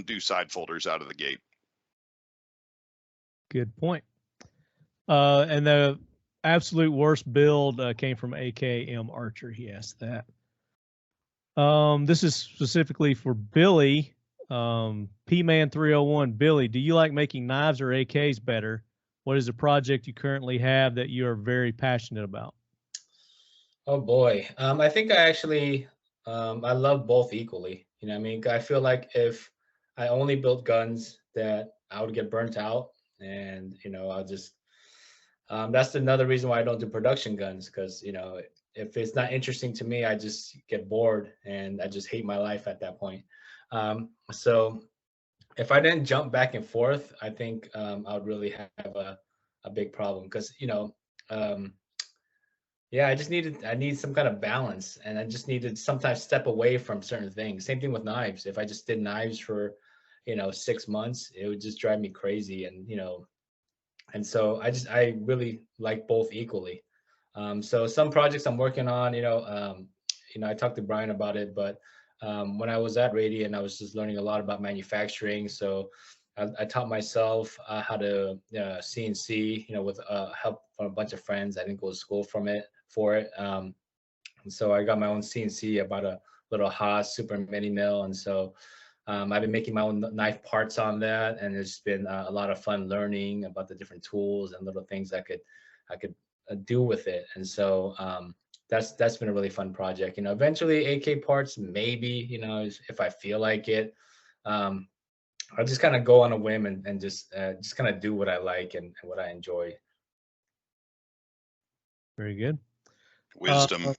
do side folders out of the gate. Good point. And the absolute worst build came from AKM Archer. He asked that. This is specifically for Billy. P-Man 301. Billy, do you like making knives or AKs better? What is a project you currently have that you are very passionate about? Oh boy. I think I actually, I love both equally. You know what I mean? I feel like if I only built guns, that I would get burnt out, and, you know, I'll just, that's another reason why I don't do production guns, because, you know, if it's not interesting to me, I just get bored and I just hate my life at that point. So if I didn't jump back and forth, I think I would really have a big problem, because yeah, I need some kind of balance, and I just need to sometimes step away from certain things. Same thing with knives. If I just did knives for 6 months, it would just drive me crazy, and so I really like both equally. So some projects I'm working on, I talked to Brian about it, but when I was at Radiant, I was just learning a lot about manufacturing. So I taught myself how to CNC, with help from a bunch of friends. I didn't go to school for it. And so I got my own CNC. I bought a little Haas super mini mill, and so I've been making my own knife parts on that, and it's been a lot of fun learning about the different tools and little things I could do with it. And so that's been a really fun project. Eventually AK parts, maybe, if I feel like it. I'll just kind of go on a whim and just kind of do what I like and what I enjoy. Very good. Wisdom.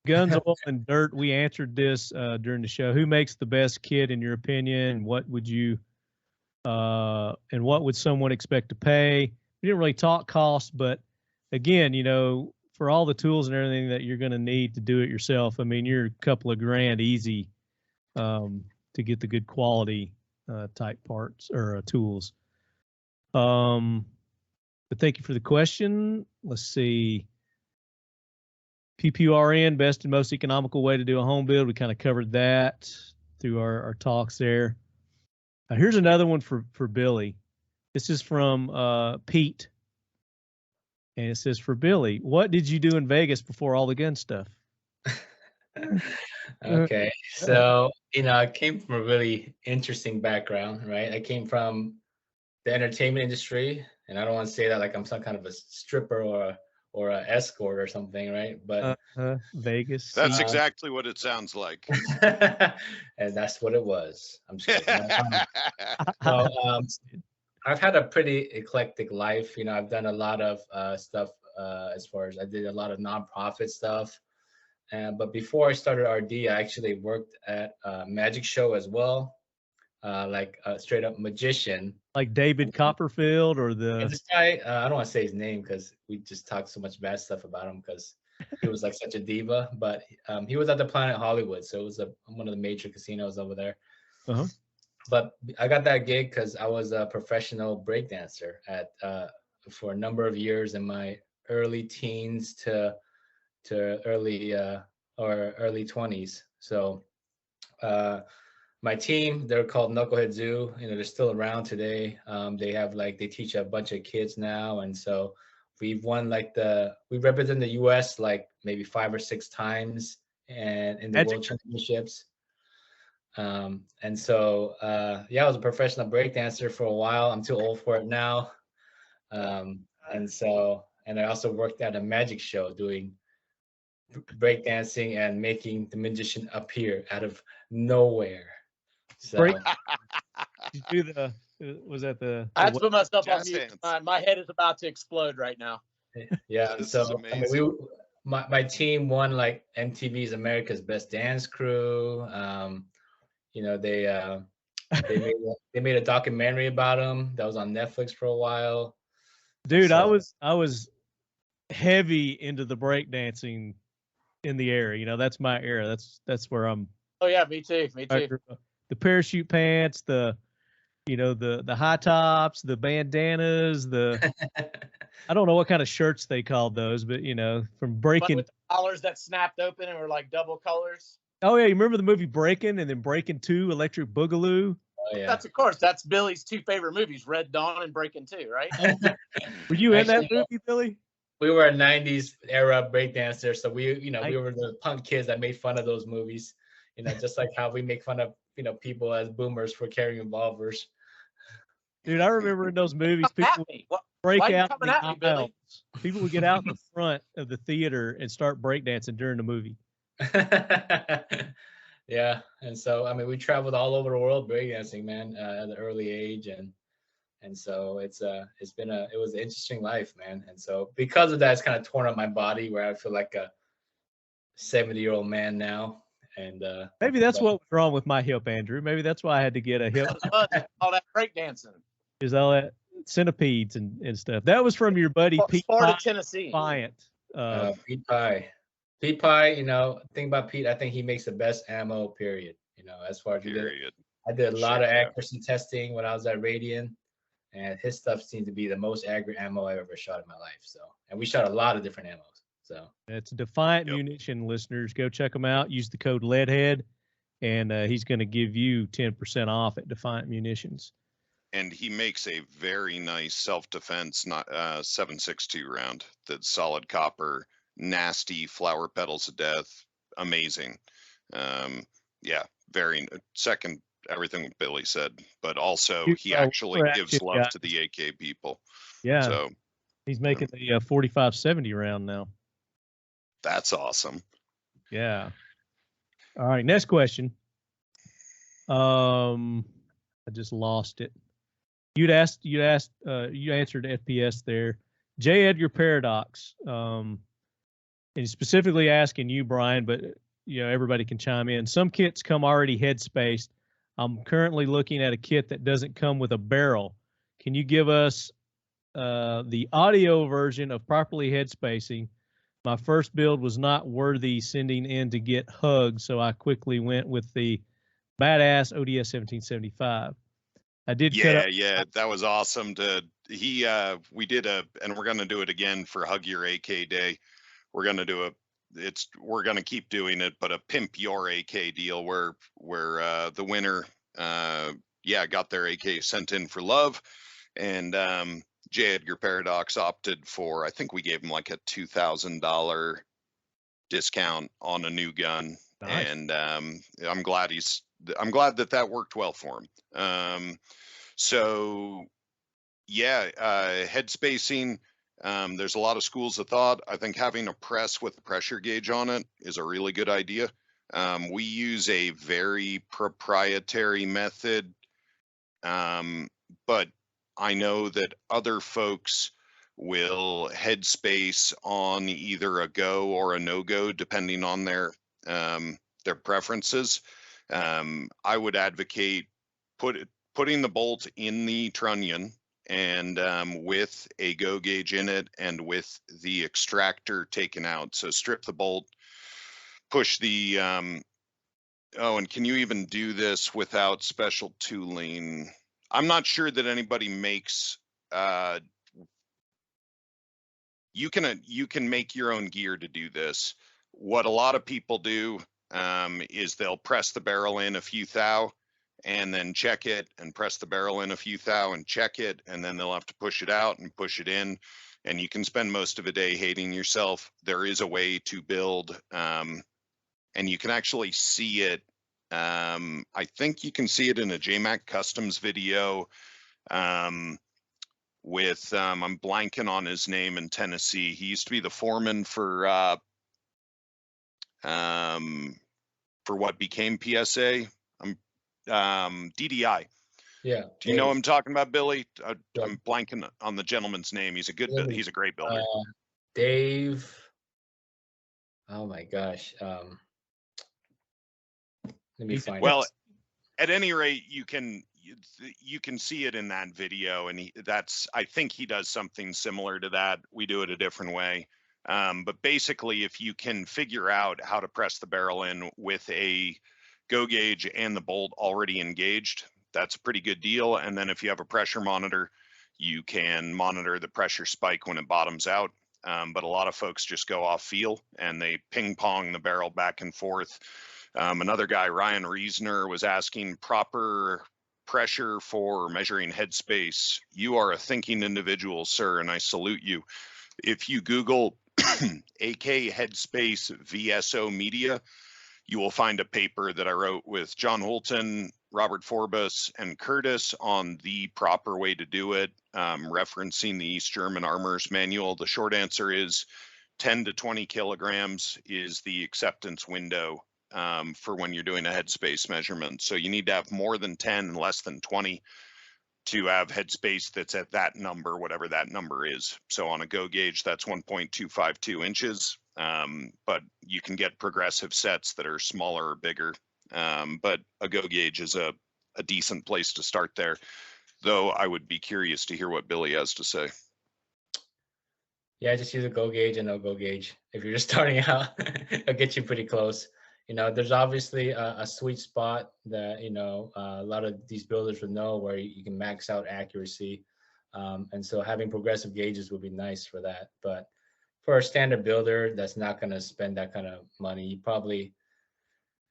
Guns, oil, and dirt. We answered this during the show. Who makes the best kit in your opinion? What would you and what would someone expect to pay? We didn't really talk cost, but again, for all the tools and everything that you're going to need to do it yourself, I mean, you're a couple of grand easy to get the good quality type parts or tools. But thank you for the question. Let's see. PPRN, best and most economical way to do a home build. We kind of covered that through our talks there. Here's another one for Billy. This is from Pete. And it says, for Billy, what did you do in Vegas before all the gun stuff? Okay. So, I came from a really interesting background, right? I came from the entertainment industry, and I don't want to say that like I'm some kind of a stripper or an escort or something, right? But Vegas. That's exactly what it sounds like. And that's what it was. I'm just kidding. So, I've had a pretty eclectic life. I've done a lot of stuff as far as I did a lot of nonprofit stuff. But before I started RD, I actually worked at a magic show as well, like a straight up magician. Like David Copperfield or And this guy, I don't want to say his name because we just talked so much bad stuff about him because he was like such a diva. But he was at the Planet Hollywood, so it was one of the major casinos over there. Uh-huh. But I got that gig because I was a professional breakdancer for a number of years in my early teens to early or early 20s. So my team, they're called Knucklehead Zoo. They're still around today. They teach a bunch of kids now, and so we've won we represent the U.S. like maybe 5 or 6 times and in the World Championships. And so, I was a professional breakdancer for a while. I'm too old for it now. And I also worked at a magic show doing breakdancing and making the magician appear out of nowhere. So, you do was that the? I have to put myself on mute. My head is about to explode right now. Yeah. So my team won like MTV's America's Best Dance Crew. They made a documentary about him that was on Netflix for a while. Dude, so, I was heavy into the breakdancing in the era. That's my era. That's where I'm. Oh yeah, me too. The parachute pants, the high tops, the bandanas, I don't know what kind of shirts they called those, but from breaking with the collars that snapped open and were like double colors. Oh yeah, you remember the movie Breakin' and then Breakin' 2, Electric Boogaloo? Oh yeah. That's Billy's 2 favorite movies, Red Dawn and Breakin' 2, right? Were you in that movie, Billy? We were a 90s era breakdancers, so we were the punk kids that made fun of those movies. Just like how we make fun of people as boomers for carrying revolvers. Dude, I remember in those movies people would break out the aisles. People would get out in the front of the theater and start breakdancing during the movie. Yeah, and so we traveled all over the world breakdancing, man, at an early age, and so it was an interesting life, man. And so because of that, it's kind of torn up my body where I feel like 70-year-old man now, and maybe that's what was wrong with my hip, Andrew. Maybe that's why I had to get a hip. All that breakdancing. Is all that centipedes and stuff. That was from your buddy Pete Florida, Pye, Tennessee. Defiant. Pete Pye. Pete Pye, you know, think about Pete. I think he makes the best ammo, period. You know, as far as I did a lot of accuracy testing when I was at Radian, and his stuff seemed to be the most accurate ammo I've ever shot in my life. So, and we shot a lot of different ammos. So it's Defiant Munition, listeners. Go check him out. Use the code LEADHEAD, and he's going to give you 10% off at Defiant Munitions. And he makes a very nice self-defense 7.62 round that's solid copper, nasty, flower petals of death, amazing. Yeah, very second everything Billy said, but also he actually gives love to the AK people. Yeah, so he's making the 45-70 round now. That's awesome. Yeah. All right, next question. I just lost it. You answered FPS there. J. Edgar Paradox, and specifically asking you, Brian, but you know everybody can chime in. Some kits come already head spaced. I'm currently looking at a kit that doesn't come with a barrel. Can you give us the audio version of properly head spacing? My first build was not worthy sending in to get hugged, so I quickly went with the badass ODS 1775. I did. Yeah, that was awesome. We did and we're gonna do it again for Hug Your AK Day. We're gonna do we're gonna keep doing it, but a Pimp Your AK deal where the winner, got their AK sent in for love, and J. Edgar Paradox opted for, I think we gave him like a $2,000 discount on a new gun. Nice. And I'm glad that worked well for him. So yeah, head spacing, there's a lot of schools of thought. I think having a press with a pressure gauge on it is a really good idea. We use a very proprietary method, but I know that other folks will head space on either a go or a no-go depending on their preferences. I would advocate putting the bolt in the trunnion and with a go gauge in it and with the extractor taken out. So strip the bolt, push the and can you even do this without special tooling? I'm not sure that anybody makes you can make your own gear to do this. What a lot of people do is they'll press the barrel in a few thou and then check it, and press the barrel in a few thou and check it, and then they'll have to push it out and push it in, and you can spend most of a day hating yourself. There is a way to build, and you can actually see it. I think you can see it in a JMac Customs video with, I'm blanking on his name in Tennessee. He used to be the foreman for what became PSA. DDI. Yeah. Do you know what I'm talking about, Billy? I'm blanking on the gentleman's name. He's a great builder. Dave. Oh my gosh. Let me find. Well, at any rate, you can see it in that video, and I think he does something similar to that. We do it a different way. But basically, if you can figure out how to press the barrel in with a go gauge and the bolt already engaged, that's a pretty good deal. And then if you have a pressure monitor, you can monitor the pressure spike when it bottoms out. But a lot of folks just go off feel and they ping pong the barrel back and forth. Another guy, Ryan Reisner, was asking proper pressure for measuring headspace. You are a thinking individual, sir, and I salute you. If you Google AK headspace VSO media, you will find a paper that I wrote with John Holton, Robert Forbus, and Curtis on the proper way to do it, referencing the East German Armorer's Manual. The short answer is 10 to 20 kilograms is the acceptance window for when you're doing a headspace measurement. So you need to have more than 10 and less than 20 to have headspace that's at that number, whatever that number is. So on a go gauge, that's 1.252 inches. but you can get progressive sets that are smaller or bigger. But a go gauge is a decent place to start there, though I would be curious to hear what Billy has to say. Yeah, just use a go gauge and no go gauge. If you're just starting out, it'll get you pretty close. You know, there's obviously a sweet spot that, you know, a lot of these builders would know where you can max out accuracy. And so having progressive gauges would be nice for that. But for a standard builder that's not going to spend that kind of money, you probably,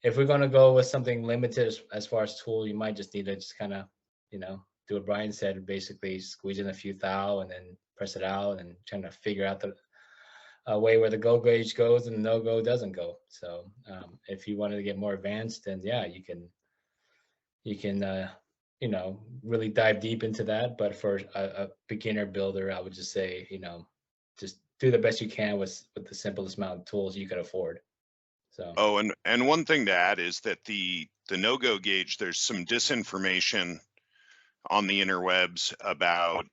if we're going to go with something limited as far as tool, you might just need to just kind of, you know, do what Brian said, basically squeeze in a few thou and then press it out and trying to figure out the way where the go gauge goes and the no go doesn't go. So if you wanted to get more advanced, then yeah, you can you know, really dive deep into that. But for a beginner builder, I would just say, you know, just do the best you can with the simplest amount of tools you could afford. So and one thing to add is that the no-go gauge, there's some disinformation on the interwebs about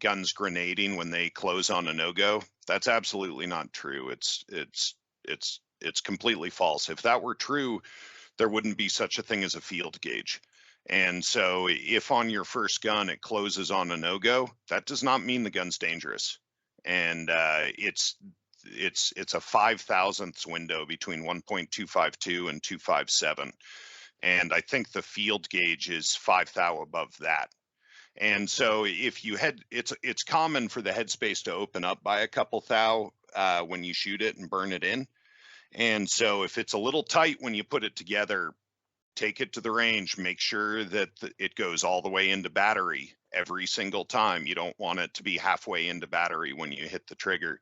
guns grenading when they close on a no-go. That's absolutely not true. It's completely false. If that were true, there wouldn't be such a thing as a field gauge. And so if on your first gun it closes on a no-go, that does not mean the gun's dangerous. And it's a 5,000ths window between 1.252 and 257. And I think the field gauge is 5 thou above that. And so if you it's common for the headspace to open up by a couple thou when you shoot it and burn it in. And so if it's a little tight when you put it together, take it to the range, make sure that it goes all the way into battery every single time. You don't want it to be halfway into battery when you hit the trigger.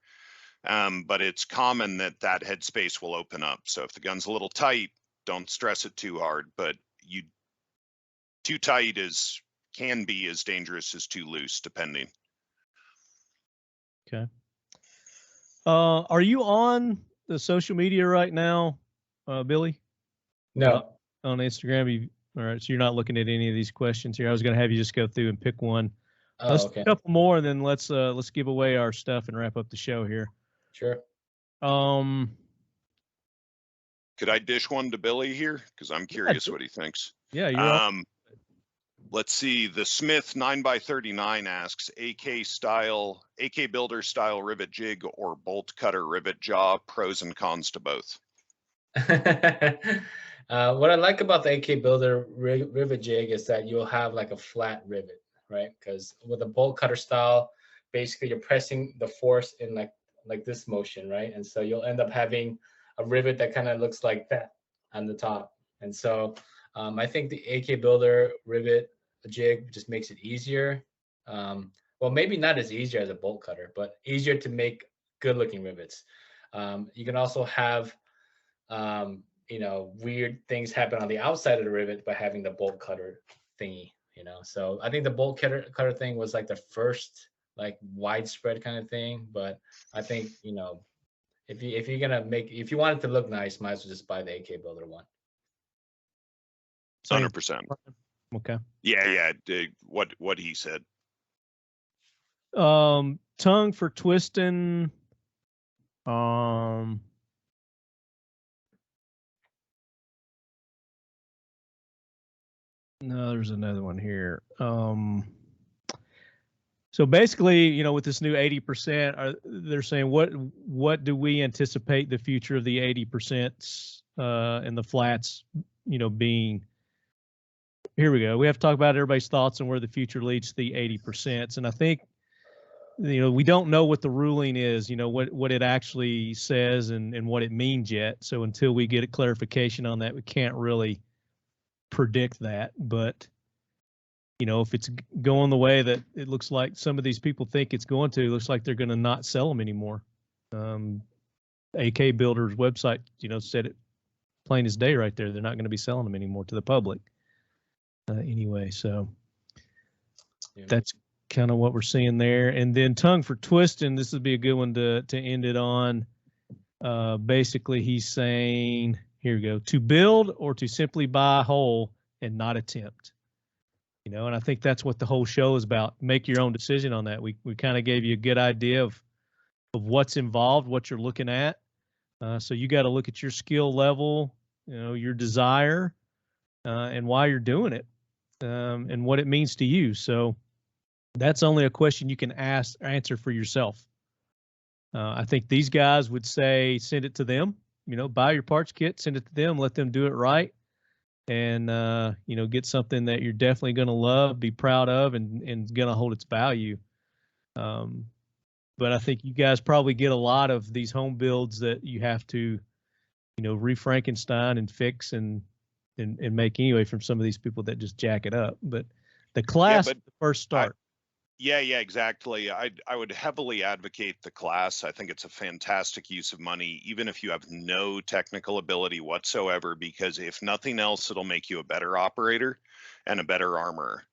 But it's common that headspace will open up. So if the gun's a little tight, don't stress it too hard, but too tight can be as dangerous as too loose, depending. Okay. Are you on the social media right now, Billy? no. On Instagram? All right, so you're not looking at any of these questions here. I was going to have you just go through and pick one. Let's Okay. do a couple more, and then let's give away our stuff and wrap up the show here. Sure. Could I dish one to Billy here? Because I'm curious what he thinks. Yeah, you're on. Let's see. The Smith 9x39 asks, AK builder style rivet jig or bolt cutter rivet jaw, pros and cons to both. What I like about the AK builder rivet jig is that you'll have like a flat rivet, right? Because with a bolt cutter style, basically you're pressing the force in like this motion, right? And so you'll end up having a rivet that kind of looks like that on the top. And so I think the AK builder rivet jig just makes it easier. Well, maybe not as easier as a bolt cutter, but easier to make good looking rivets. You can also have you know, weird things happen on the outside of the rivet by having the bolt cutter thingy, you know. So I think the bolt cutter thing was like the first like widespread kind of thing. But I think, you know, if you're gonna if you want it to look nice, might as well just buy the AK builder one. 100%. Okay. Yeah. What he said. Tongue for twisting. No, there's another one here. So basically, you know, with this new 80%, they're saying what do we anticipate the future of the 80% and the flats, you know, being? Here we go. We have to talk about everybody's thoughts on where the future leads to the 80%. And I think, you know, we don't know what the ruling is, you know, what it actually says and what it means yet. So until we get a clarification on that, we can't really predict that. But, you know, if it's going the way that it looks like some of these people think it's going to, it looks like they're going to not sell them anymore. AK Builder's website, you know, said it plain as day right there. They're not going to be selling them anymore to the public. Anyway, so that's kind of what we're seeing there. And then tongue for twisting, this would be a good one to end it on. Basically, he's saying, here we go, to build or to simply buy whole and not attempt. You know, and I think that's what the whole show is about. Make your own decision on that. We kind of gave you a good idea of what's involved, what you're looking at. So you got to look at your skill level, your desire, and why you're doing it, and what it means to you. So that's only a question you can answer for yourself. I think these guys would say, send it to them, buy your parts kit, send it to them, let them do it right. And, get something that you're definitely going to love, be proud of, and going to hold its value. But I think you guys probably get a lot of these home builds that you have to, re-Frankenstein and fix and make anyway from some of these people that just jack it up. But the class, the first start. Yeah, exactly. I would heavily advocate the class. I think it's a fantastic use of money, even if you have no technical ability whatsoever, because if nothing else, it'll make you a better operator and a better armorer.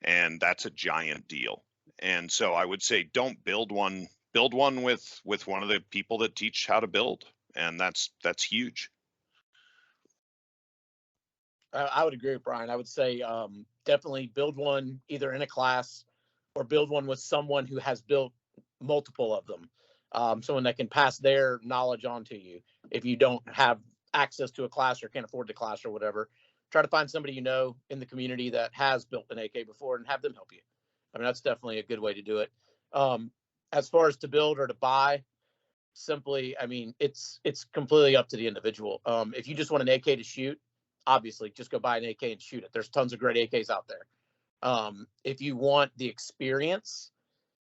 And that's a giant deal. And so I would say, don't build one with one of the people that teach how to build. And that's huge. I would agree with Brian. I would say definitely build one either in a class or build one with someone who has built multiple of them, someone that can pass their knowledge on to you. If you don't have access to a class or can't afford the class or whatever, try to find somebody in the community that has built an AK before and have them help you. I mean, that's definitely a good way to do it. As far as to build or to buy, simply, I mean, it's completely up to the individual. If you just want an AK to shoot, obviously just go buy an AK and shoot it. There's tons of great AKs out there. If you want the experience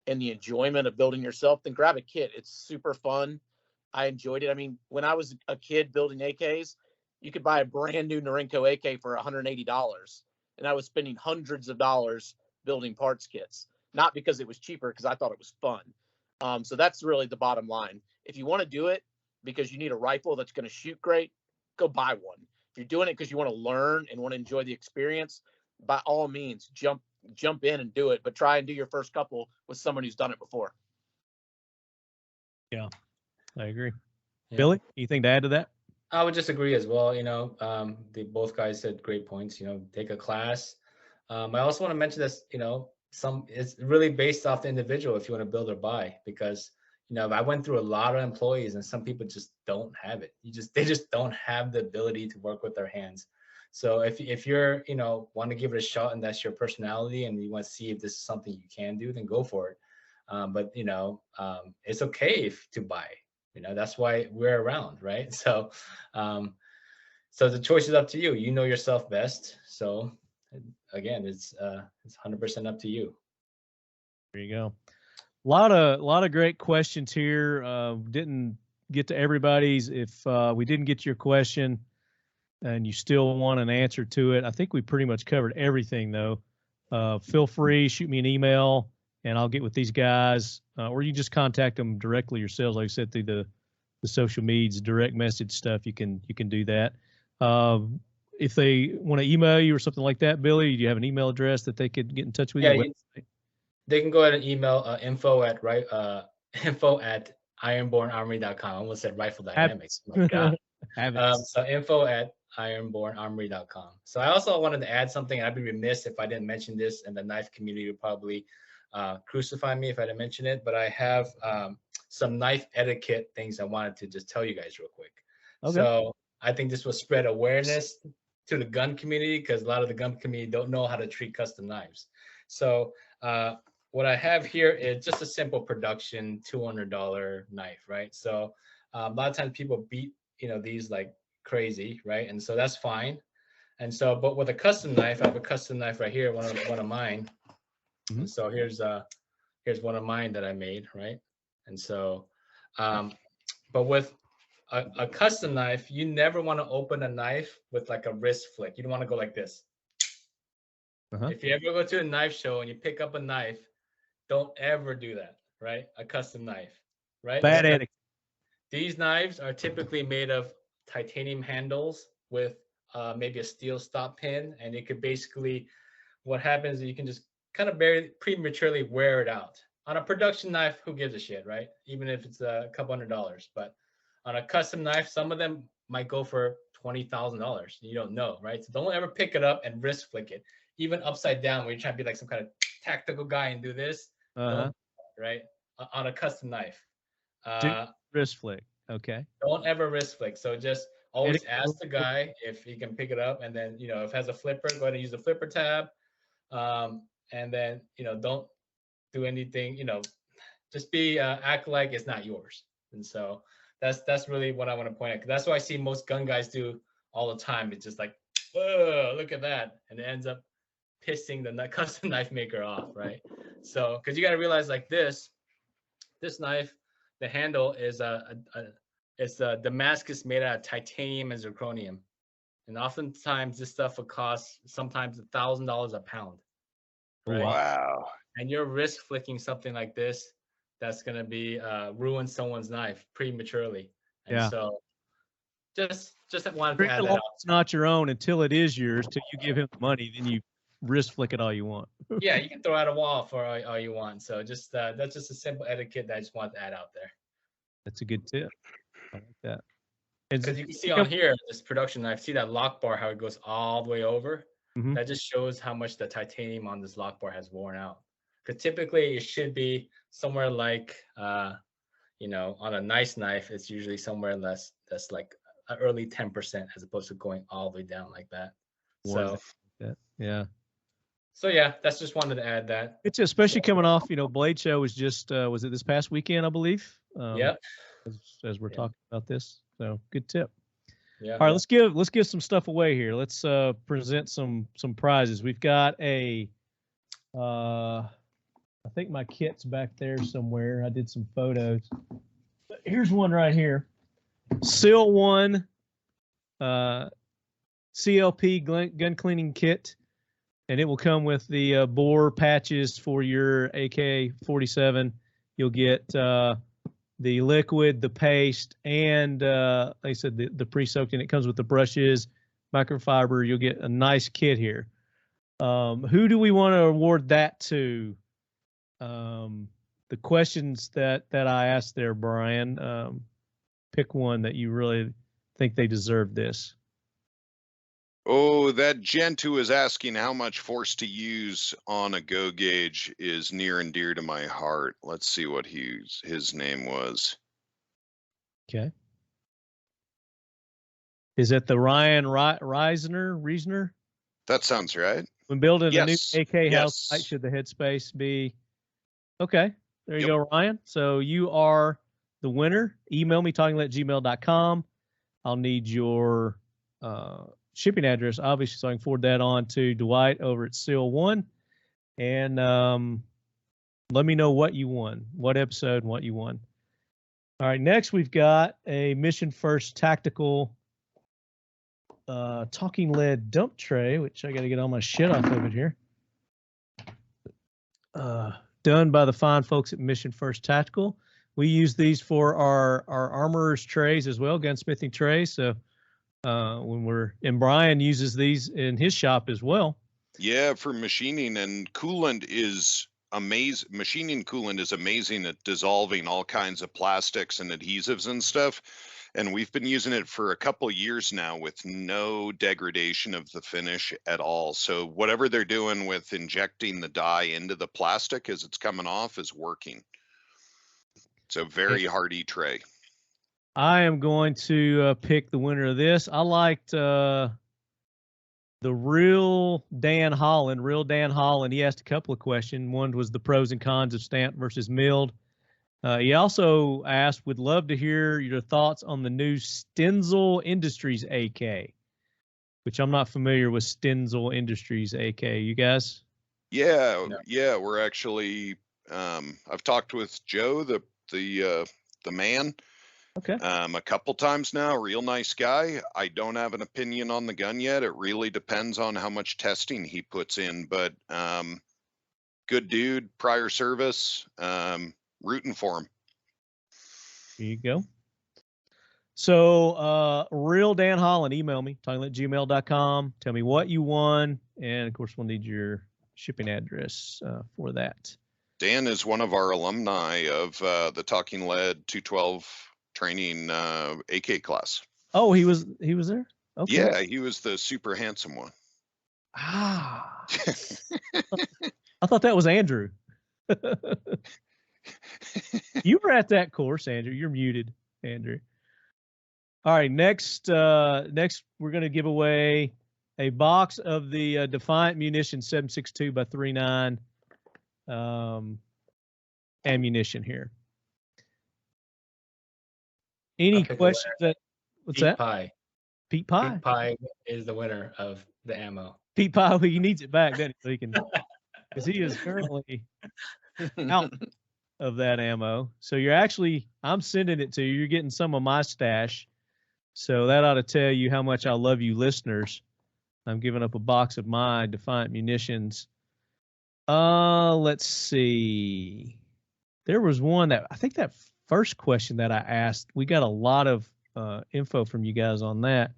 and the enjoyment of building yourself, then grab a kit. It's super fun. I enjoyed it. I mean, when I was a kid building AKs, you could buy a brand new Norinco AK for $180. And I was spending hundreds of dollars building parts kits, not because it was cheaper, because I thought it was fun. So that's really the bottom line. If you want to do it because you need a rifle that's going to shoot great, go buy one. If you're doing it because you want to learn and want to enjoy the experience, by all means, jump in and do it, but try and do your first couple with someone who's done it before. Yeah, I agree. Yeah. Billy, anything to add to that? I would just agree as well. Both guys said great points. Take a class. I also want to mention this. It's really based off the individual if you want to build or buy, because I went through a lot of employees and some people just don't have it. They just don't have the ability to work with their hands. So if you're want to give it a shot and that's your personality and you want to see if this is something you can do, then go for it. But it's okay to buy. That's why we're around, right? So so the choice is up to you. You know yourself best. So again, it's 100% up to you. There you go. A lot of great questions here. Didn't get to everybody's. If we didn't get to your question and you still want an answer to it, I think we pretty much covered everything, though. Feel free, shoot me an email, and I'll get with these guys, or you just contact them directly yourselves. Like I said, through the social medias, direct message stuff, you can do that. If they want to email you or something like that, Billy, do you have an email address that they could get in touch with you? They can go ahead and email info at ironbornarmory.com. I almost said Rifle Dynamics. Oh my God. So info at ironbornarmory.com. So I also wanted to add something. I'd be remiss if I didn't mention this, and the knife community would probably crucify me if I didn't mention it. But I have some knife etiquette things I wanted to just tell you guys real quick. Okay. So I think this will spread awareness to the gun community, because a lot of the gun community don't know how to treat custom knives. So what I have here is just a simple production $200 knife, right? So a lot of times people beat these like crazy, right? And so that's fine. And so, but with a custom knife, I have a custom knife right here, one of mine. Mm-hmm. So here's one of mine that I made, right? And so, but with a custom knife, you never want to open a knife with like a wrist flick. You don't want to go like this. Uh-huh. If you ever go to a knife show and you pick up a knife, don't ever do that, right? A custom knife, right? Bad etiquette. These knives are typically made of titanium handles with maybe a steel stop pin, and it could basically, what happens is you can just kind of prematurely wear it out. On a production knife, who gives a shit, right? Even if it's a couple $100s, but on a custom knife, some of them might go for $20,000. You don't know, right? So don't ever pick it up and wrist flick it, even upside down, where you're trying to be like some kind of tactical guy and do this. Right? On a custom knife. Wrist flick. Okay. Don't ever wrist flick. So just always ask the guy if he can pick it up, and then if it has a flipper, go ahead and use the flipper tab. And then don't do anything. Just act like it's not yours. And so that's really what I want to point out. That's what I see most gun guys do all the time. It's just like, oh, look at that, and it ends up pissing the custom knife maker off, right? So because you got to realize, like this knife, the handle is it's a Damascus made out of titanium and zirconium, and oftentimes this stuff will cost sometimes $1,000 a pound. Right? Wow. And you're risk flicking something like this that's going to be ruin someone's knife prematurely. And so just wanted to add that out. It's not your own until it is yours. Till you give him the money, then you wrist flick it all you want. Yeah, you can throw out a wall for all you want. So just that's just a simple etiquette that I just wanted to add out there. That's a good tip. I like that. Because you can see on here, this production knife, see that lock bar, how it goes all the way over? Mm-hmm. That just shows how much the titanium on this lock bar has worn out. Because typically it should be somewhere like, on a nice knife, it's usually somewhere that's like an early 10% as opposed to going all the way down like that. So that's just wanted to add that. It's especially coming off, Blade Show was just, was it this past weekend, I believe? Yep. As we're talking about this. So good tip. Yeah. All right, let's give some stuff away here. Let's present some prizes. We've got a I think my kit's back there somewhere. I did some photos. But here's one right here. Seal 1 CLP gun cleaning kit, and it will come with the bore patches for your AK-47. You'll get the liquid, the paste, and like I said, the pre-soaked, and it comes with the brushes, microfiber. You'll get a nice kit here. Who do we want to award that to? The questions that I asked there, Brian, pick one that you really think they deserve this. Oh, that gent who is asking how much force to use on a go gauge is near and dear to my heart. Let's see what his name was. Okay. Is it the Ryan Reisner? That sounds right. When building a new AK house, how should the headspace be? Okay, there you go, Ryan. So you are the winner. Email me, talkinglead@gmail.com. I'll need your shipping address, obviously, so I can forward that on to Dwight over at Seal 1. And let me know what you won, what episode and what you won. All right, next we've got a Mission First Tactical Talking Lead dump tray, which I got to get all my shit off of it here. Done by the fine folks at Mission First Tactical. We use these for our armorers trays as well, gunsmithing trays. So and Brian uses these in his shop as well. Yeah, for machining, and coolant is amazing. Machining coolant is amazing at dissolving all kinds of plastics and adhesives and stuff. And we've been using it for a couple years now with no degradation of the finish at all. So whatever they're doing with injecting the dye into the plastic as it's coming off is working. It's a very hardy tray. I am going to pick the winner of this. I liked the Real Dan Holland. He asked a couple of questions. One was the pros and cons of stamped versus milled. He also asked, would love to hear your thoughts on the new Stenzel Industries AK, which I'm not familiar with Stenzel Industries AK. You guys? Yeah. We're actually, I've talked with Joe, the man, a couple times now. Real nice guy. I don't have an opinion on the gun yet. It really depends on how much testing he puts in, but good dude, prior service. Rooting for him. There you go. So Real Dan Holland, email me, talkinglead@gmail.com. Tell me what you won, and of course we'll need your shipping address for that. Dan is one of our alumni of the Talking Lead 212 training AK class. Oh, he was there? Okay. Yeah, he was the super handsome one. Ah. I thought that was Andrew. You were at that course, Andrew. You're muted, Andrew. All right, next we're going to give away a box of the Defiant Munitions 7.62 by 3.9 ammunition here. Any questions? What's Pete that? Pie. Pete Pie. Pete Pie is the winner of the ammo. Pete Pie, well, he needs it back, doesn't he? So he can, because he is currently out of that ammo. So I'm sending it to you. You're getting some of my stash. So that ought to tell you how much I love you listeners. I'm giving up a box of my Defiant Munitions. Let's see. There was one that, I think that first question that I asked, we got a lot of info from you guys on that.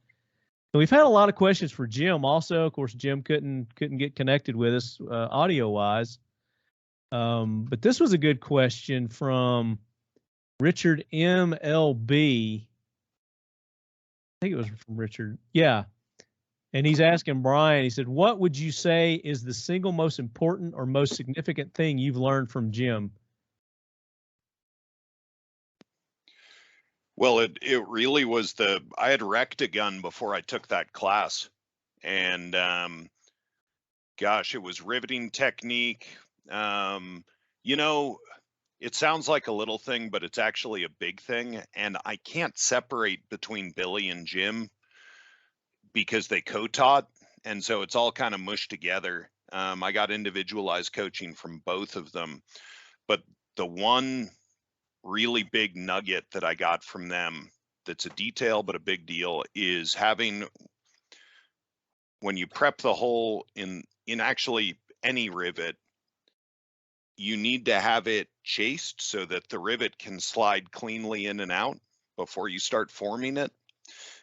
And we've had a lot of questions for Jim also. Of course, Jim couldn't get connected with us audio-wise. But this was a good question from Richard MLB. I think it was from Richard. Yeah. And he's asking Brian, he said, what would you say is the single most important or most significant thing you've learned from Jim? Well, it really was I had wrecked a gun before I took that class. And gosh, it was riveting technique. You know, it sounds like a little thing, but it's actually a big thing. And I can't separate between Billy and Jim because they co-taught. And so it's all kind of mushed together. I got individualized coaching from both of them. But the one really big nugget that I got from them that's a detail but a big deal is having, when you prep the hole in actually any rivet, you need to have it chased so that the rivet can slide cleanly in and out before you start forming it.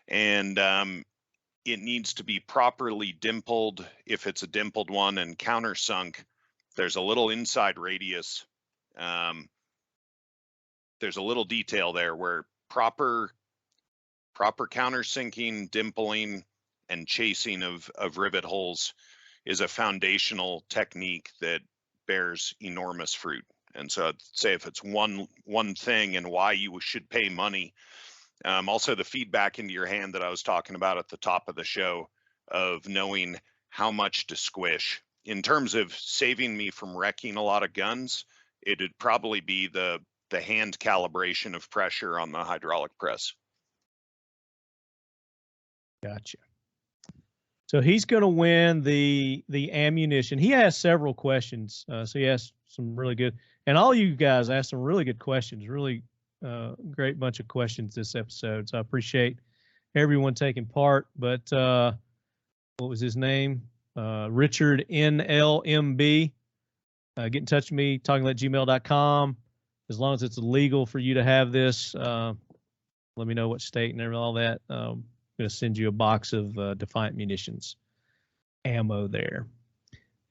And it needs to be properly dimpled if it's a dimpled one, and countersunk. There's a little inside radius. There's a little detail there where proper countersinking, dimpling, and chasing of rivet holes is a foundational technique that bears enormous fruit. And so I'd say if it's one thing and why you should pay money, also the feedback into your hand that I was talking about at the top of the show of knowing how much to squish. In terms of saving me from wrecking a lot of guns, it'd probably be the hand calibration of pressure on the hydraulic press. Gotcha. So he's going to win the ammunition. He has several questions. So he asked some really good, and all you guys asked some really good questions, really great bunch of questions this episode. So I appreciate everyone taking part. But what was his name? Richard NLMB. Get in touch with me, talkinglead@gmail.com. As long as it's legal for you to have this, let me know what state and all that. I'm going to send you a box of Defiant Munitions ammo there.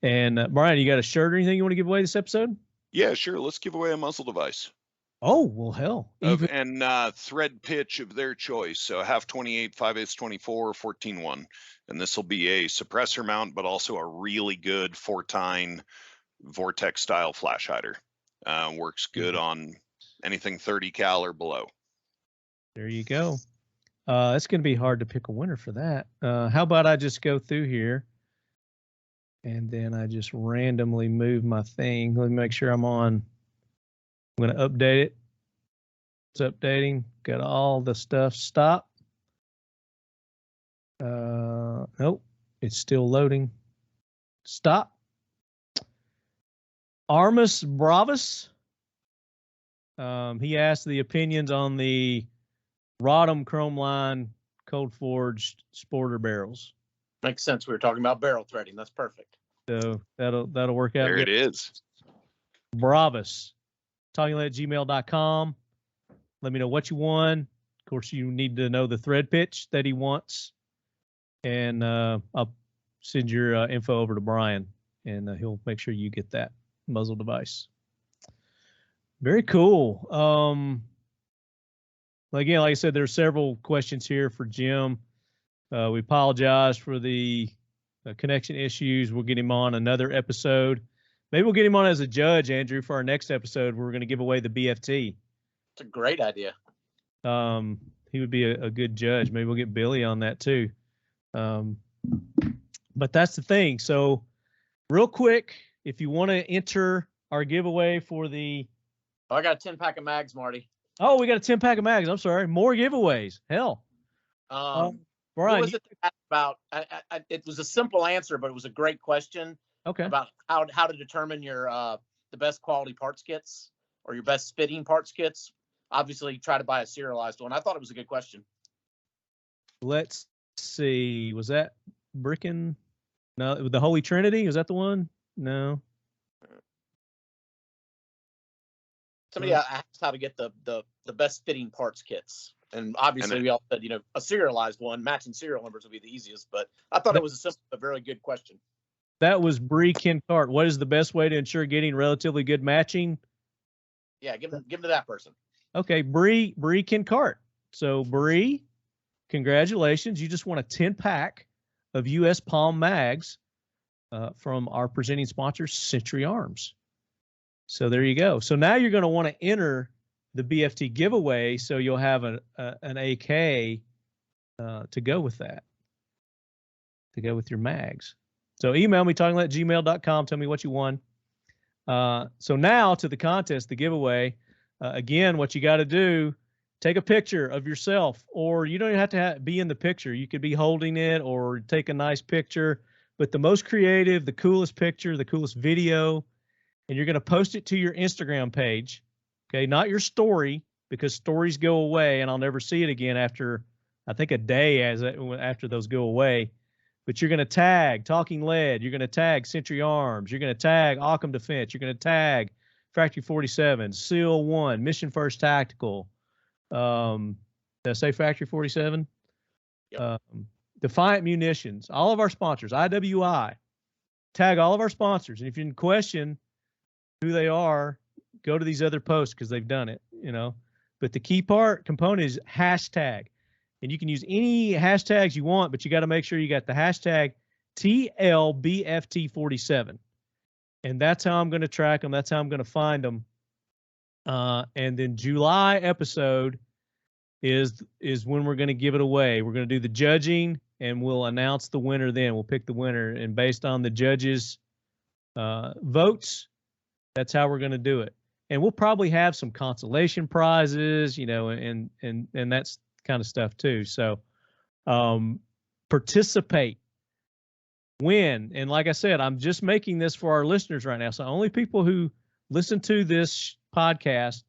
And Brian, you got a shirt or anything you want to give away this episode? Yeah, sure. Let's give away a muzzle device. Oh, well, hell. And thread pitch of their choice. So half 28, 5/8 24, or 14-1. And this will be a suppressor mount, but also a really good 4-tine Vortex style flash hider. Works good on anything 30 cal or below. There you go. It's going to be hard to pick a winner for that. How about I just go through here and then I just randomly move my thing. Let me make sure I'm on. I'm going to update it. It's updating. Got all the stuff. Stop. Nope. It's still loading. Stop. Armus Bravus. He asked the opinions on the Rodham Chrome Line cold forged sporter barrels. Makes sense. We were talking about barrel threading. That's perfect. So that'll work out. There it is. Bravus. TalkingLead@gmail.com. Let me know what you won. Of course, you need to know the thread pitch that he wants. And I'll send your info over to Brian, and he'll make sure you get that muzzle device. Very cool. Again, like I said, there are several questions here for Jim. We apologize for the connection issues. We'll get him on another episode. Maybe we'll get him on as a judge, Andrew, for our next episode. We're going to give away the BFT. It's a great idea. He would be a good judge. Maybe we'll get Billy on that too. But that's the thing. So real quick, if you want to enter our giveaway for the... Oh, I got a 10-pack of mags, Marty. Oh, we got a 10-pack of mags. I'm sorry. More giveaways. Hell. Brian, what was it about? It was a simple answer, but it was a great question. Okay. About how to determine your the best quality parts kits or your best fitting parts kits. Obviously, try to buy a serialized one. I thought it was a good question. Let's see. Was that Bricken? No, the Holy Trinity. Was that the one? No. Somebody asked how to get the best fitting parts kits, and obviously we all said a serialized one, matching serial numbers would be the easiest. But I thought it was a simple, but very good question. That was Bree Kincart. What is the best way to ensure getting relatively good matching? Yeah, give them to that person. Okay, Bree Kincart. So Bree, congratulations! You just won a 10-pack of U.S. Palm mags from our presenting sponsor, Century Arms. So there you go. So now you're going to want to enter the BFT giveaway, so you'll have an AK to go with that, to go with your mags. So email me, talkinglead@gmail.com. Tell me what you won. So now to the contest, the giveaway. Again, what you got to do, take a picture of yourself, or you don't even have to be in the picture. You could be holding it or take a nice picture, but the most creative, the coolest picture, the coolest video, and you're going to post it to your Instagram page. Okay, not your story, because stories go away and I'll never see it again after, I think, a day after those go away. But you're going to tag Talking Lead, you're going to tag Century Arms, you're going to tag Occam Defense, you're going to tag Factory 47, SEAL 1, Mission First Tactical. Did I say Factory 47? Yep. Defiant Munitions, all of our sponsors, IWI. Tag all of our sponsors. And if you can question who they are, go to these other posts because they've done it, But the key component is hashtag. And you can use any hashtags you want, but you got to make sure you got the hashtag TLBFT47. And that's how I'm going to track them. That's how I'm going to find them. And then July episode is when we're going to give it away. We're going to do the judging, and we'll announce the winner then. We'll pick the winner. And based on the judges' votes, that's how we're going to do it. And we'll probably have some consolation prizes, and that's kind of stuff too. So participate. Win. And like I said, I'm just making this for our listeners right now. So only people who listen to this podcast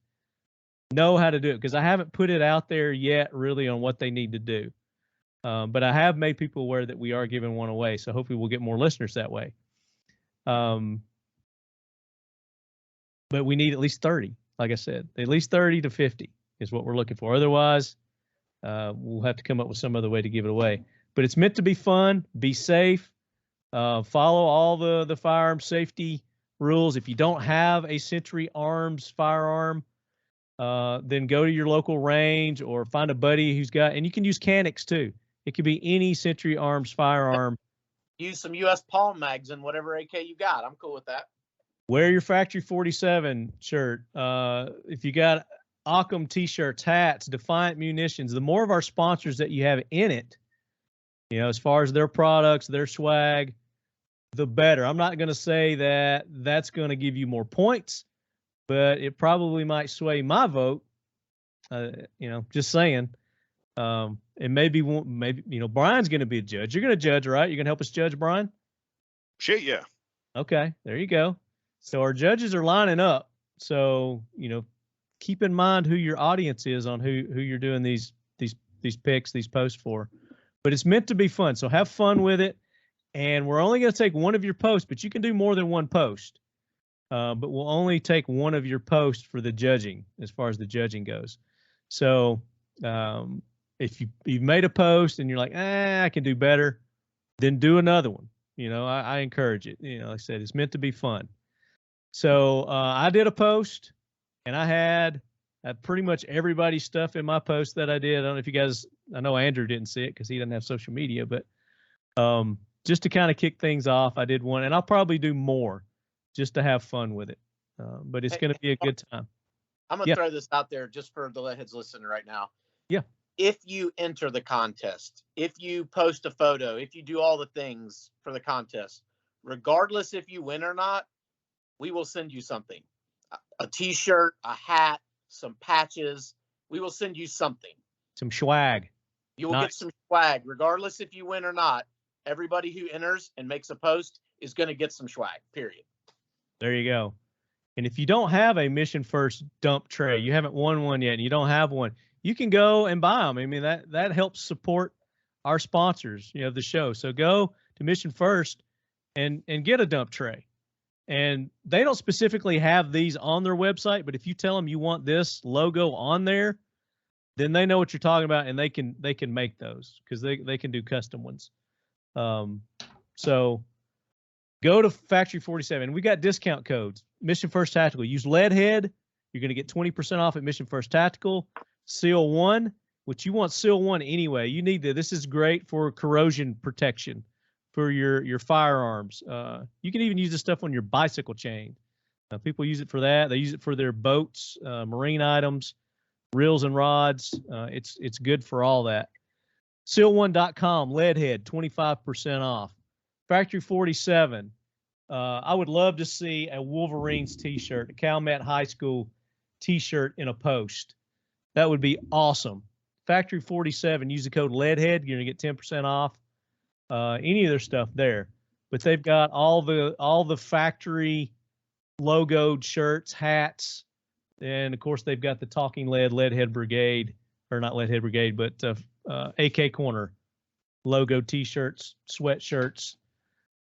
know how to do it, because I haven't put it out there yet really on what they need to do. But I have made people aware that we are giving one away. So hopefully we'll get more listeners that way. But we need at least 30, like I said, at least 30 to 50 is what we're looking for. Otherwise, we'll have to come up with some other way to give it away. But it's meant to be fun, be safe. Follow all the firearm safety rules. If you don't have a Century Arms firearm, then go to your local range or find a buddy who's got, and you can use Canics too. It could be any Century Arms firearm. Use some U.S. Palm mags and whatever AK you got. I'm cool with that. Wear your Factory 47 shirt. If you got Occam t-shirts, hats, Defiant Munitions, the more of our sponsors that you have in it, as far as their products, their swag, the better. I'm not going to say that that's going to give you more points, but it probably might sway my vote. Just saying. And maybe Brian's going to be a judge. You're going to judge, right? You're going to help us judge, Brian? Shit, yeah. Okay, there you go. So our judges are lining up. So, keep in mind who your audience is on who you're doing these picks, these posts for. But it's meant to be fun. So have fun with it. And we're only going to take one of your posts, but you can do more than one post. But we'll only take one of your posts for the judging, as far as the judging goes. So if you've made a post and you're like, I can do better, then do another one. I encourage it. Like I said, it's meant to be fun. So I did a post, and I had pretty much everybody's stuff in my post that I did. I don't know if you guys, I know Andrew didn't see it because he doesn't have social media, but just to kind of kick things off, I did one, and I'll probably do more. just to have fun with it. But it's going to be a good time. I'm going to throw this out there just for the Leadheads listening right now. Yeah. If you enter the contest, if you post a photo, if you do all the things for the contest, regardless if you win or not, we will send you something. A t-shirt, a hat, some patches. We will send you something. Some swag. You will get some swag, regardless if you win or not. Everybody who enters and makes a post is going to get some swag, period. There you go. And if you don't have a Mission First dump tray, you haven't won one yet, and you don't have one, you can go and buy them. I mean, that helps support our sponsors, the show. So go to Mission First and get a dump tray. And they don't specifically have these on their website, but if you tell them you want this logo on there, then they know what you're talking about, and they can make those because they can do custom ones. So go to Factory 47. We got discount codes. Mission First Tactical. Use Leadhead. You're going to get 20% off at Mission First Tactical. Seal 1, which you want Seal 1 anyway. You need this is great for corrosion protection for your firearms. You can even use this stuff on your bicycle chain. People use it for that. They use it for their boats, marine items, reels and rods. It's good for all that. Seal1.com, Leadhead, 25% off. Factory 47. I would love to see a Wolverines t-shirt, a Calumet High School t-shirt in a post. That would be awesome. Factory 47, use the code Leadhead. You're going to get 10% off any of their stuff there. But they've got all the factory logoed shirts, hats, and of course they've got the Talking Leadhead Brigade, or not Leadhead Brigade, but AK Corner logo t-shirts, sweatshirts.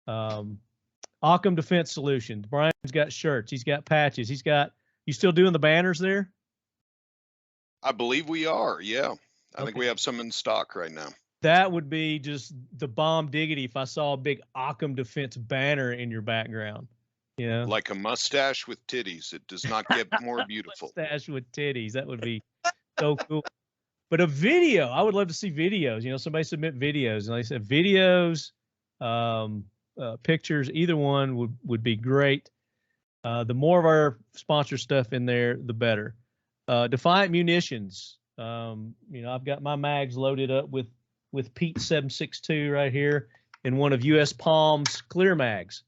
Occam Defense Solutions. Brian's got shirts. He's got patches. You still doing the banners there? I believe we are. Yeah. I think we have some in stock right now. That would be just the bomb diggity if I saw a big Occam Defense banner in your background. Like a mustache with titties. It does not get more beautiful. Mustache with titties. That would be so cool. But a video, I would love to see videos. Somebody submit videos. And they said videos, pictures, either one would be great. The more of our sponsor stuff in there, the better. Defiant Munitions. I've got my mags loaded up with Pete 762 right here in one of US Palm's clear mags.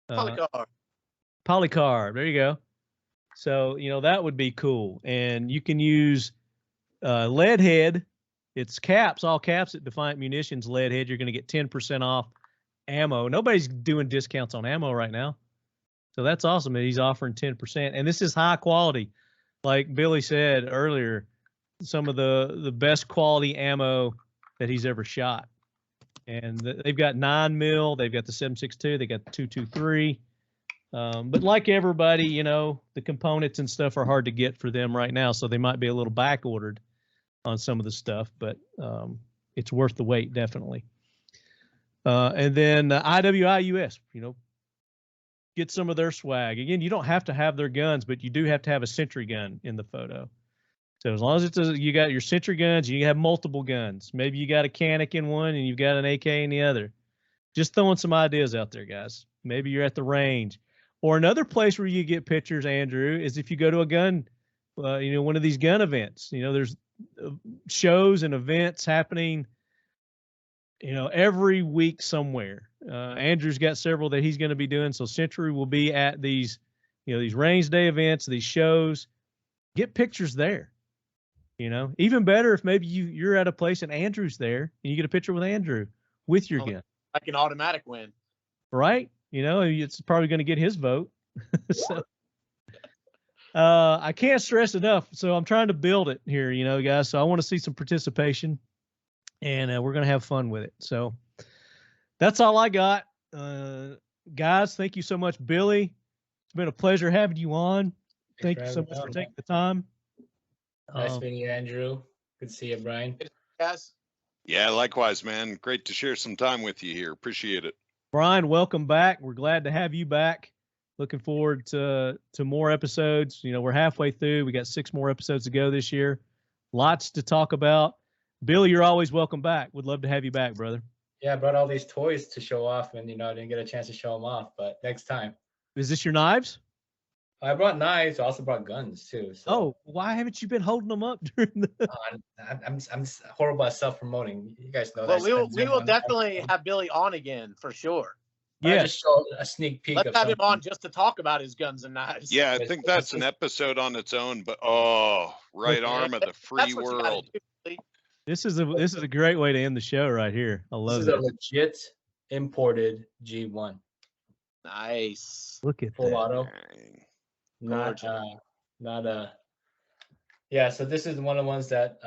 Polycarb. There you go. So, that would be cool. And you can use Leadhead. It's caps, all caps at Defiant Munitions Leadhead. You're going to get 10% off ammo. Nobody's doing discounts on ammo right now. So that's awesome that he's offering 10%. And this is high quality. Like Billy said earlier, some of the best quality ammo that he's ever shot. And they've got 9mm, they've got the 7.62, they got the 223. But like everybody, the components and stuff are hard to get for them right now, so they might be a little back ordered on some of the stuff, but it's worth the wait, definitely. And then IWI-US, get some of their swag. Again, you don't have to have their guns, but you do have to have a Century gun in the photo. So as long as you got your Century guns, you have multiple guns. Maybe you got a Canic in one and you've got an AK in the other. Just throwing some ideas out there, guys. Maybe you're at the range. Or another place where you get pictures, Andrew, is if you go to a gun, one of these gun events. There's shows and events happening, every week somewhere. Andrew's got several that he's going to be doing. So Century will be at these, these range day events, these shows. Get pictures there. Even better if maybe you're at a place and Andrew's there and you get a picture with Andrew with your gun. Like an automatic win. Right? It's probably going to get his vote. So I can't stress enough. So I'm trying to build it here, guys. So I want to see some participation and we're going to have fun with it. So that's all I got. Guys, thank you so much, Billy. It's been a pleasure having you on. Thank you so much for taking the time. Nice meeting you, Andrew. Good to see you, Brian. Yes. Yeah, likewise, man. Great to share some time with you here. Appreciate it. Brian, welcome back. We're glad to have you back. Looking forward to more episodes. We're halfway through. We got 6 more episodes to go this year. Lots to talk about. Billy, you're always welcome back. Would love to have you back, brother. Yeah, I brought all these toys to show off, and I didn't get a chance to show them off, but next time. Is this your knives? I brought knives. I also brought guns too. So. Oh, why haven't you been holding them up during the? I'm horrible at self-promoting. You guys know Well, that. we will definitely have Billy on again for sure. Yeah, just show a sneak peek. Let's have him on just to talk about his guns and knives. Yeah, I think that's an episode on its own. But right arm of the free world. This is a great way to end the show right here. I love it. This is a legit imported G1. Nice. Look at full that. auto. Not yeah, so this is one of the ones that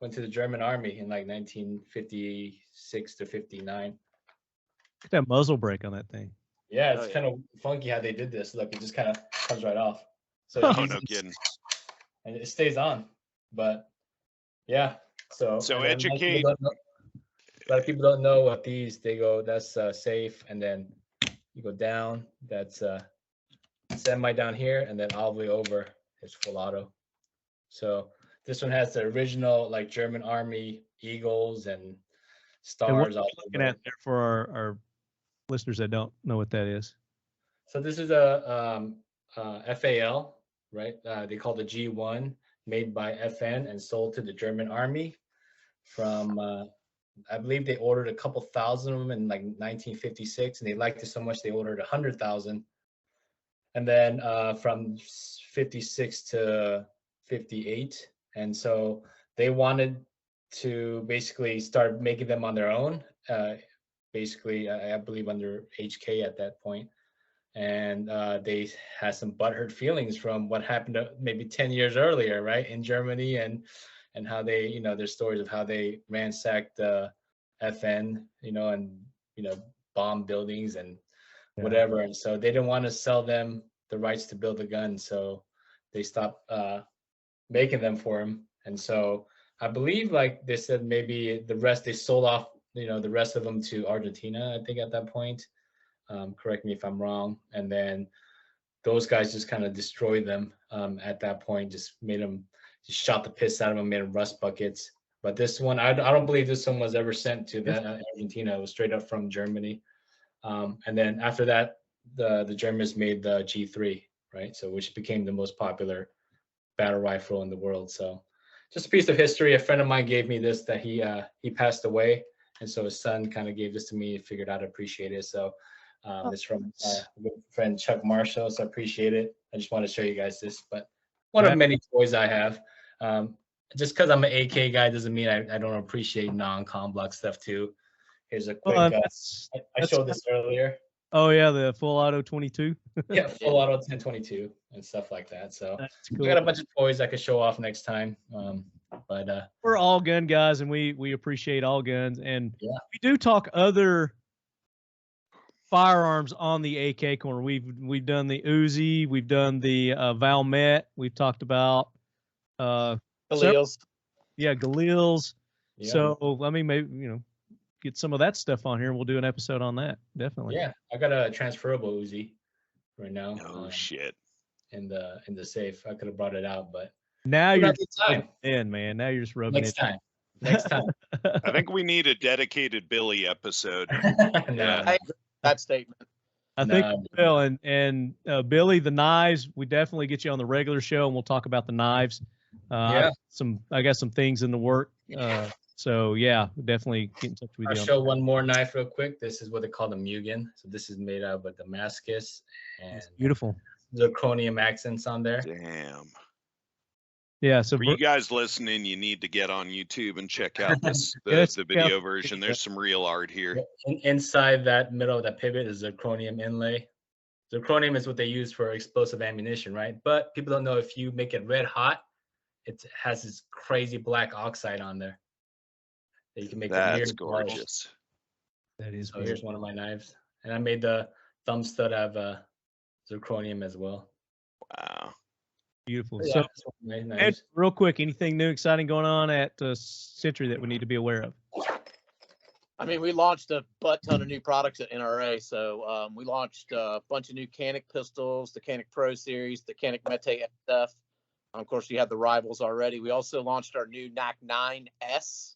went to the German army in like 1956 to 59. Look at that muzzle brake on that thing. Yeah, it's kind of funky how they did this. Look, it just kind of comes right off. So no kidding. And it stays on. But yeah, so educate. A lot of people don't know what these. They go, that's safe, and then you go down. That's semi down here, and then all the way over is full auto. So this one has the original like German Army eagles and stars. And what are you looking at there for our listeners that don't know what that is? So this is a FAL, right? They call the G1, made by FN and sold to the German Army from, I believe they ordered a couple thousand of them in like 1956, and they liked it so much they ordered 100,000. And then from 56 to 58, and so they wanted to basically start making them on their own. Basically, I believe under HK at that point. And they had some butthurt feelings from what happened maybe 10 years earlier, right, in Germany, and how they, you know, their stories of how they ransacked FN, you know, and, you know, bombed buildings and whatever. And so they didn't want to sell them the rights to build the gun. So they stopped making them for him. And so I believe, like they said, maybe the rest, they sold off, you know, the rest of them to Argentina, I think, at that point. Correct me if I'm wrong. And then those guys just kind of destroyed them at that point, just made them, just shot the piss out of them, made them rust buckets. But this one, I don't believe this one was ever sent to Argentina. It was straight up from Germany. And then after that, the Germans made the G3, right? So which became the most popular battle rifle in the world. So just a piece of history. A friend of mine gave me this, that he passed away. And so his son kind of gave this to me, figured I'd appreciate it. So it's from a good friend, Chuck Marshall. So I appreciate it. I just want to show you guys this, but one of many toys I have. Just because I'm an AK guy doesn't mean I don't appreciate non-com block stuff too. Here's a quick, I showed this earlier. Oh yeah, the full auto 22. Yeah, full auto 1022 and stuff like that. So cool. I got a bunch of toys I could show off next time. But we're all gun guys, and we appreciate all guns, and we do talk other firearms on the AK corner. We've done the Uzi, we've done the Valmet, we've talked about Galils. Galils. Yeah. So I mean, maybe, you know, get some of that stuff on here, and we'll do an episode on that. Definitely. Yeah, I got a transferable Uzi right now. Oh shit! In the safe, I could have brought it out, but now you're just in, man. Now you're just rubbing next time. Next time. I think we need a dedicated Billy episode. That statement. I think we will. And Billy, the knives, we definitely get you on the regular show, and we'll talk about the knives. I got some things in the work. So yeah, definitely get in touch with you. I'll show one more knife real quick. This is what they call the Mugen. So this is made out of Damascus, and it's beautiful. Zirconium accents on there. Damn. Yeah. So for you guys listening, you need to get on YouTube and check out this the video version. There's some real art here. Inside that middle of that pivot is zirconium inlay. Zirconium is what they use for explosive ammunition, right? But people don't know, if you make it red hot, it has this crazy black oxide on there. You can make that's gorgeous. That is. So here's one of my knives, and I made the thumb stud out of zirconium as well. Wow, beautiful. Yeah, so, Ed, real quick, anything new, exciting going on at Century that we need to be aware of? I mean, we launched a butt ton of new products at NRA. So we launched a bunch of new Canic pistols, the Canic Pro Series, the Canic Mete stuff. Of course, you have the rivals already. We also launched our new NAC 9S.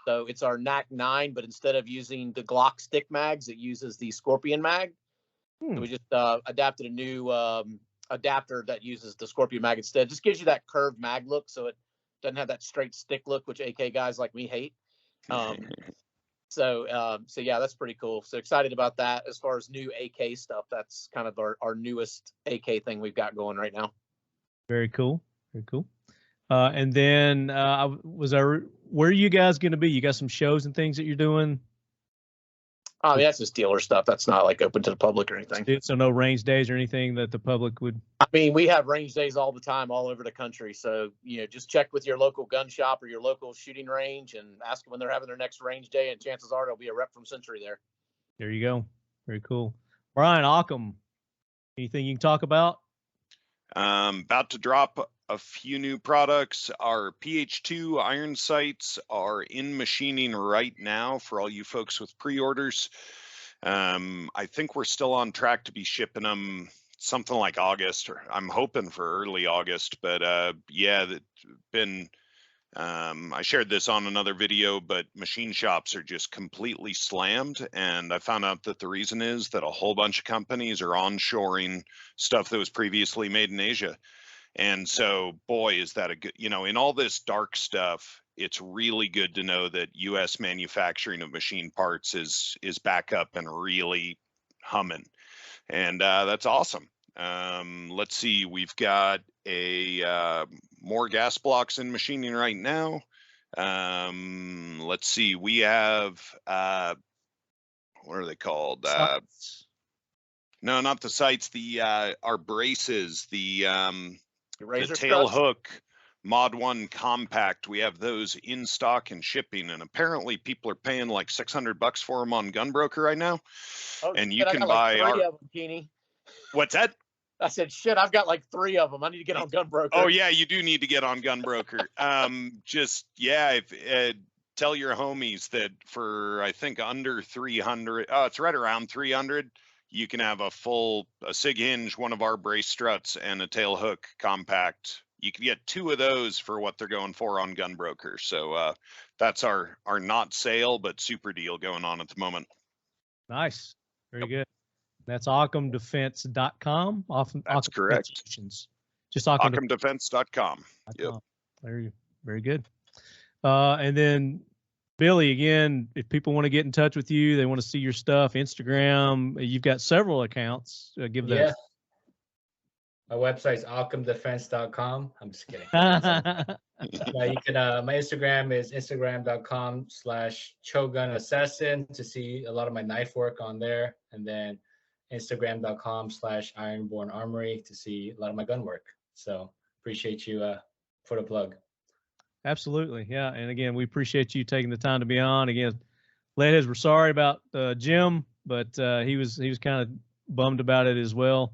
So it's our NAC 9, but instead of using the Glock stick mags, it uses the Scorpion mag. So we just adapted a new adapter that uses the Scorpion mag instead. Just gives you that curved mag look, so it doesn't have that straight stick look, which AK guys like me hate. So yeah, that's pretty cool. So excited about that. As far as new AK stuff, that's kind of our newest AK thing we've got going right now. Very cool. Very cool. And then where are you guys going to be? You got some shows and things that you're doing? Oh, yeah, that's just dealer stuff. That's not like open to the public or anything. So no range days or anything that the public would. I mean, we have range days all the time, all over the country. So, just check with your local gun shop or your local shooting range and ask them when they're having their next range day. And chances are there'll be a rep from Century there. There you go. Very cool. Brian, Occam, anything you can talk about? About to drop a few new products. Our PH2 iron sights are in machining right now for all you folks with pre-orders. I think we're still on track to be shipping them something like August, or I'm hoping for early August, but yeah, I shared this on another video, but machine shops are just completely slammed. And I found out that the reason is that a whole bunch of companies are onshoring stuff that was previously made in Asia. And so, boy, is that a good, in all this dark stuff, it's really good to know that U.S. manufacturing of machine parts is back up and really humming. And that's awesome. Let's see, we've got more gas blocks in machining right now. Let's see, we have, what are they called? No, not the sights, our braces, the tail hook Mod 1 compact. We have those in stock and shipping, and apparently people are paying like $600 for them on Gunbroker right now. Oh, and shit, you can buy like 3 of them, Keeney. What's that? I said, shit, I've got like 3 of them. I need to get on Gunbroker. Oh yeah, you do need to get on Gunbroker. Tell your homies that for, I think, under 300, it's right around 300, you can have a SIG hinge, one of our brace struts, and a tail hook compact. You can get 2 of those for what they're going for on Gunbroker. So that's our not sale, but super deal going on at the moment. Nice. Very good. That's OccamDefense.com. That's correct. Solutions. Just OccamDefense.com. Yep. Very good. And then Billy, again, if people want to get in touch with you, they want to see your stuff, Instagram, you've got several accounts. Give them. Yeah. My website's OccamDefense.com. I'm just kidding. You can. My Instagram is Instagram.com/ChoGunAssassin to see a lot of my knife work on there, and then Instagram.com/Born Armory to see a lot of my gun work. So appreciate you for the plug. Absolutely, yeah. And again, we appreciate you taking the time to be on. Again, Leadheads, we're sorry about Jim, but he was kind of bummed about it as well.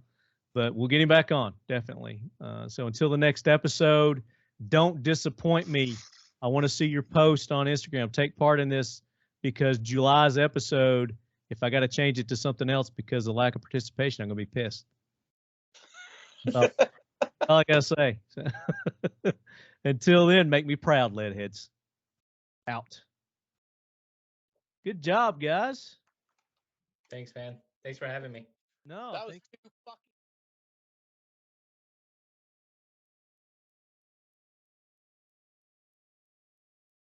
But we'll get him back on, definitely. So until the next episode, don't disappoint me. I want to see your post on Instagram. Take part in this, because July's episode, if I got to change it to something else because of lack of participation, I'm going to be pissed. That's all I got to say. Until then, make me proud, Leadheads. Out. Good job, guys. Thanks, man. Thanks for having me. No, that was too fucking